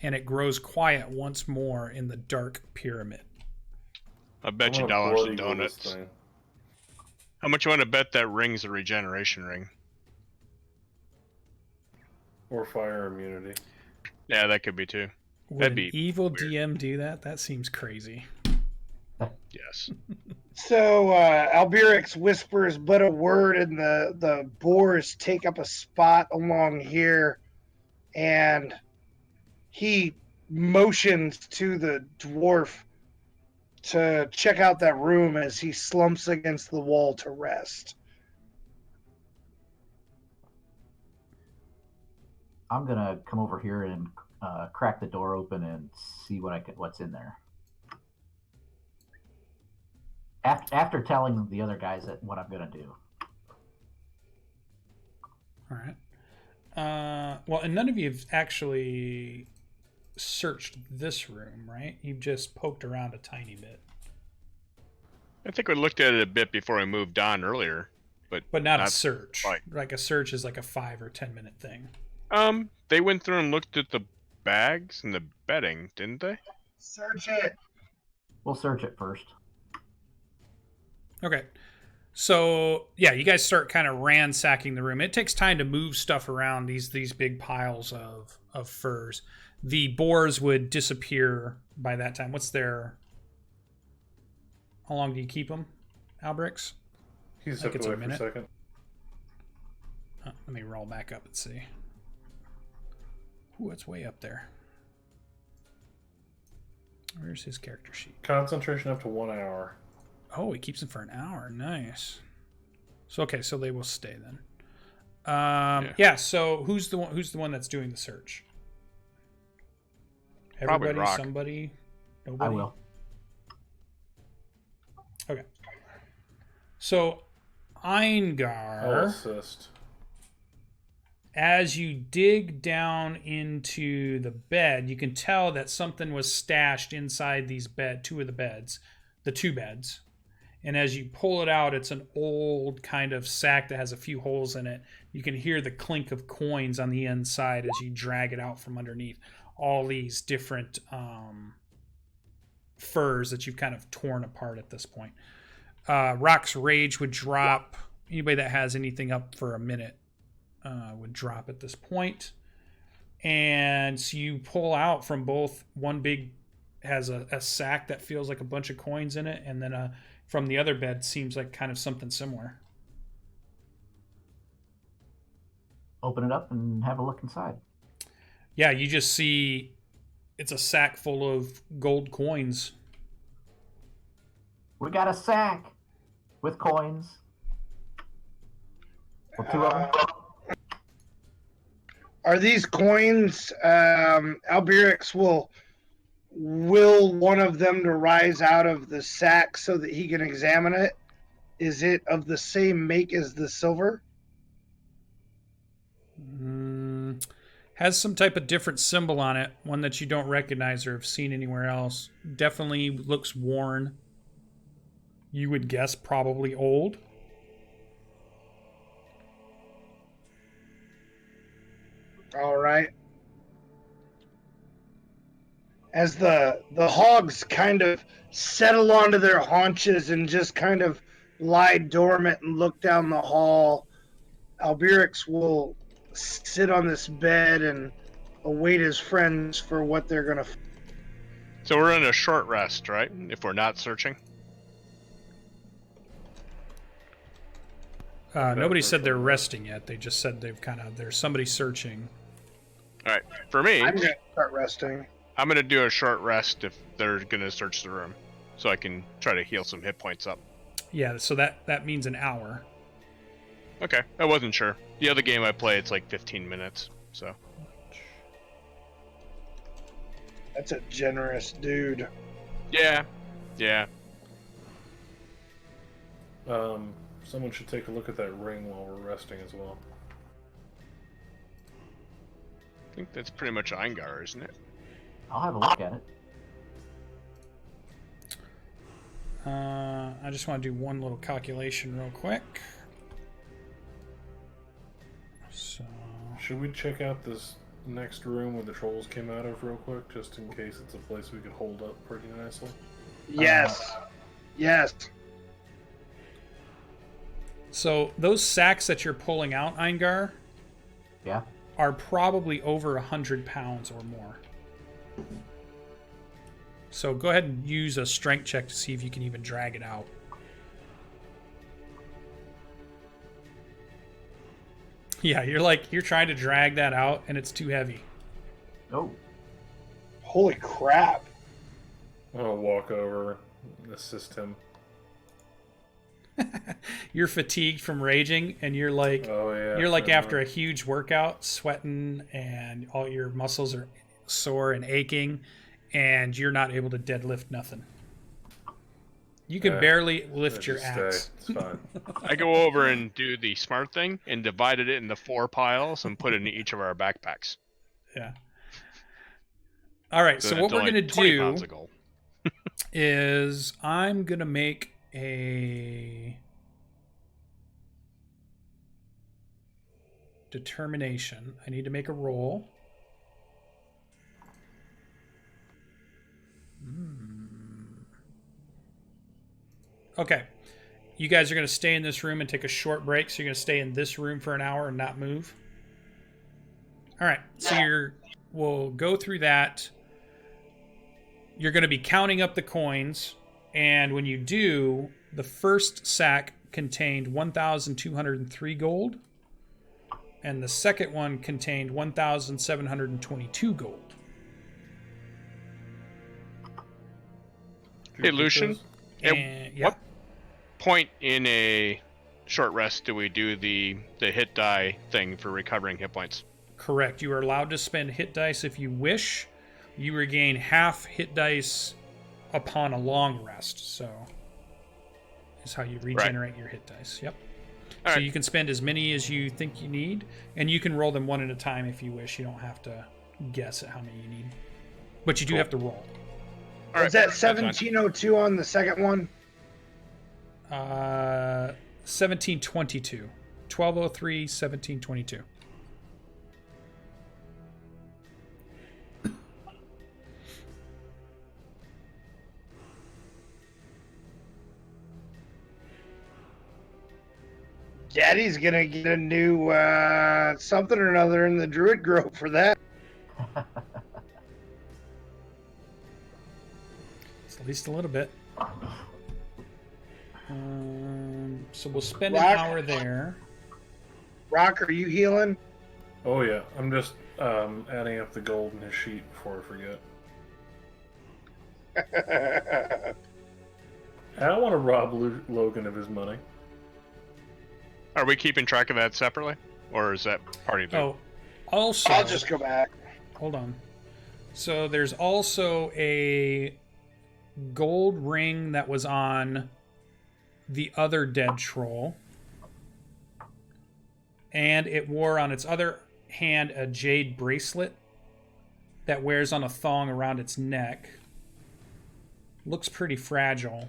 and it grows quiet once more in the dark pyramid. I bet I'm you gonna dollars blood and eagle this donuts. thing. How much you want to bet that ring's a regeneration ring? Or fire immunity. Yeah, that could be too. Would That'd an be evil weird. DM do that? That seems crazy. Yes. So Albirix whispers but a word, and the boars take up a spot along here, and he motions to the dwarf to check out that room as he slumps against the wall to rest. I'm gonna come over here and crack the door open and see what's in there. After telling the other guys what I'm gonna do. All right. Well, and none of you have actually searched this room, right? You've just poked around a tiny bit. I think we looked at it a bit before we moved on earlier, but not a not search. quite. Like a search is like a 5 or 10 minute thing. They went through and looked at the bags and the bedding, didn't they? Search it. We'll search it first. Okay. So you guys start kind of ransacking the room. It takes time to move stuff around these big piles of furs. The boars would disappear by that time. How long do you keep them, Albrix? He's think stepped it's a away for a minute. second. Let me roll back up and see. Ooh, it's way up there. Where's his character sheet? Concentration up to 1 hour. Oh, he keeps them for an hour. Nice. So so they will stay then. So who's the one that's doing the search? Probably Everybody, Rock. somebody, nobody. I will. Okay. So I'll Eingar, assist. as you dig down into the bed, you can tell that something was stashed inside these two beds. And as you pull it out, it's an old kind of sack that has a few holes in it. You can hear the clink of coins on the inside as you drag it out from underneath all these different furs that you've kind of torn apart at this point. Rock's rage would drop. Anybody that has anything up for a minute would drop at this point. And so you pull out from both. One big has a sack that feels like a bunch of coins in it, and then from the other bed seems like kind of something similar. Open it up and have a look inside. Yeah, you just see it's a sack full of gold coins. We got a sack with coins. Well, 2 of them. Are these coins? Albirix will one of them to rise out of the sack so that he can examine it. Is it of the same make as the silver? Has some type of different symbol on it, one that you don't recognize or have seen anywhere else. Definitely looks worn. You would guess probably old. All right. As the hogs kind of settle onto their haunches and just kind of lie dormant and look down the hall, Albirix will sit on this bed and await his friends for what they're going to. So we're in a short rest, right? If we're not searching. Nobody said they're resting yet. They just said there's somebody searching. All right. For me, I'm going to start resting. I'm going to do a short rest if they're going to search the room, so I can try to heal some hit points up. Yeah, so that means an hour. Okay, I wasn't sure. The other game I play, it's like 15 minutes, so. That's a generous dude. Yeah. Someone should take a look at that ring while we're resting as well. I think that's pretty much Eingar, isn't it? I'll have a look at it. I just want to do one little calculation real quick. So, Should we check out this next room where the trolls came out of real quick, just in case it's a place we could hold up pretty nicely? Yes. Yes. so those sacks that you're pulling out, Eingar, Yeah. are probably over 100 pounds or more. So go ahead and use a strength check to see if you can even drag it out. Yeah, you're trying to drag that out and it's too heavy. Oh. Holy crap. I'll walk over and assist him. You're fatigued from raging and you're like after a huge workout, sweating and all your muscles are sore and aching and you're not able to deadlift nothing. You can barely lift your axe. It's fine. I go over and do the smart thing and divided it into 4 piles and put it in each of our backpacks. Yeah. All right, so what we're going to do is I'm going to make a determination. I need to make a roll. Okay. You guys are going to stay in this room and take a short break, so you're going to stay in this room for an hour and not move. All right. So we'll go through that. You're going to be counting up the coins, and when you do, the first sack contained 1,203 gold, and the second one contained 1,722 gold. Hey, Lucian. And, yeah. What point in a short rest do we do the hit die thing for recovering hit points? Correct. You are allowed to spend hit dice if you wish. You regain half hit dice upon a long rest, so is how you regenerate your hit dice. Yep. All so right. you can spend as many as you think you need, and you can roll them one at a time if you wish. You don't have to guess at how many you need, but you do have to roll. All Was that that's fine. 1702 on the second one? 1722. 1203, 1722. Daddy's gonna get a new something or another in the Druid Grove for that. It's at least a little bit. So we'll spend an Rock. hour there. Rock, are you healing? Oh yeah, I'm just adding up the gold in his sheet before I forget. I don't want to rob Logan of his money. Are we keeping track of that separately, or is that part of it? Oh, also, I'll just go back. hold on. So there's also a gold ring that was on the other dead troll, and it wore on its other hand a jade bracelet that wears on a thong around its neck. Looks pretty fragile.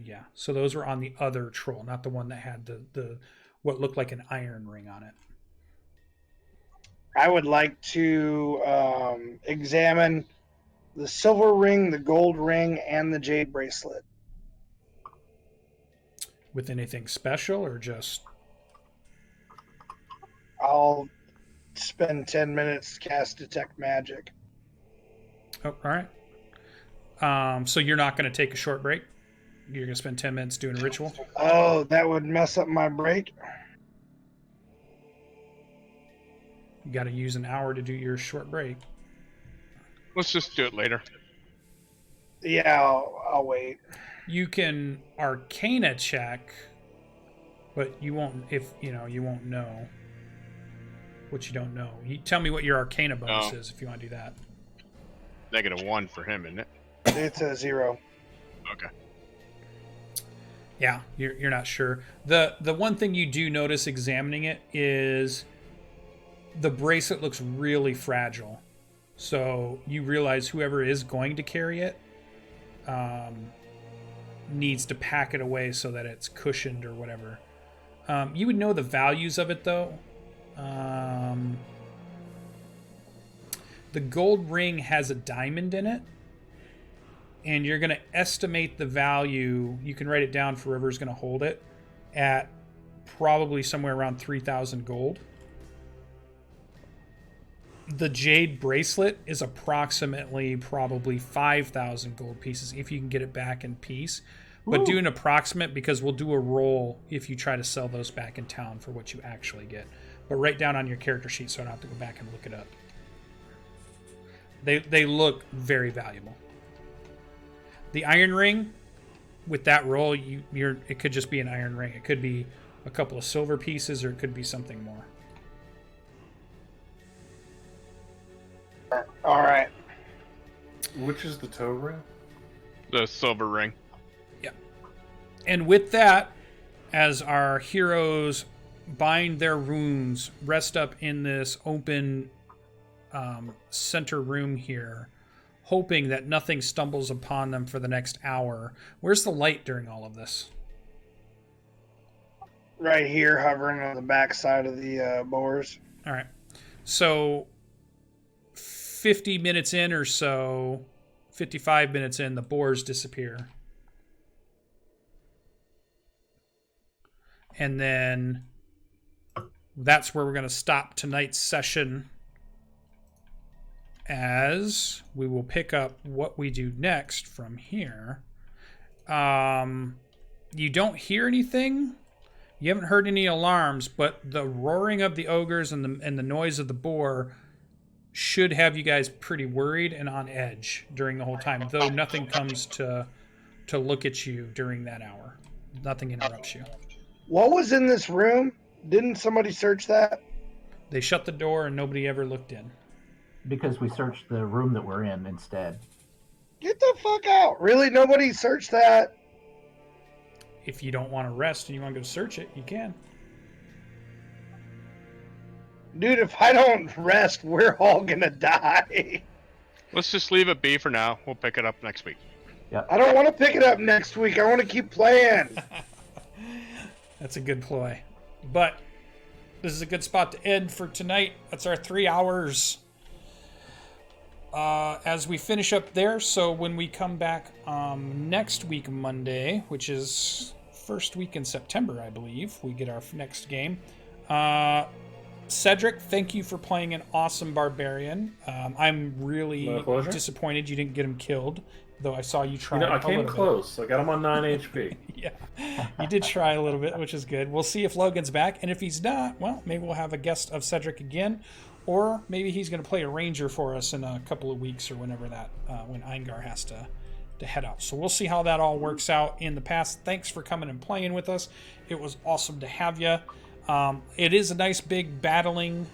Yeah, so those were on the other troll, not the one that had the what looked like an iron ring on it. I would like to examine the silver ring, the gold ring, and the jade bracelet. With anything special or just... I'll spend 10 minutes to cast Detect Magic. Oh, all right. So you're not going to take a short break? You're going to spend 10 minutes doing a ritual? Oh, that would mess up my break. You got to use an hour to do your short break. Let's just do it later. Yeah, I'll wait. You can Arcana check, but you won't, if you won't know what you don't know. You tell me what your Arcana bonus is if you want to do that. -1 for him, isn't it? It's a 0. Okay. Yeah, you're not sure. The one thing you do notice examining it is the bracelet looks really fragile. So you realize whoever is going to carry it needs to pack it away so that it's cushioned or whatever. You would know the values of it, though. The gold ring has a diamond in it, and you're going to estimate the value. You can write it down for whoever's going to hold it at probably somewhere around 3,000 gold. The jade bracelet is approximately probably 5,000 gold pieces if you can get it back in piece. But do an approximate because we'll do a roll if you try to sell those back in town for what you actually get. But write down on your character sheet so I don't have to go back and look it up. They look very valuable. The iron ring, with that roll, it could just be an iron ring. It could be a couple of silver pieces, or it could be something more. All right. Which is the toe ring? The silver ring. Yeah. And with that, as our heroes bind their wounds, rest up in this open center room here, hoping that nothing stumbles upon them for the next hour. Where's the light during all of this? Right here, hovering on the back side of the boars. All right. So 50 minutes in or so, 55 minutes in, the boars disappear. And then that's where we're going to stop tonight's session, as we will pick up what we do next from here. You don't hear anything. You haven't heard any alarms, but the roaring of the ogres and the noise of the boar should have you guys pretty worried and on edge during the whole time, though nothing comes to look at you during that hour. Nothing interrupts you. What was in this room? Didn't somebody search that? They shut the door and nobody ever looked in. Because we searched the room that we're in instead. Get the fuck out. Really? Nobody searched that? If you don't want to rest and you want to go search it, you can. Dude, if I don't rest, we're all gonna die. Let's just leave it be for now. We'll pick it up next week. I don't want to pick it up next week. I want to keep playing. That's a good ploy. But this is a good spot to end for tonight. That's our 3 hours. As we finish up there, so when we come back next week, Monday, which is first week in September, I believe, we get our next game. Cedric, thank you for playing an awesome barbarian. I'm really disappointed you didn't get him killed, though I saw you try. I came close. I got him on 9 HP. Yeah, you did try a little bit, which is good. We'll see if Logan's back, and if he's not, well, maybe we'll have a guest of Cedric again, or maybe he's going to play a ranger for us in a couple of weeks or whenever that when Eingar has to head out. So we'll see how that all works out in the past. Thanks for coming and playing with us. It was awesome to have you. It is a nice big battling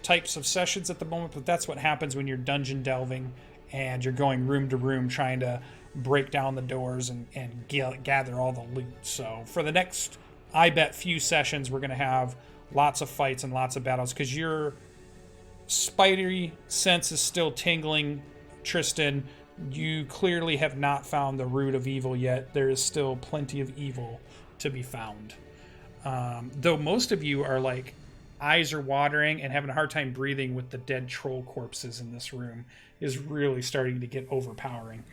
types of sessions at the moment, but that's what happens when you're dungeon delving and you're going room to room trying to break down the doors and gather all the loot. So for the next I bet few sessions we're going to have lots of fights and lots of battles, because your spidery sense is still tingling, Tristan. You clearly have not found the root of evil yet. There is still plenty of evil to be found. Though most of you are like, eyes are watering and having a hard time breathing with the dead troll corpses in this room is really starting to get overpowering.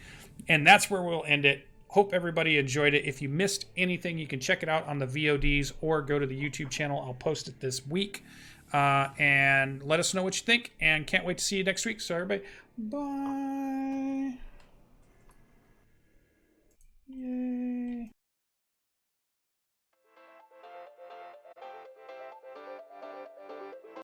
And that's where we'll end it. Hope everybody enjoyed it. If you missed anything, you can check it out on the VODs or go to the YouTube channel. I'll post it this week. And let us know what you think. And can't wait to see you next week. So everybody, bye.